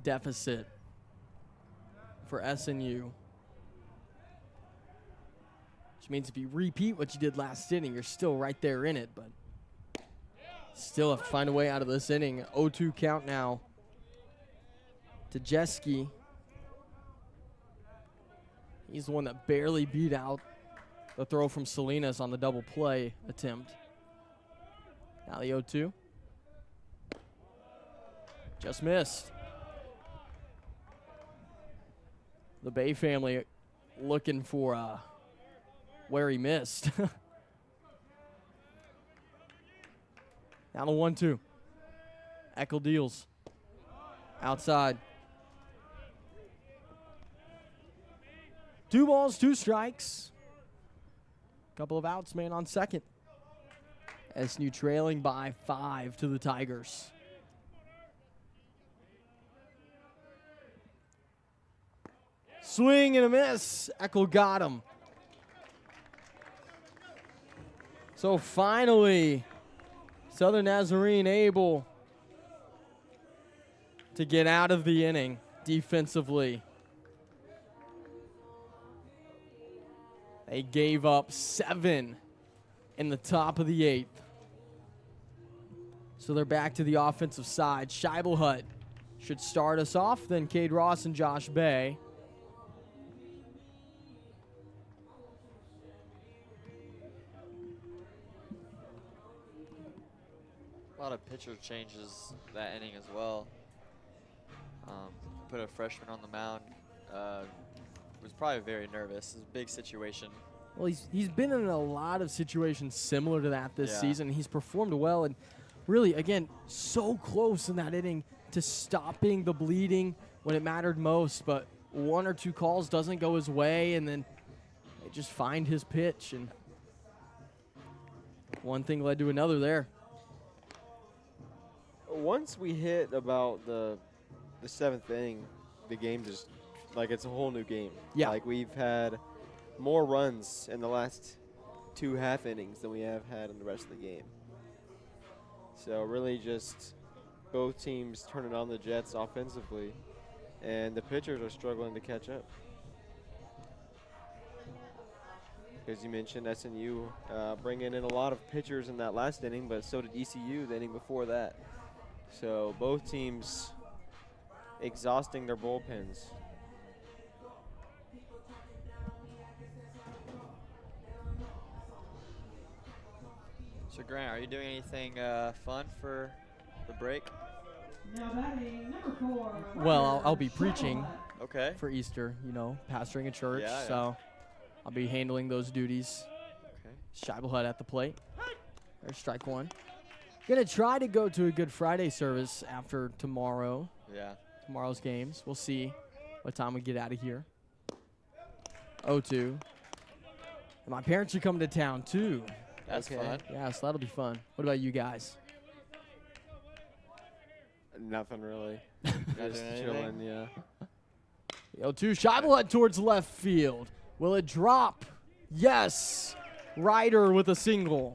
deficit for SNU. Which means if you repeat what you did last inning, you're still right there in it, but still have to find a way out of this inning. 0-2 count now to Jeske. He's the one that barely beat out the throw from Salinas on the double play attempt. Now the 0-2. Just missed. The Bay family looking for where he missed. Now the 1-2. Eckel deals. Outside. 2 balls, 2 strikes. Couple of outs, man on second. SNU trailing by 5 to the Tigers. Swing and a miss. Eckel got him. So finally, Southern Nazarene able to get out of the inning defensively. They gave up 7 in the top of the 8th. So they're back to the offensive side. Scheibelhut should start us off, then Cade Ross and Josh Bay. A lot of pitcher changes that inning as well. Put a freshman on the mound. Was probably very nervous. It's a big situation. Well, he's been in a lot of situations similar to that this season. He's performed well and really, again, so close in that inning to stopping the bleeding when it mattered most. But 1 or 2 calls doesn't go his way, and then they just find his pitch. And one thing led to another there. Once we hit about the 7th inning, the game just, like, it's a whole new game. Yeah. Like, we've had more runs in the last 2 half innings than we have had in the rest of the game. So really just both teams turning on the Jets offensively, and the pitchers are struggling to catch up. As you mentioned, SNU bringing in a lot of pitchers in that last inning, but so did ECU the inning before that. So both teams exhausting their bullpens. So Grant, are you doing anything fun for the break? Now batting number 4. Well, I'll be preaching Okay. for Easter, you know, pastoring a church. Yeah, yeah. So I'll be handling those duties. Okay. Scheibelhut at the plate. There's strike 1. Gonna try to go to a Good Friday service after tomorrow. Yeah. Tomorrow's games. We'll see what time we get out of here. 0-2. And my parents are coming to town too. That's fun. Yeah, so that'll be fun. What about you guys? Nothing really. Not Just doing anything? chilling, yeah. 0-2. Scheibelhut towards left field. Will it drop? Yes. Ryder with a single.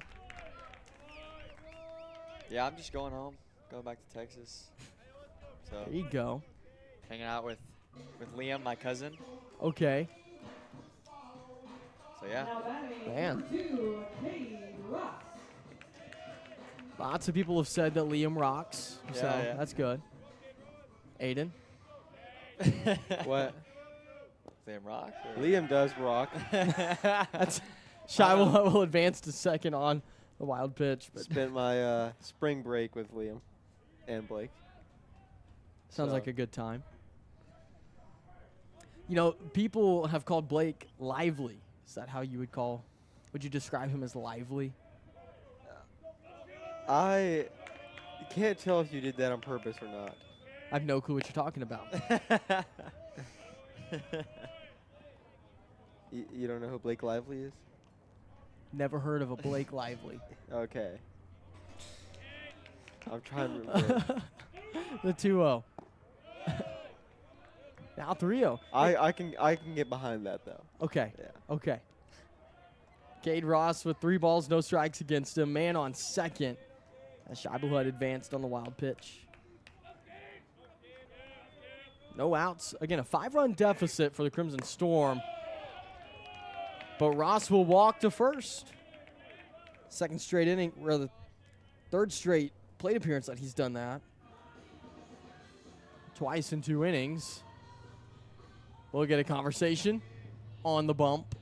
Yeah, I'm just going home, going back to Texas. So There you go. hanging out with Liam, my cousin. Okay. So yeah. Now batting Man. number 2, Cade Ross. Lots of people have said that Liam rocks, so Yeah. that's good. Aiden? What? Sam Rock? Or? Liam does rock. That's Shy will advance to second on the wild pitch, but Spent my spring break with Liam and Blake. sounds So- like a good time. You know, people have called Blake lively. Is that how you would you describe him as lively? I can't tell if you did that on purpose or not. I have no clue what you're talking about. You don't know who Blake Lively is? Never heard of a Blake Lively. Okay. I'm trying to remember. The 2-0. Now 3-0. I can get behind that though. Okay. Yeah. Okay. Cade Ross with 3 balls, no strikes against him. Man on second. As Scheibel had advanced on the wild pitch. No outs. Again, a 5-run deficit for the Crimson Storm. But Ross will walk to first. Second straight inning, rather third straight plate appearance that he's done that. Twice in 2 innings. We'll get a conversation on the bump.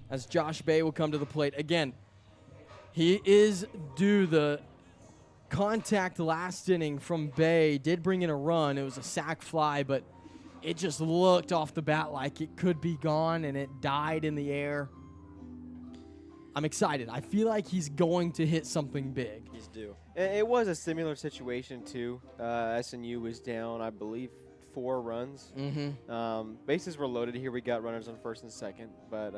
As Josh Bay will come to the plate. Again, he is due. The contact last inning from Bay did bring in a run. It was a sac fly, but it just looked off the bat like it could be gone, and it died in the air. I'm excited. I feel like he's going to hit something big. He's due. It was a similar situation too. SNU was down, I believe, 4 runs. Mm-hmm. Bases were loaded here. We got runners on first and second, but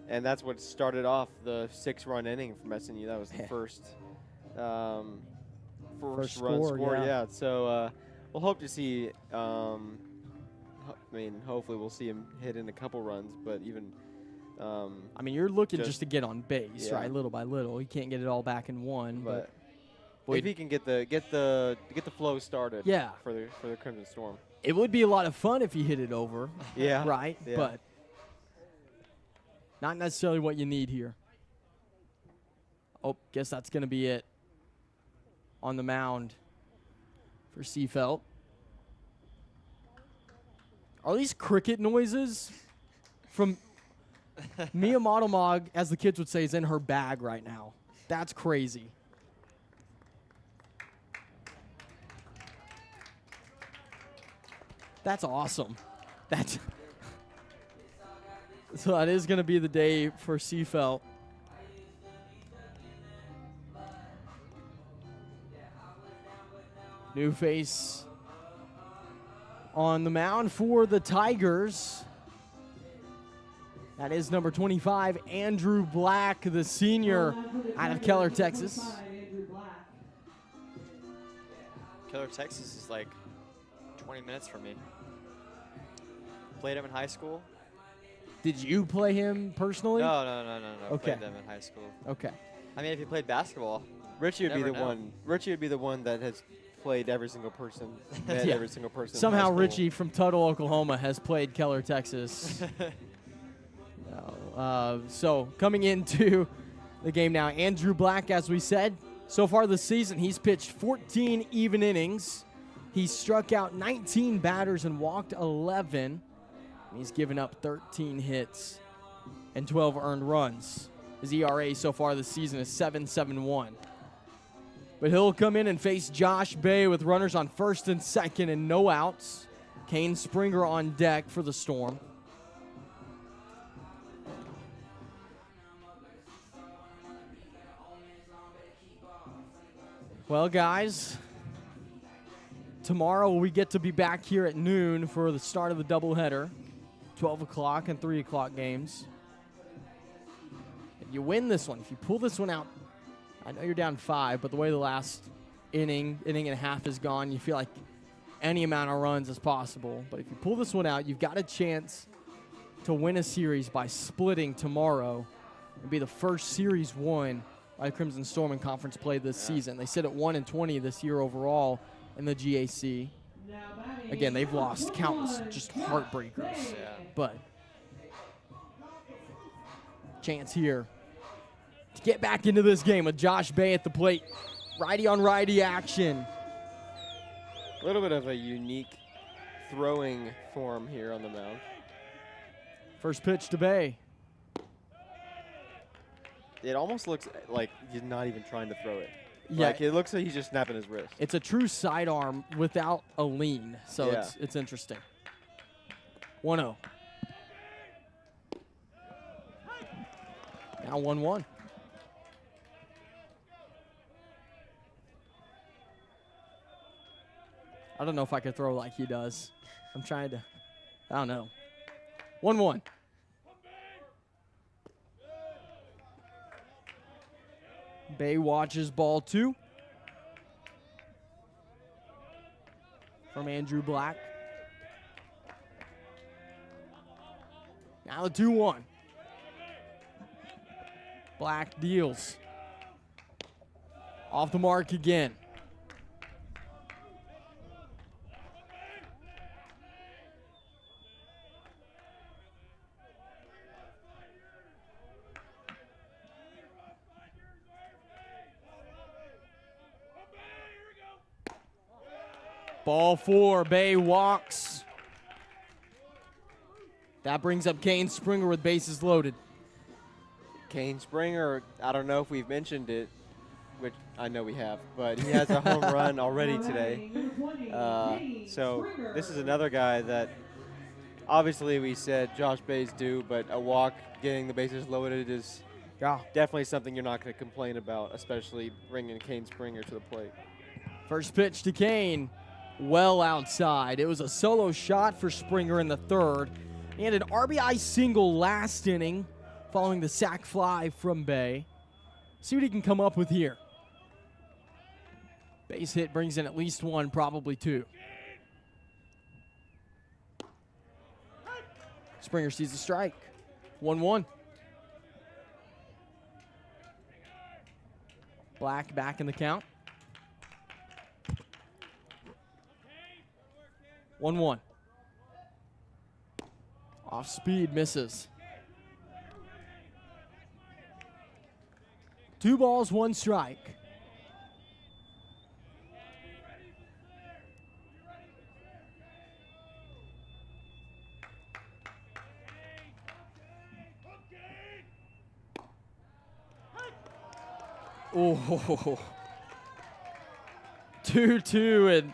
and that's what started off the 6-run inning from SNU. That was the first run score. Yeah. So we'll hope to see. I mean, hopefully we'll see him hit in a couple runs, but even. I mean, you're looking just to get on base, yeah. right? Little by little. He can't get it all back in one, but if he can get the flow started, Yeah. for the Crimson Storm. it would be a lot of fun if he hit it over. Yeah. Right? Yeah. But not necessarily what you need here. Oh, guess that's going to be it on the mound for Seafelt. Are these cricket noises from Mia Modelmog, as the kids would say, is in her bag right now? That's crazy. That's awesome. That's so that is going to be the day for Seafelt. New face on the mound for the Tigers. That is number 25, Andrew Black, the senior out of Keller, Texas. Keller, Texas is like 20 minutes from me. Played him in high school. Did you play him personally? No. Okay. Played them in high school. Okay. I mean, if you played basketball, Richie would be never the know. one. Richie would be the one that has played every single person, met Yeah. every single person. in Somehow high school. Richie from Tuttle, Oklahoma has played Keller, Texas. So coming into the game now, Andrew Black, as we said, so far this season, he's pitched 14 even innings. He's struck out 19 batters and walked 11. He's given up 13 hits and 12 earned runs. His ERA so far this season is 7.71. But he'll come in and face Josh Bay with runners on first and second and no outs. Kane Springer on deck for the Storm. Well, guys, tomorrow we get to be back here at noon for the start of the doubleheader, 12 o'clock and 3 o'clock games. If you win this one, if you pull this one out, I know you're down 5, but the way the last inning and a half is gone, you feel like any amount of runs is possible. But if you pull this one out, you've got a chance to win a series by splitting tomorrow and be the first series won by Crimson Storm in conference play this season. They sit at 1-20 this year overall in the GAC. Again, they've lost countless just heartbreakers. But Chance here to get back into this game with Josh Bay at the plate. Righty on righty action. A little bit of a unique throwing form here on the mound. First pitch to Bay. It almost looks like he's not even trying to throw it. Yeah. Like, it looks like he's just snapping his wrist. It's a true sidearm without a lean, so Yeah. it's interesting. 1-0. Now 1-1. I don't know if I could throw like he does. I'm trying to, I don't know. 1-1. Bay watches ball 2 from Andrew Black. Now the 2-1. Black deals. Off the mark again. Ball 4, Bay walks. That brings up Kane Springer with bases loaded. Kane Springer, I don't know if we've mentioned it, which I know we have, but he has a home run already today. So this is another guy that obviously we said Josh Bay's due, but a walk, getting the bases loaded is definitely something you're not going to complain about, especially bringing Kane Springer to the plate. First pitch to Kane, well outside. It was a solo shot for Springer in the third. He had an RBI single last inning following the sac fly from Bay. See what he can come up with here. Base hit brings in at least 1, probably 2. Springer sees a strike. 1-1. Black back in the count. 1-1. Off speed, misses. 2 balls, 1 strike. Oh, 2-2, and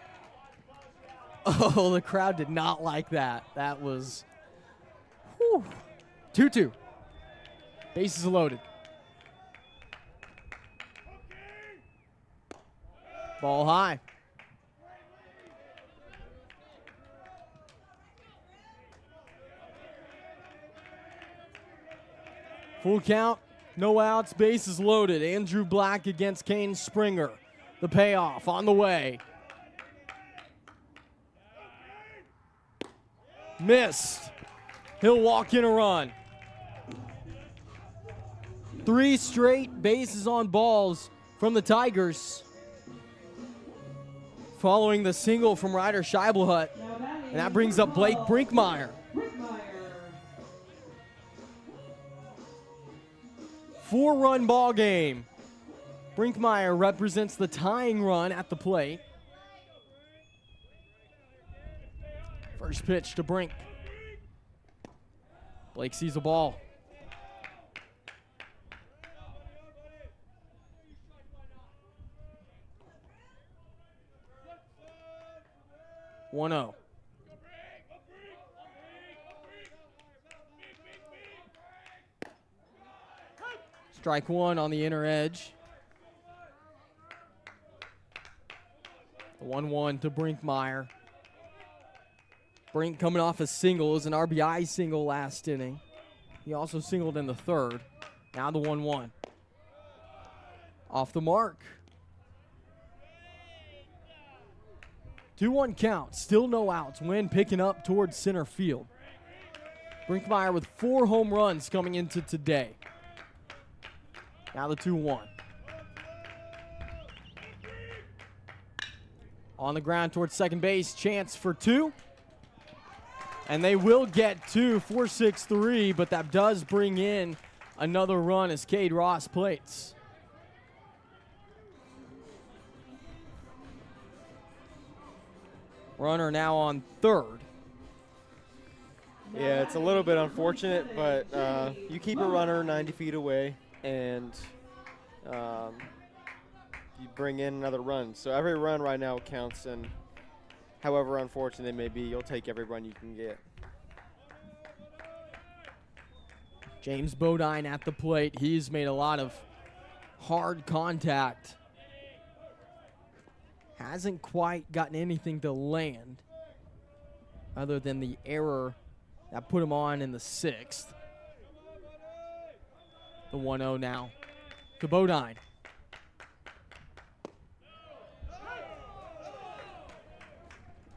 oh, the crowd did not like that. That was 2-2. Bases loaded. Ball high. Full count, no outs, bases loaded. Andrew Black against Kane Springer. The payoff on the way. Missed. He'll walk in a run. 3 straight bases on balls from the Tigers. Following the single from Ryder Scheibelhut. And that brings up Blake Brinkmeyer. 4-run ball game. Brinkmeyer represents the tying run at the plate. First pitch to Brink. Blake sees a ball. One 0. Strike 1 on the inner edge. The 1-1 to Brinkmeyer. Brink coming off a single, is an RBI single last inning. He also singled in the third. Now the 1-1. Off the mark. 2-1 count, still no outs. Win picking up towards center field. Brinkmeyer with 4 home runs coming into today. Now the 2-1. On the ground towards second base, chance for 2. And they will get 2, 4-6-3, but that does bring in another run as Cade Ross plates. Runner now on third. Yeah, it's a little bit unfortunate, but you keep a runner 90 feet away, and you bring in another run. So every run right now counts, and however unfortunate it may be, you'll take every run you can get. James Bodine at the plate. He's made a lot of hard contact. Hasn't quite gotten anything to land other than the error that put him on in the 6th. The 1-0 now to Bodine.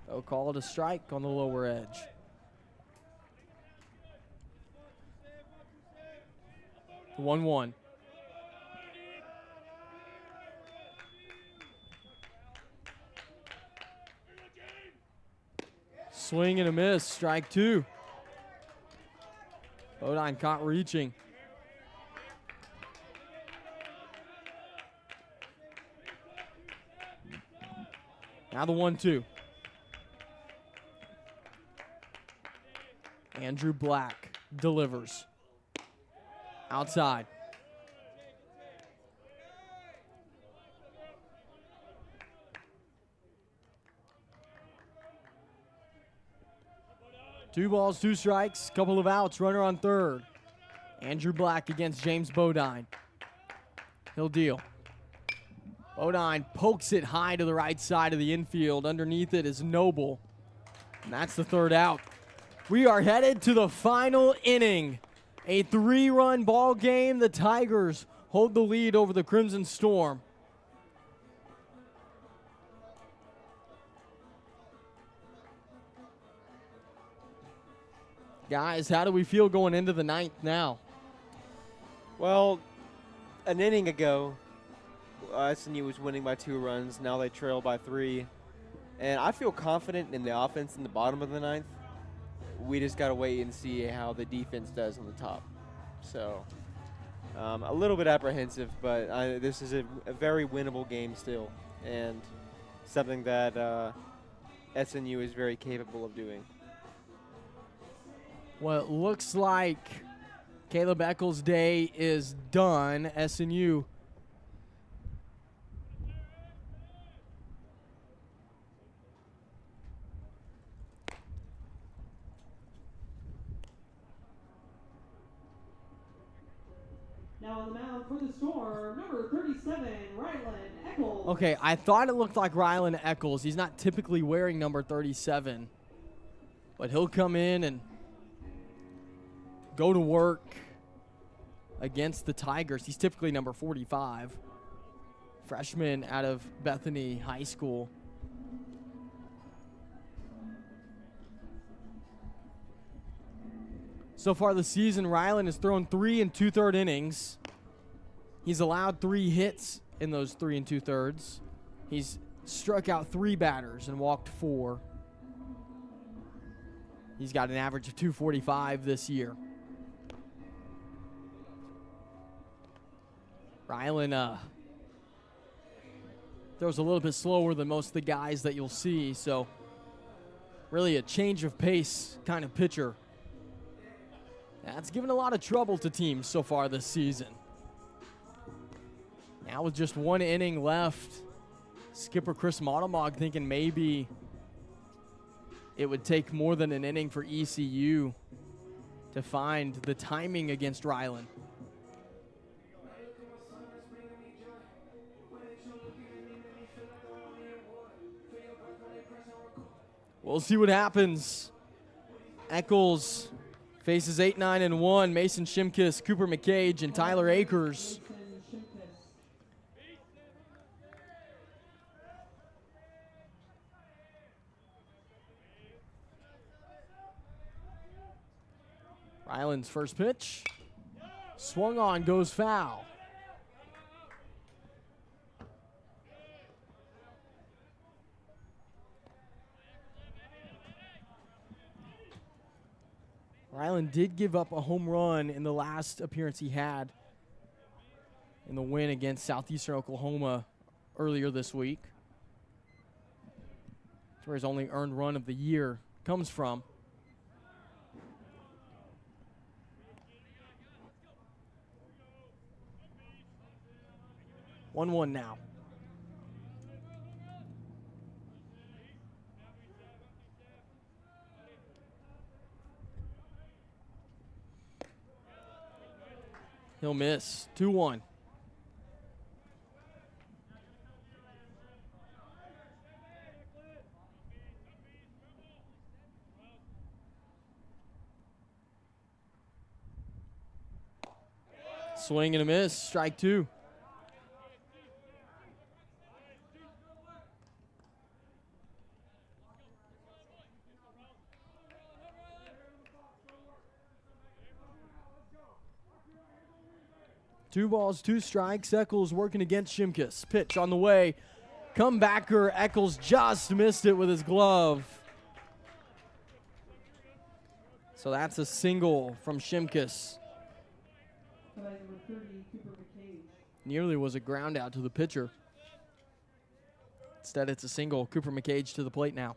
They'll call it a strike on the lower edge. The 1-1. Swing and a miss, strike 2. Bodine caught reaching. Now the 1-2. Andrew Black delivers. Outside. Two balls, two strikes, couple of outs, runner on third. Andrew Black against James Bodine. He'll deal. Bodine pokes it high to the right side of the infield. Underneath it is Noble. And that's the third out. We are headed to the final inning. A 3-run ball game. The Tigers hold the lead over the Crimson Storm. Guys, how do we feel going into the 9th now? Well, an inning ago, SNU was winning by 2 runs. Now they trail by 3. And I feel confident in the offense in the bottom of the 9th. We just got to wait and see how the defense does on the top. So, a little bit apprehensive, but this is a very winnable game still, and something that SNU is very capable of doing. Well, it looks like Caleb Eccles' day is done. SNU Now on the mound for the Storm, number 37, Rylan Eccles. Okay, I thought it looked like Rylan Eccles. He's not typically wearing number 37, but he'll come in and go to work against the Tigers. He's typically number 45, freshman out of Bethany High School. So far this season, Rylan has thrown 3 2/3 innings. He's allowed 3 hits in those 3 2/3. He's struck out 3 batters and walked 4. He's got an average of 245 this year. Rylan throws a little bit slower than most of the guys that you'll see, so really a change of pace kind of pitcher. That's given a lot of trouble to teams so far this season. Now with just 1 inning left, skipper Chris Montemog thinking maybe it would take more than an inning for ECU to find the timing against Rylan. We'll see what happens. Eccles faces 8-9-1, Mason Shimkus, Cooper McCage, and Tyler Akers. Rylan's first pitch. Swung on, goes foul. Ryland did give up a home run in the last appearance he had in the win against Southeastern Oklahoma earlier this week. That's where his only earned run of the year comes from. One now. He'll miss. 2-1. Swing and a miss. Strike 2. Two balls, 2 strikes. Eccles working against Shimkus. Pitch on the way. Comebacker. Eccles just missed it with his glove. So that's a single from Shimkus. Nearly was a ground out to the pitcher. Instead, it's a single. Cooper McCage to the plate now.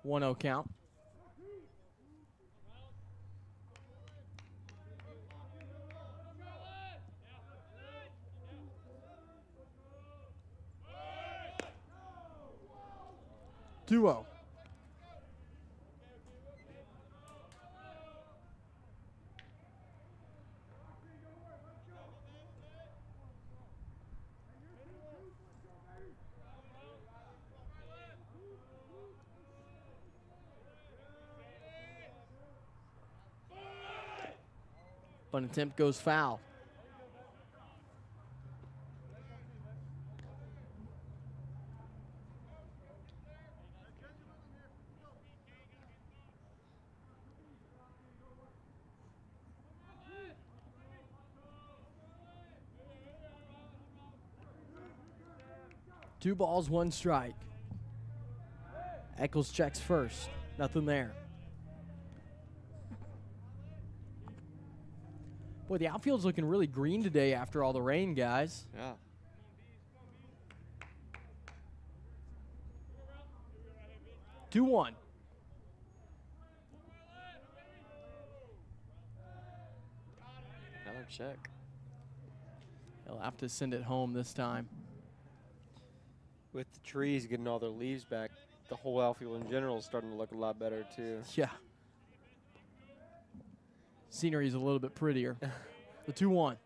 One 0 count. Two 0. Bunt attempt goes foul. Two balls, 1 strike. Eccles checks first. Nothing there. Boy, the outfield's looking really green today after all the rain, guys. Yeah. Two 1. Another check. He'll have to send it home this time. With the trees getting all their leaves back, the whole outfield in general is starting to look a lot better, too. Yeah. Scenery's a little bit prettier. The 2-1.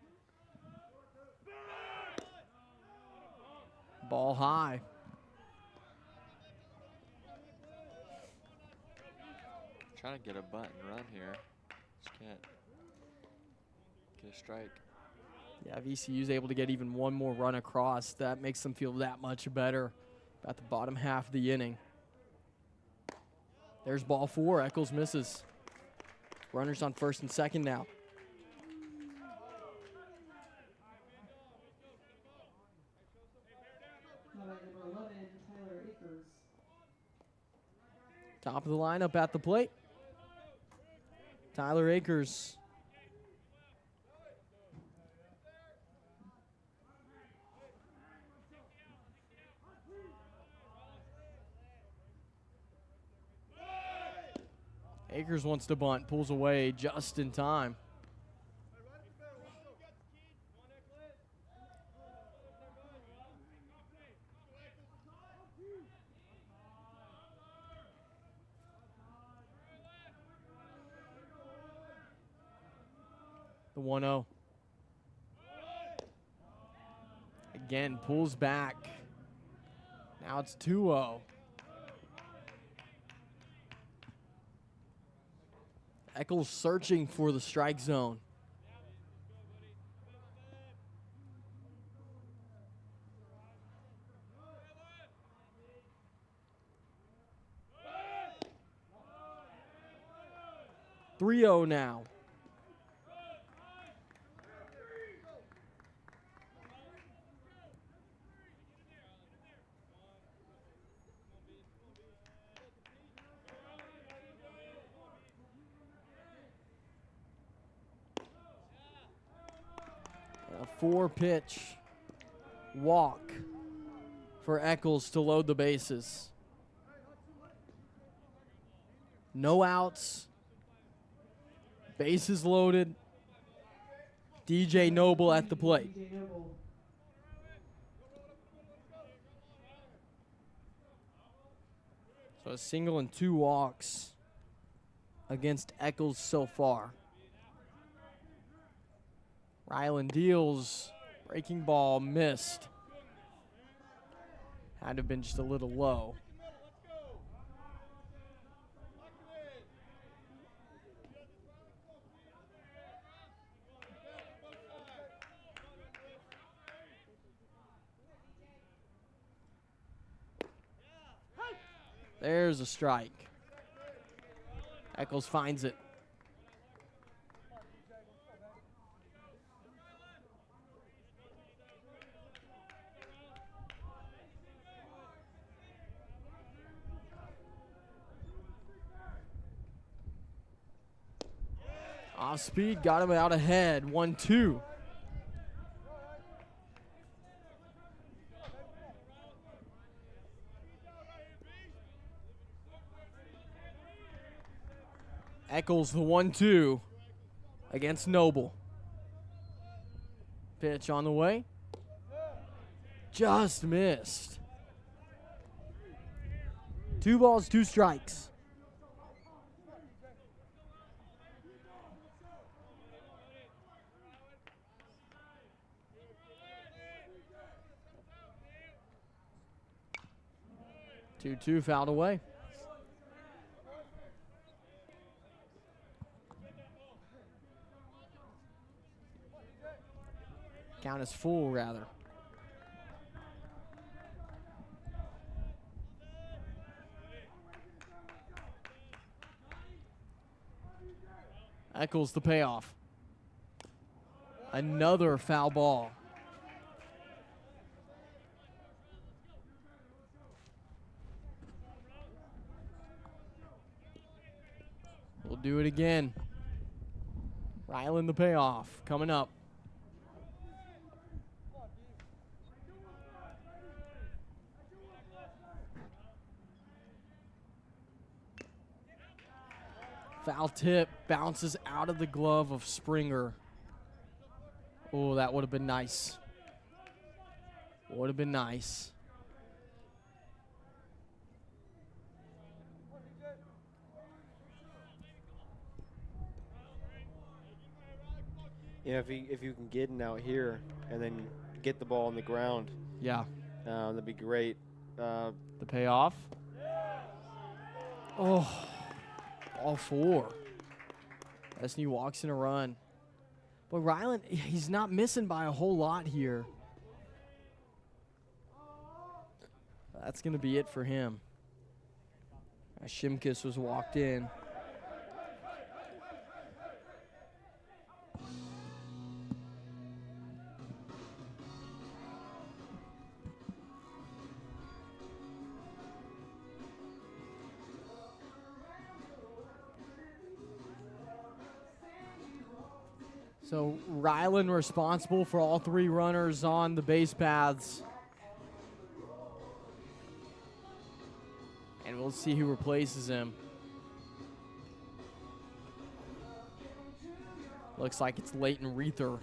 Ball high. Trying to get a bunt and run here. Just can't get a strike. Yeah, VCU's able to get even one more run across. That makes them feel that much better about the bottom half of the inning. There's ball 4. Eccles misses. Runners on first and second now. Top of the lineup at the plate. Tyler Akers. Akers wants to bunt, pulls away just in time. The 1-0. Again, pulls back. Now it's 2-0. Eccles searching for the strike zone. 3-0 now. A 4-pitch walk for Eccles to load the bases. No outs. Bases loaded. DJ Noble at the plate. So a single and 2 walks against Eccles so far. Ryland deals. Breaking ball missed. Had to have been just a little low. There's a strike. Eccles finds it. Off speed, got him out ahead. 1-2. Eccles the 1-2 against Noble. Pitch on the way. Just missed. 2 balls, 2 strikes. Two fouled away. Count is full, rather. Eccles the payoff. Another foul ball. We'll do it again. Ryland the payoff coming up. Foul tip bounces out of the glove of Springer. Oh, that would have been nice. Would have been nice. You know, if you can get in out here and then get the ball on the ground, yeah, that'd be great. The payoff. Oh, all 4. SNU walks in a run. But Ryland, he's not missing by a whole lot here. That's going to be it for him. Shimkus was walked in. So Ryland responsible for all 3 runners on the base paths. And we'll see who replaces him. Looks like it's Leighton Reether.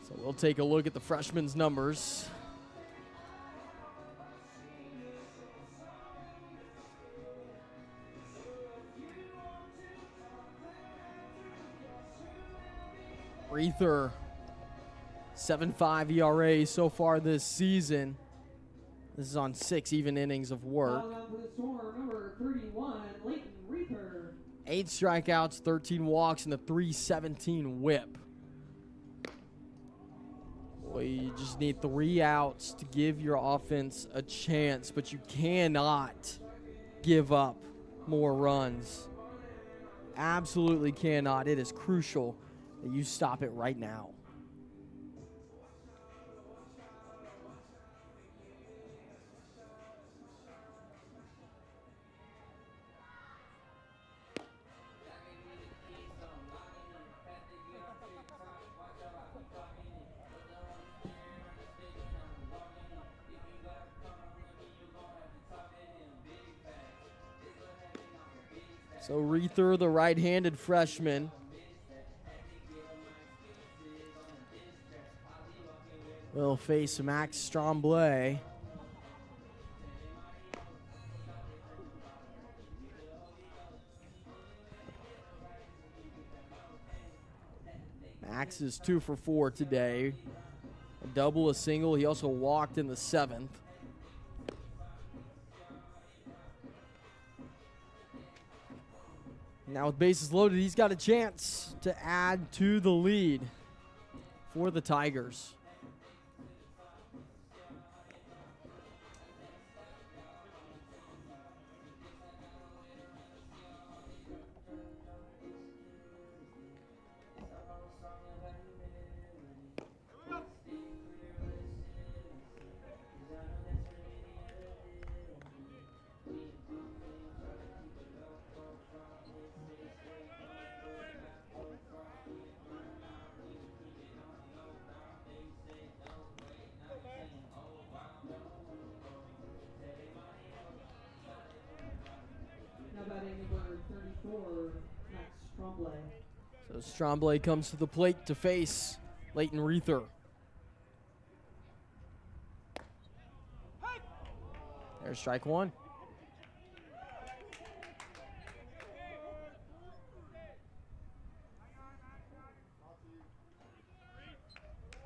So we'll take a look at the freshman's numbers. Reether, 7.5 ERA so far this season. This is on 6 even innings of work. 8 strikeouts, 13 walks, and a .317 whip. Well, you just need 3 outs to give your offense a chance, but you cannot give up more runs. Absolutely cannot. It is crucial that you stop it right now. So Reether, the right-handed freshman, will face Max Stromblay. Max is 2 for 4 today. A double, a single. He also walked in the 7th. Now with bases loaded, he's got a chance to add to the lead for the Tigers. Now batting number 34, Max Stromblay. So Stromblay comes to the plate to face Leighton Reether. There's strike 1.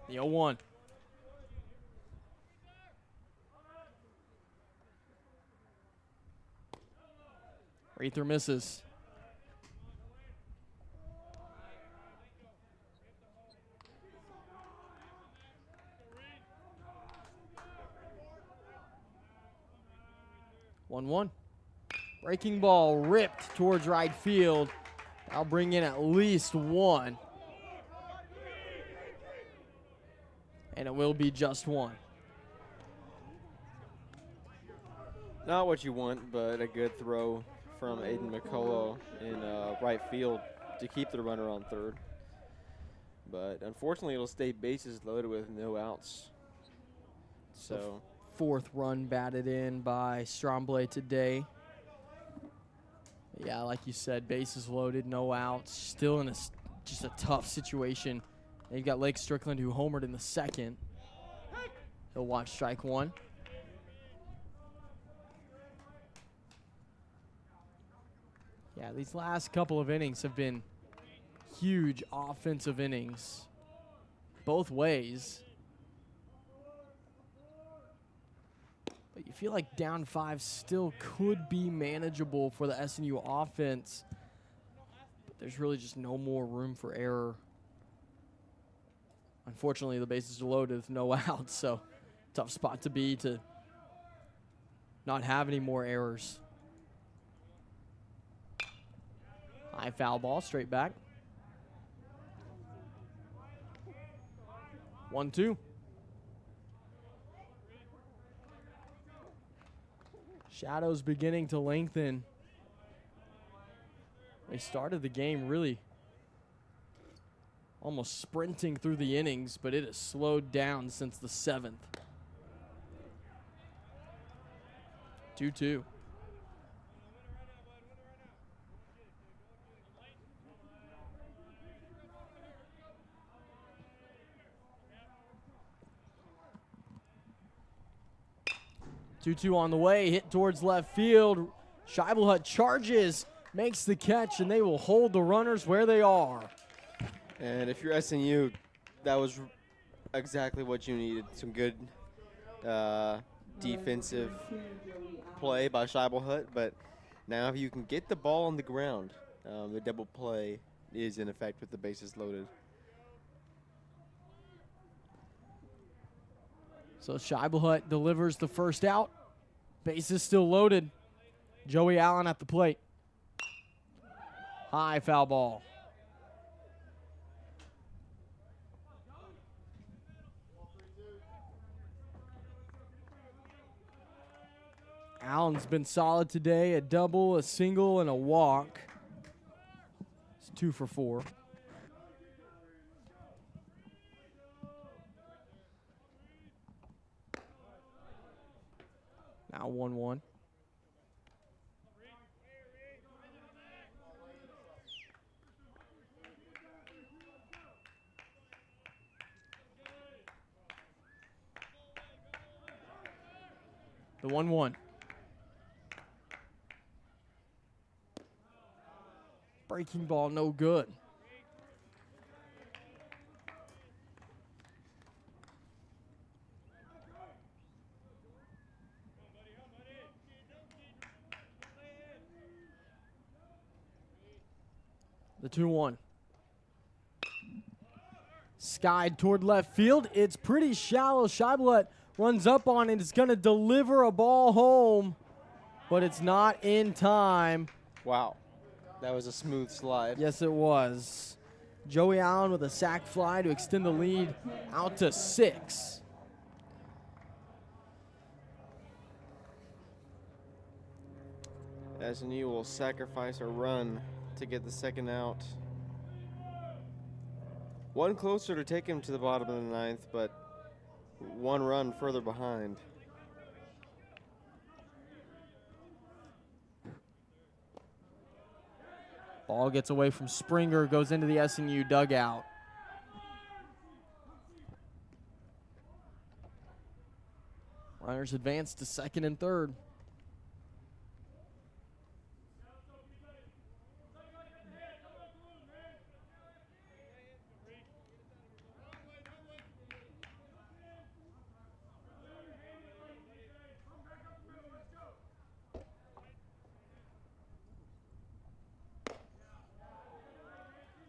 The 0-1. Reether misses. One. Breaking ball ripped towards right field. I'll bring in at least 1. And it will be just 1. Not what you want, but a good throw from Aiden McCullough in right field to keep the runner on third. But unfortunately, it'll stay bases loaded with no outs. So 4th run batted in by Stromblay today. Yeah, like you said, bases loaded, no outs. Still in just a tough situation. And you've got Lake Strickland, who homered in the 2nd. He'll watch strike 1. Yeah, these last couple of innings have been huge offensive innings, both ways. But you feel like down 5 still could be manageable for the SNU offense. But there's really just no more room for error. Unfortunately, the bases are loaded with no outs, so tough spot to be to not have any more errors. High foul ball, straight back. 1-2. Shadows beginning to lengthen. They started the game really almost sprinting through the innings, but it has slowed down since the 7th. 2-2. On the way, hit towards left field. Scheibelhut charges, makes the catch, and they will hold the runners where they are. And if you're SNU, that was exactly what you needed. Some good defensive play by Scheibelhut, but now if you can get the ball on the ground, the double play is in effect with the bases loaded. So Scheibelhut delivers the first out. Base is still loaded. Joey Allen at the plate. High foul ball. Allen's been solid today. A double, a single, and a walk. It's 2 for 4. Now 1-1. The 1-1. Breaking ball, no good. The 2-1. Skied toward left field. It's pretty shallow. Scheibelhut runs up on it. It's going to deliver a ball home, but it's not in time. Wow. That was a smooth slide. Yes, it was. Joey Allen with a sac fly to extend the lead out to 6. SNU will sacrifice a run to get the second out. One closer to take him to the bottom of the 9th, but one run further behind. Ball gets away from Springer, goes into the SNU dugout. Runners advance to second and third.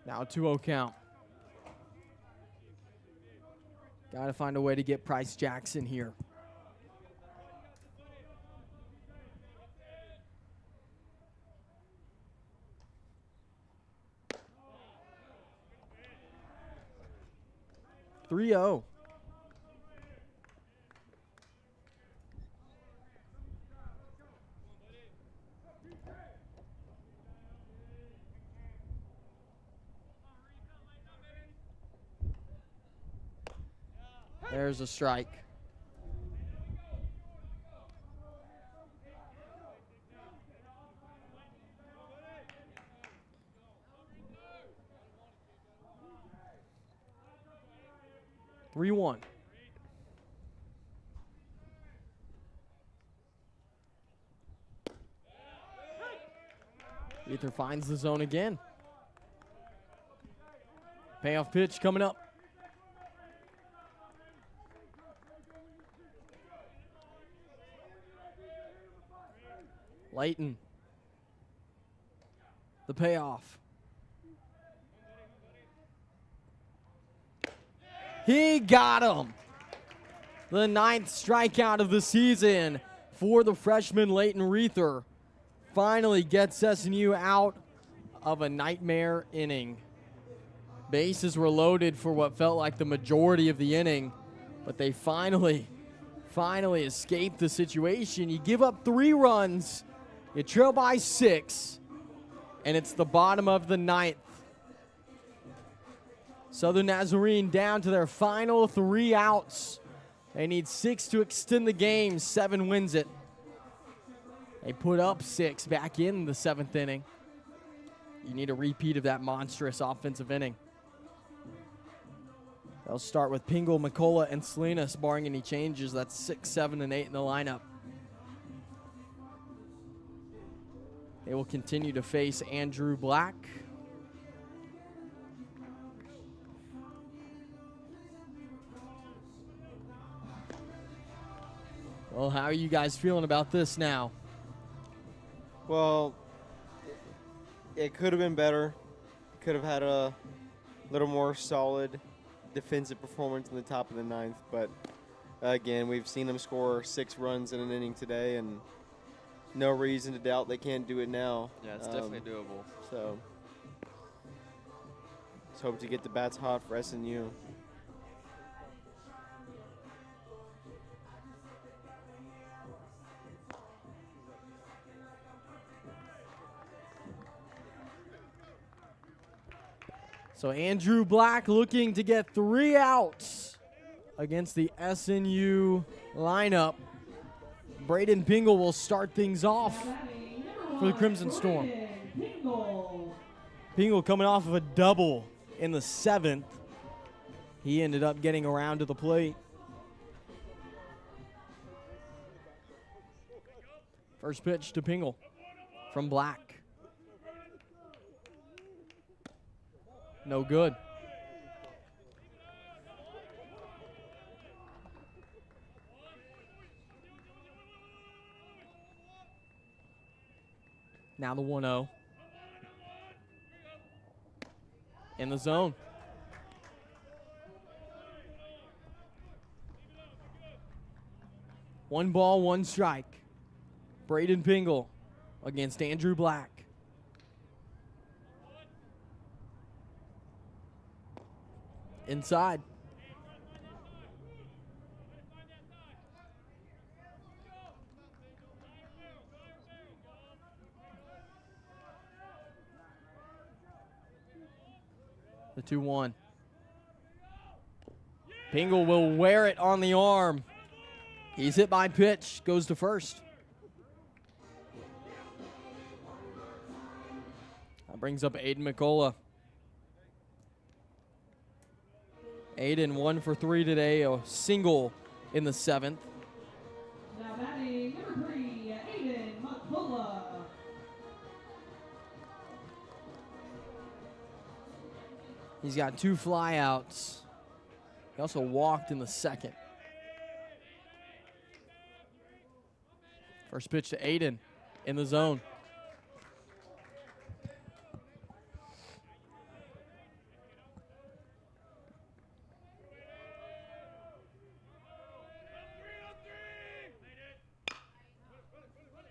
Now 2-0 count. Got to find a way to get Price Jackson here. (3-0). There's a strike. (3-1). Ether finds the zone again. Payoff pitch coming up. Layton. The payoff. He got him. The 9th strikeout of the season for the freshman Layton Reether. Finally gets SNU out of a nightmare inning. Bases were loaded for what felt like the majority of the inning, but they finally escaped the situation. You give up 3 runs. You trail by 6, and it's the bottom of the 9th. Southern Nazarene down to their final 3 outs. They need 6 to extend the game. 7 wins it. They put up 6 back in the 7th inning. You need a repeat of that monstrous offensive inning. They'll start with Pingle, McCullough, and Salinas, barring any changes. That's 6, 7, and 8 in the lineup. They will continue to face Andrew Black. Well, how are you guys feeling about this now? Well, it could have been better. Could have had a little more solid defensive performance in the top of the 9th, but Again, we've seen them score 6 runs in an inning today, and no reason to doubt they can't do it now. Yeah, it's definitely doable. So let's hope to get the bats hot for SNU. So Andrew Black looking to get 3 outs against the SNU lineup. Braden Pingle will start things off for the Crimson Storm. Pingle coming off of a double in the 7th. He ended up getting around to the plate. First pitch to Pingle from Black. No good. Now the 1-0. In the zone. One ball, one strike. Braden Pingle against Andrew Black. Inside. The 2-1. Pingle will wear it on the arm. He's hit by pitch, goes to first. That brings up Aiden McCullough. Aiden 1 for 3 today, a single in the 7th. Now batting number 3, Aiden McCullough. He's got 2 flyouts. He also walked in the 2nd. First pitch to Aiden in the zone.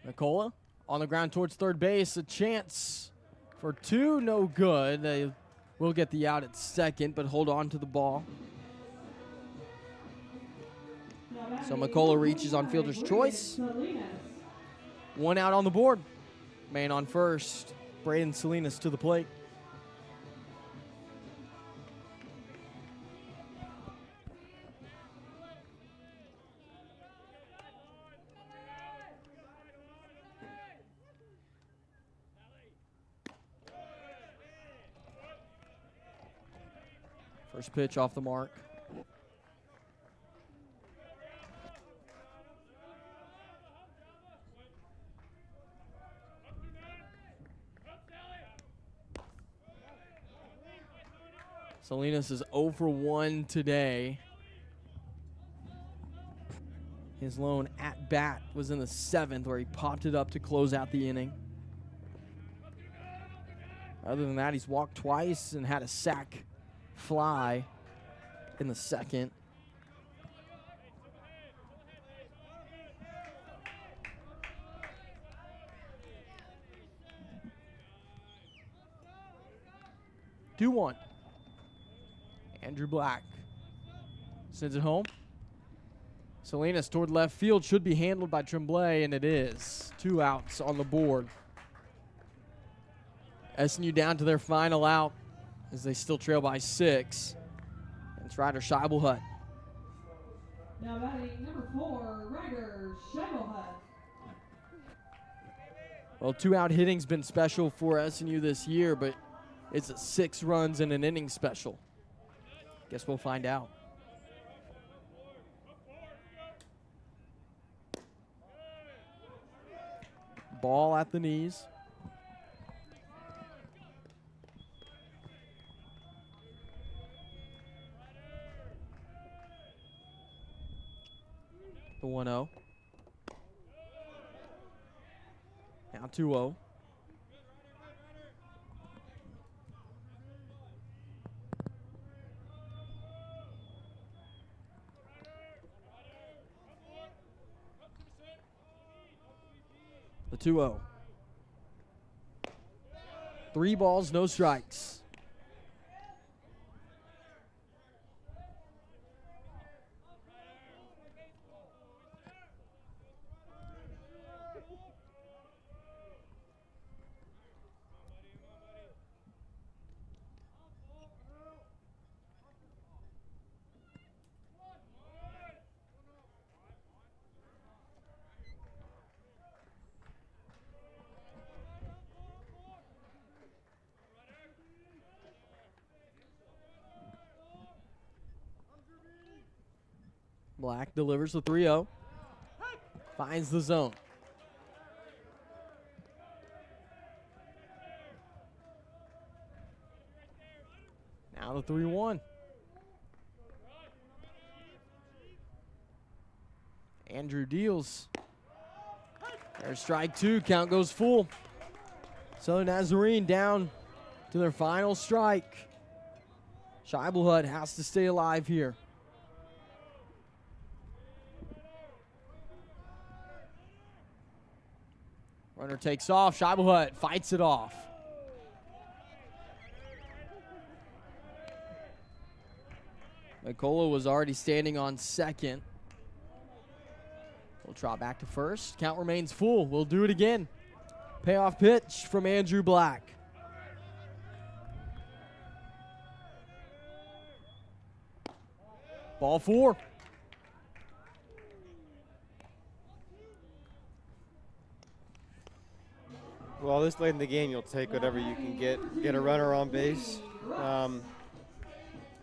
McCullough on the ground towards third base. A chance for 2, no good. They will get the out at second, but hold on to the ball. So McCullough reaches on fielder's choice. 1 out on the board. Man on first. Braden Salinas to the plate. First pitch off the mark. Salinas is 0 for 1 today. His lone at bat was in the 7th where he popped it up to close out the inning. Other than that, he's walked twice and had a sac fly in the 2nd. Two one. Andrew Black sends it home. Salinas toward left field, should be handled by Tremblay, and it is. 2 outs on the board. SNU down to their final out as they still trail by 6. It's Ryder Scheibelhut. Now batting number 4, Ryder Scheibelhut. Well, 2-out hitting's been special for SNU this year, but it's a 6 runs in an inning special. Guess we'll find out. Ball at the knees. The 1-0. Now 2-0. The 2-0. 3 balls, no strikes. Black delivers the 3-0. Finds the zone. Now the 3-1. Andrew deals. There's strike 2. Count goes full. So Nazarene down to their final strike. Scheibelhut has to stay alive here. Runner takes off. Scheibelhut fights it off. Nicola was already standing on second. We'll trot back to first. Count remains full. We'll do it again. Payoff pitch from Andrew Black. Ball 4. Well, this late in the game, you'll take whatever you can get. Get a runner on base.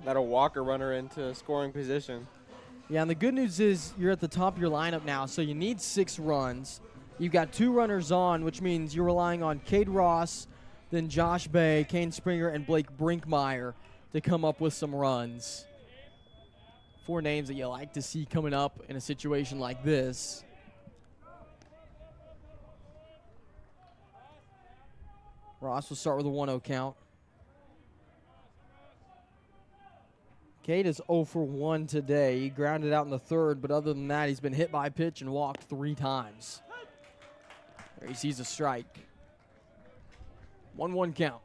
That'll walk a runner into scoring position. Yeah, and the good news is you're at the top of your lineup now, so you need 6 runs. You've got 2 runners on, which means you're relying on Cade Ross, then Josh Bay, Kane Springer, and Blake Brinkmeyer to come up with some runs. 4 names that you like to see coming up in a situation like this. Ross will start with a 1-0 count. Cade is 0 for 1 today. He grounded out in the 3rd, but other than that, he's been hit by a pitch and walked 3 times. There he sees a strike. 1-1 count.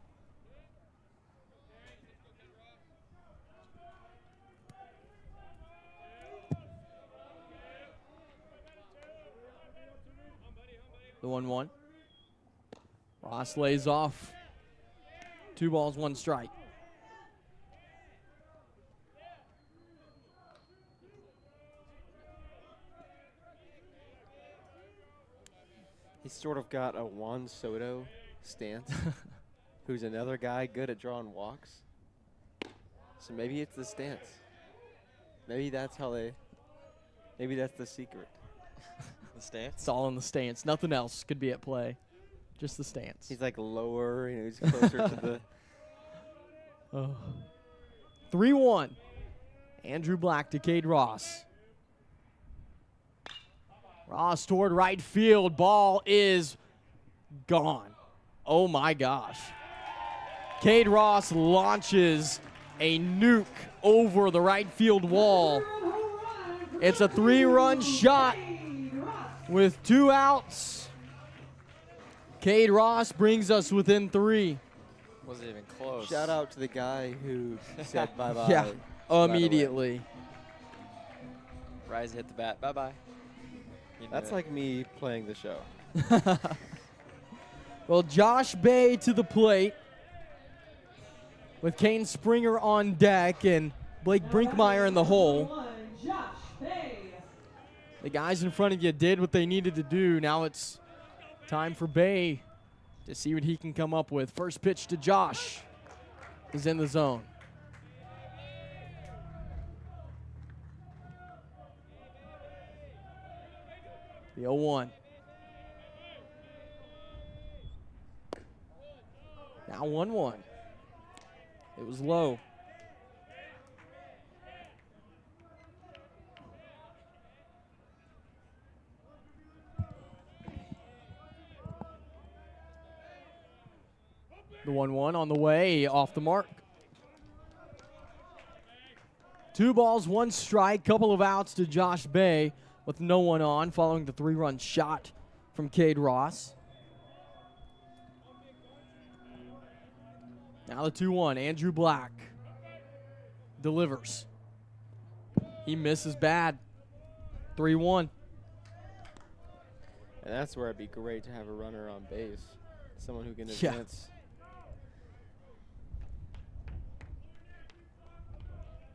The 1-1. Ross lays off. 2 balls, 1 strike. He's sort of got a Juan Soto stance, who's another guy good at drawing walks. So maybe it's the stance. Maybe that's how they, maybe that's the secret. The stance? It's all in the stance. Nothing else could be at play. Just the stance. He's like lower, he's closer to the. 3-1. Andrew Black to Cade Ross. Ross toward right field. Ball is gone. Oh my gosh. Cade Ross launches a nuke over the right field wall. It's a 3-run shot with 2 outs. Cade Ross brings us within 3. Wasn't even close. Shout out to the guy who said bye-bye. Yeah, right immediately. Rise hit the bat. Bye-bye. That's like me playing the show. Well, Josh Bay to the plate with Kane Springer on deck and Blake Brinkmeyer in the hole. The guys in front of you did what they needed to do. Now it's time for Bay to see what he can come up with. First pitch to Josh is in the zone. The 0-1. Now 1-1. It was low. The 1-1 on the way, off the mark. 2 balls, 1 strike, couple of outs to Josh Bay with no one on following the 3-run shot from Cade Ross. Now the 2-1. Andrew Black delivers. He misses bad. 3-1. And that's where it'd be great to have a runner on base. Someone who can Yeah. advance.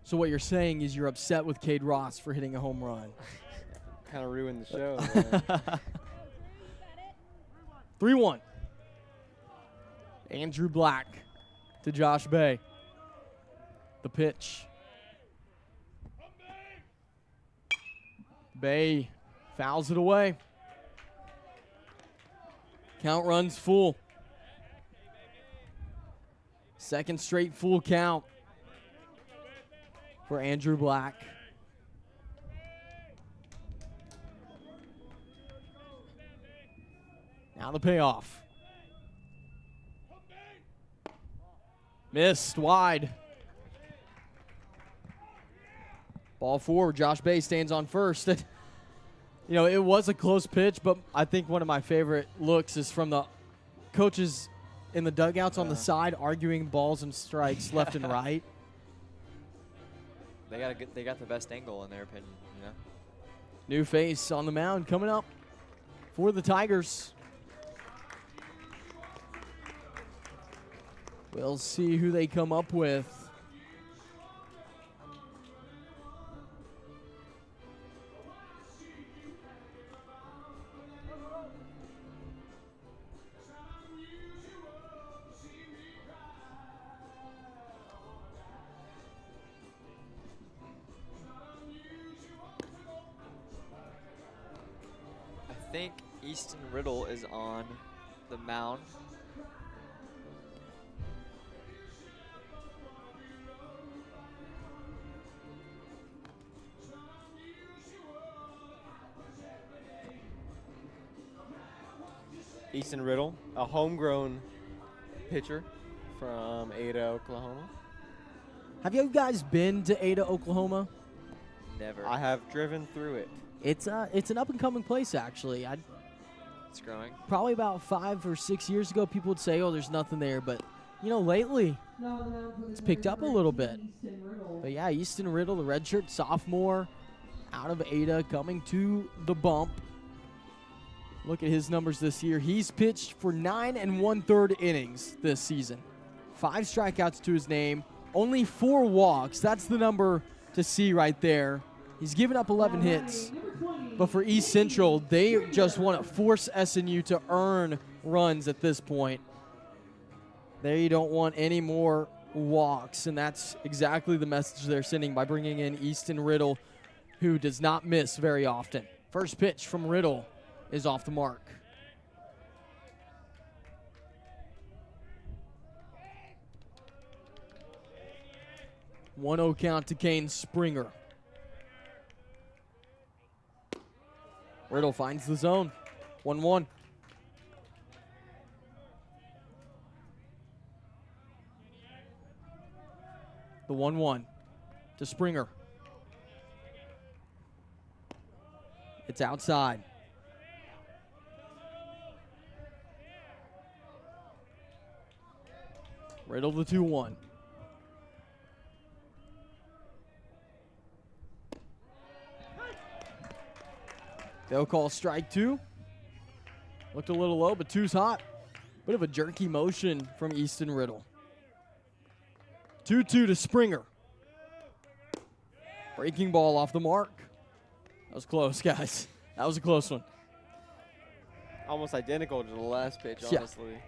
So what you're saying is you're upset with Cade Ross for hitting a home run. Kind of ruined the show. Man. 3-1. Andrew Black to Josh Bay. The pitch. Bay fouls it away. Count runs full. Second straight full count for Andrew Black. Now the payoff. Missed wide. Ball forward. Josh Bay stands on first. You know, it was a close pitch, but I think one of my favorite looks is from the coaches in the dugouts on the side arguing balls and strikes left and right. They got the best angle in their opinion, you know. New face on the mound coming up for the Tigers. We'll see who they come up with. I think Easton Riddle is on the mound. Easton Riddle, a homegrown pitcher from Ada, Oklahoma. Have you guys been to Ada, Oklahoma? Never. I have driven through it. It's an up-and-coming place, actually. It's growing. Probably about 5 or 6 years ago, people would say, oh, there's nothing there. But, you know, lately, it's picked up a little bit. But, yeah, Easton Riddle, the redshirt sophomore out of Ada, coming to the bump. Look at his numbers this year. He's pitched for 9 1/3 innings this season. 5 strikeouts to his name. Only 4 walks. That's the number to see right there. He's given up 11 hits. But for East Central, they just want to force SNU to earn runs at this point. They don't want any more walks, and that's exactly the message they're sending by bringing in Easton Riddle, who does not miss very often. First pitch from Riddle is off the mark. 1-0 count to Kane Springer. Riddle finds the zone. 1-1. The 1-1 to Springer. It's outside. Riddle the 2-1. They'll call strike 2. Looked a little low, but 2's hot. Bit of a jerky motion from Easton Riddle. 2-2 to Springer. Breaking ball off the mark. That was close, guys. That was a close one. Almost identical to the last pitch, Yeah. honestly.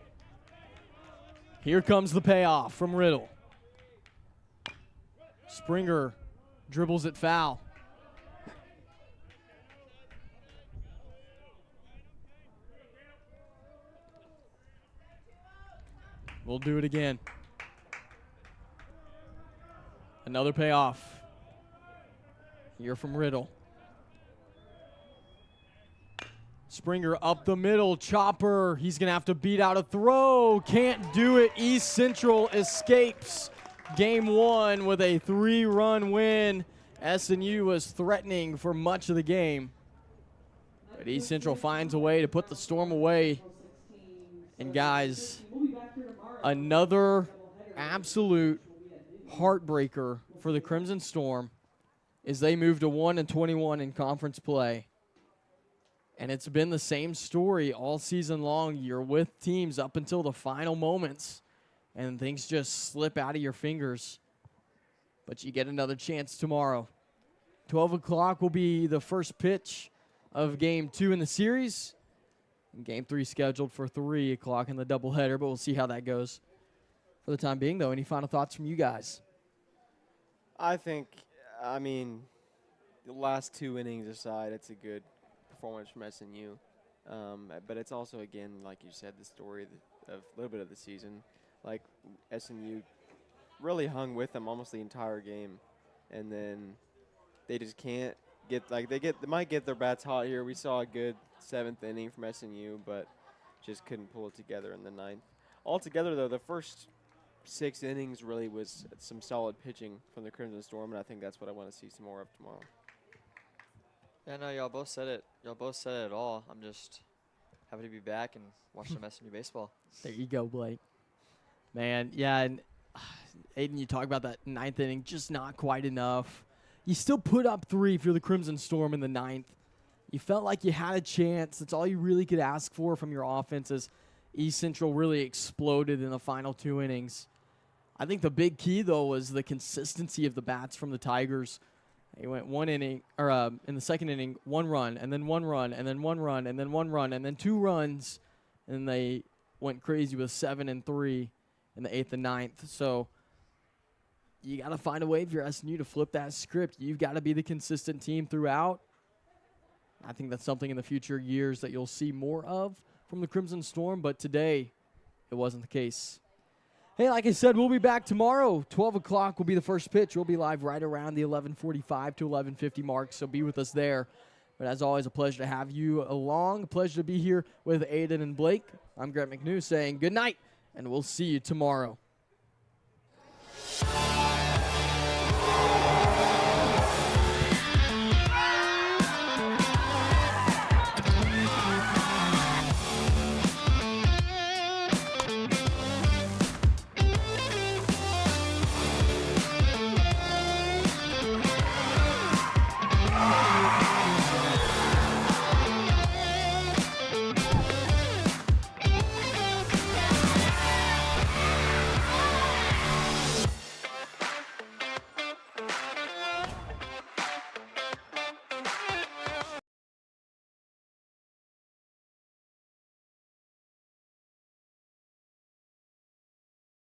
Here comes the payoff from Riddle. Springer dribbles it foul. We'll do it again. Another payoff. Here from Riddle. Springer up the middle. Chopper. He's going to have to beat out a throw. Can't do it. East Central escapes game 1 with a 3-run win. SNU was threatening for much of the game. But East Central finds a way to put the Storm away. And guys, another absolute heartbreaker for the Crimson Storm is they moved to 1-21 in conference play. And it's been the same story all season long. You're with teams up until the final moments, and things just slip out of your fingers. But you get another chance tomorrow. 12 o'clock will be the first pitch of Game 2 in the series. And Game 3 scheduled for 3 o'clock in the doubleheader, but we'll see how that goes. For the time being, though, any final thoughts from you guys? I mean, the last 2 innings aside, it's a good performance from SNU. But it's also, again, like you said, the story of a little bit of the season. Like, SNU really hung with them almost the entire game. And then they just can't get, like, they might get their bats hot here. We saw a good 7th inning from SNU, but just couldn't pull it together in the 9th. Altogether, though, the first 6 innings really was some solid pitching from the Crimson Storm, and I think that's what I want to see some more of tomorrow. Yeah, no, y'all both said it. Y'all both said it all. I'm just happy to be back and watch some SNU baseball. There you go, Blake. Man, yeah, and Aiden, you talk about that 9th inning, just not quite enough. You still put up 3 if you're the Crimson Storm in the 9th. You felt like you had a chance. That's all you really could ask for from your offense as East Central really exploded in the final 2 innings. I think the big key, though, was the consistency of the bats from the Tigers. They went 1 inning, or in the 2nd inning, 1 run, and then 1 run, and then 1 run, and then 1 run, and then 2 runs, and they went crazy with 7 and 3 in the 8th and 9th. So you got to find a way if you're SNU to flip that script. You've got to be the consistent team throughout. I think that's something in the future years that you'll see more of from the Crimson Storm, but today it wasn't the case. Hey, like I said, we'll be back tomorrow. 12 o'clock will be the first pitch. We'll be live right around the 11:45 to 11:50 mark, so be with us there. But as always, a pleasure to have you along. A pleasure to be here with Aiden and Blake. I'm Grant McNew saying good night, and we'll see you tomorrow.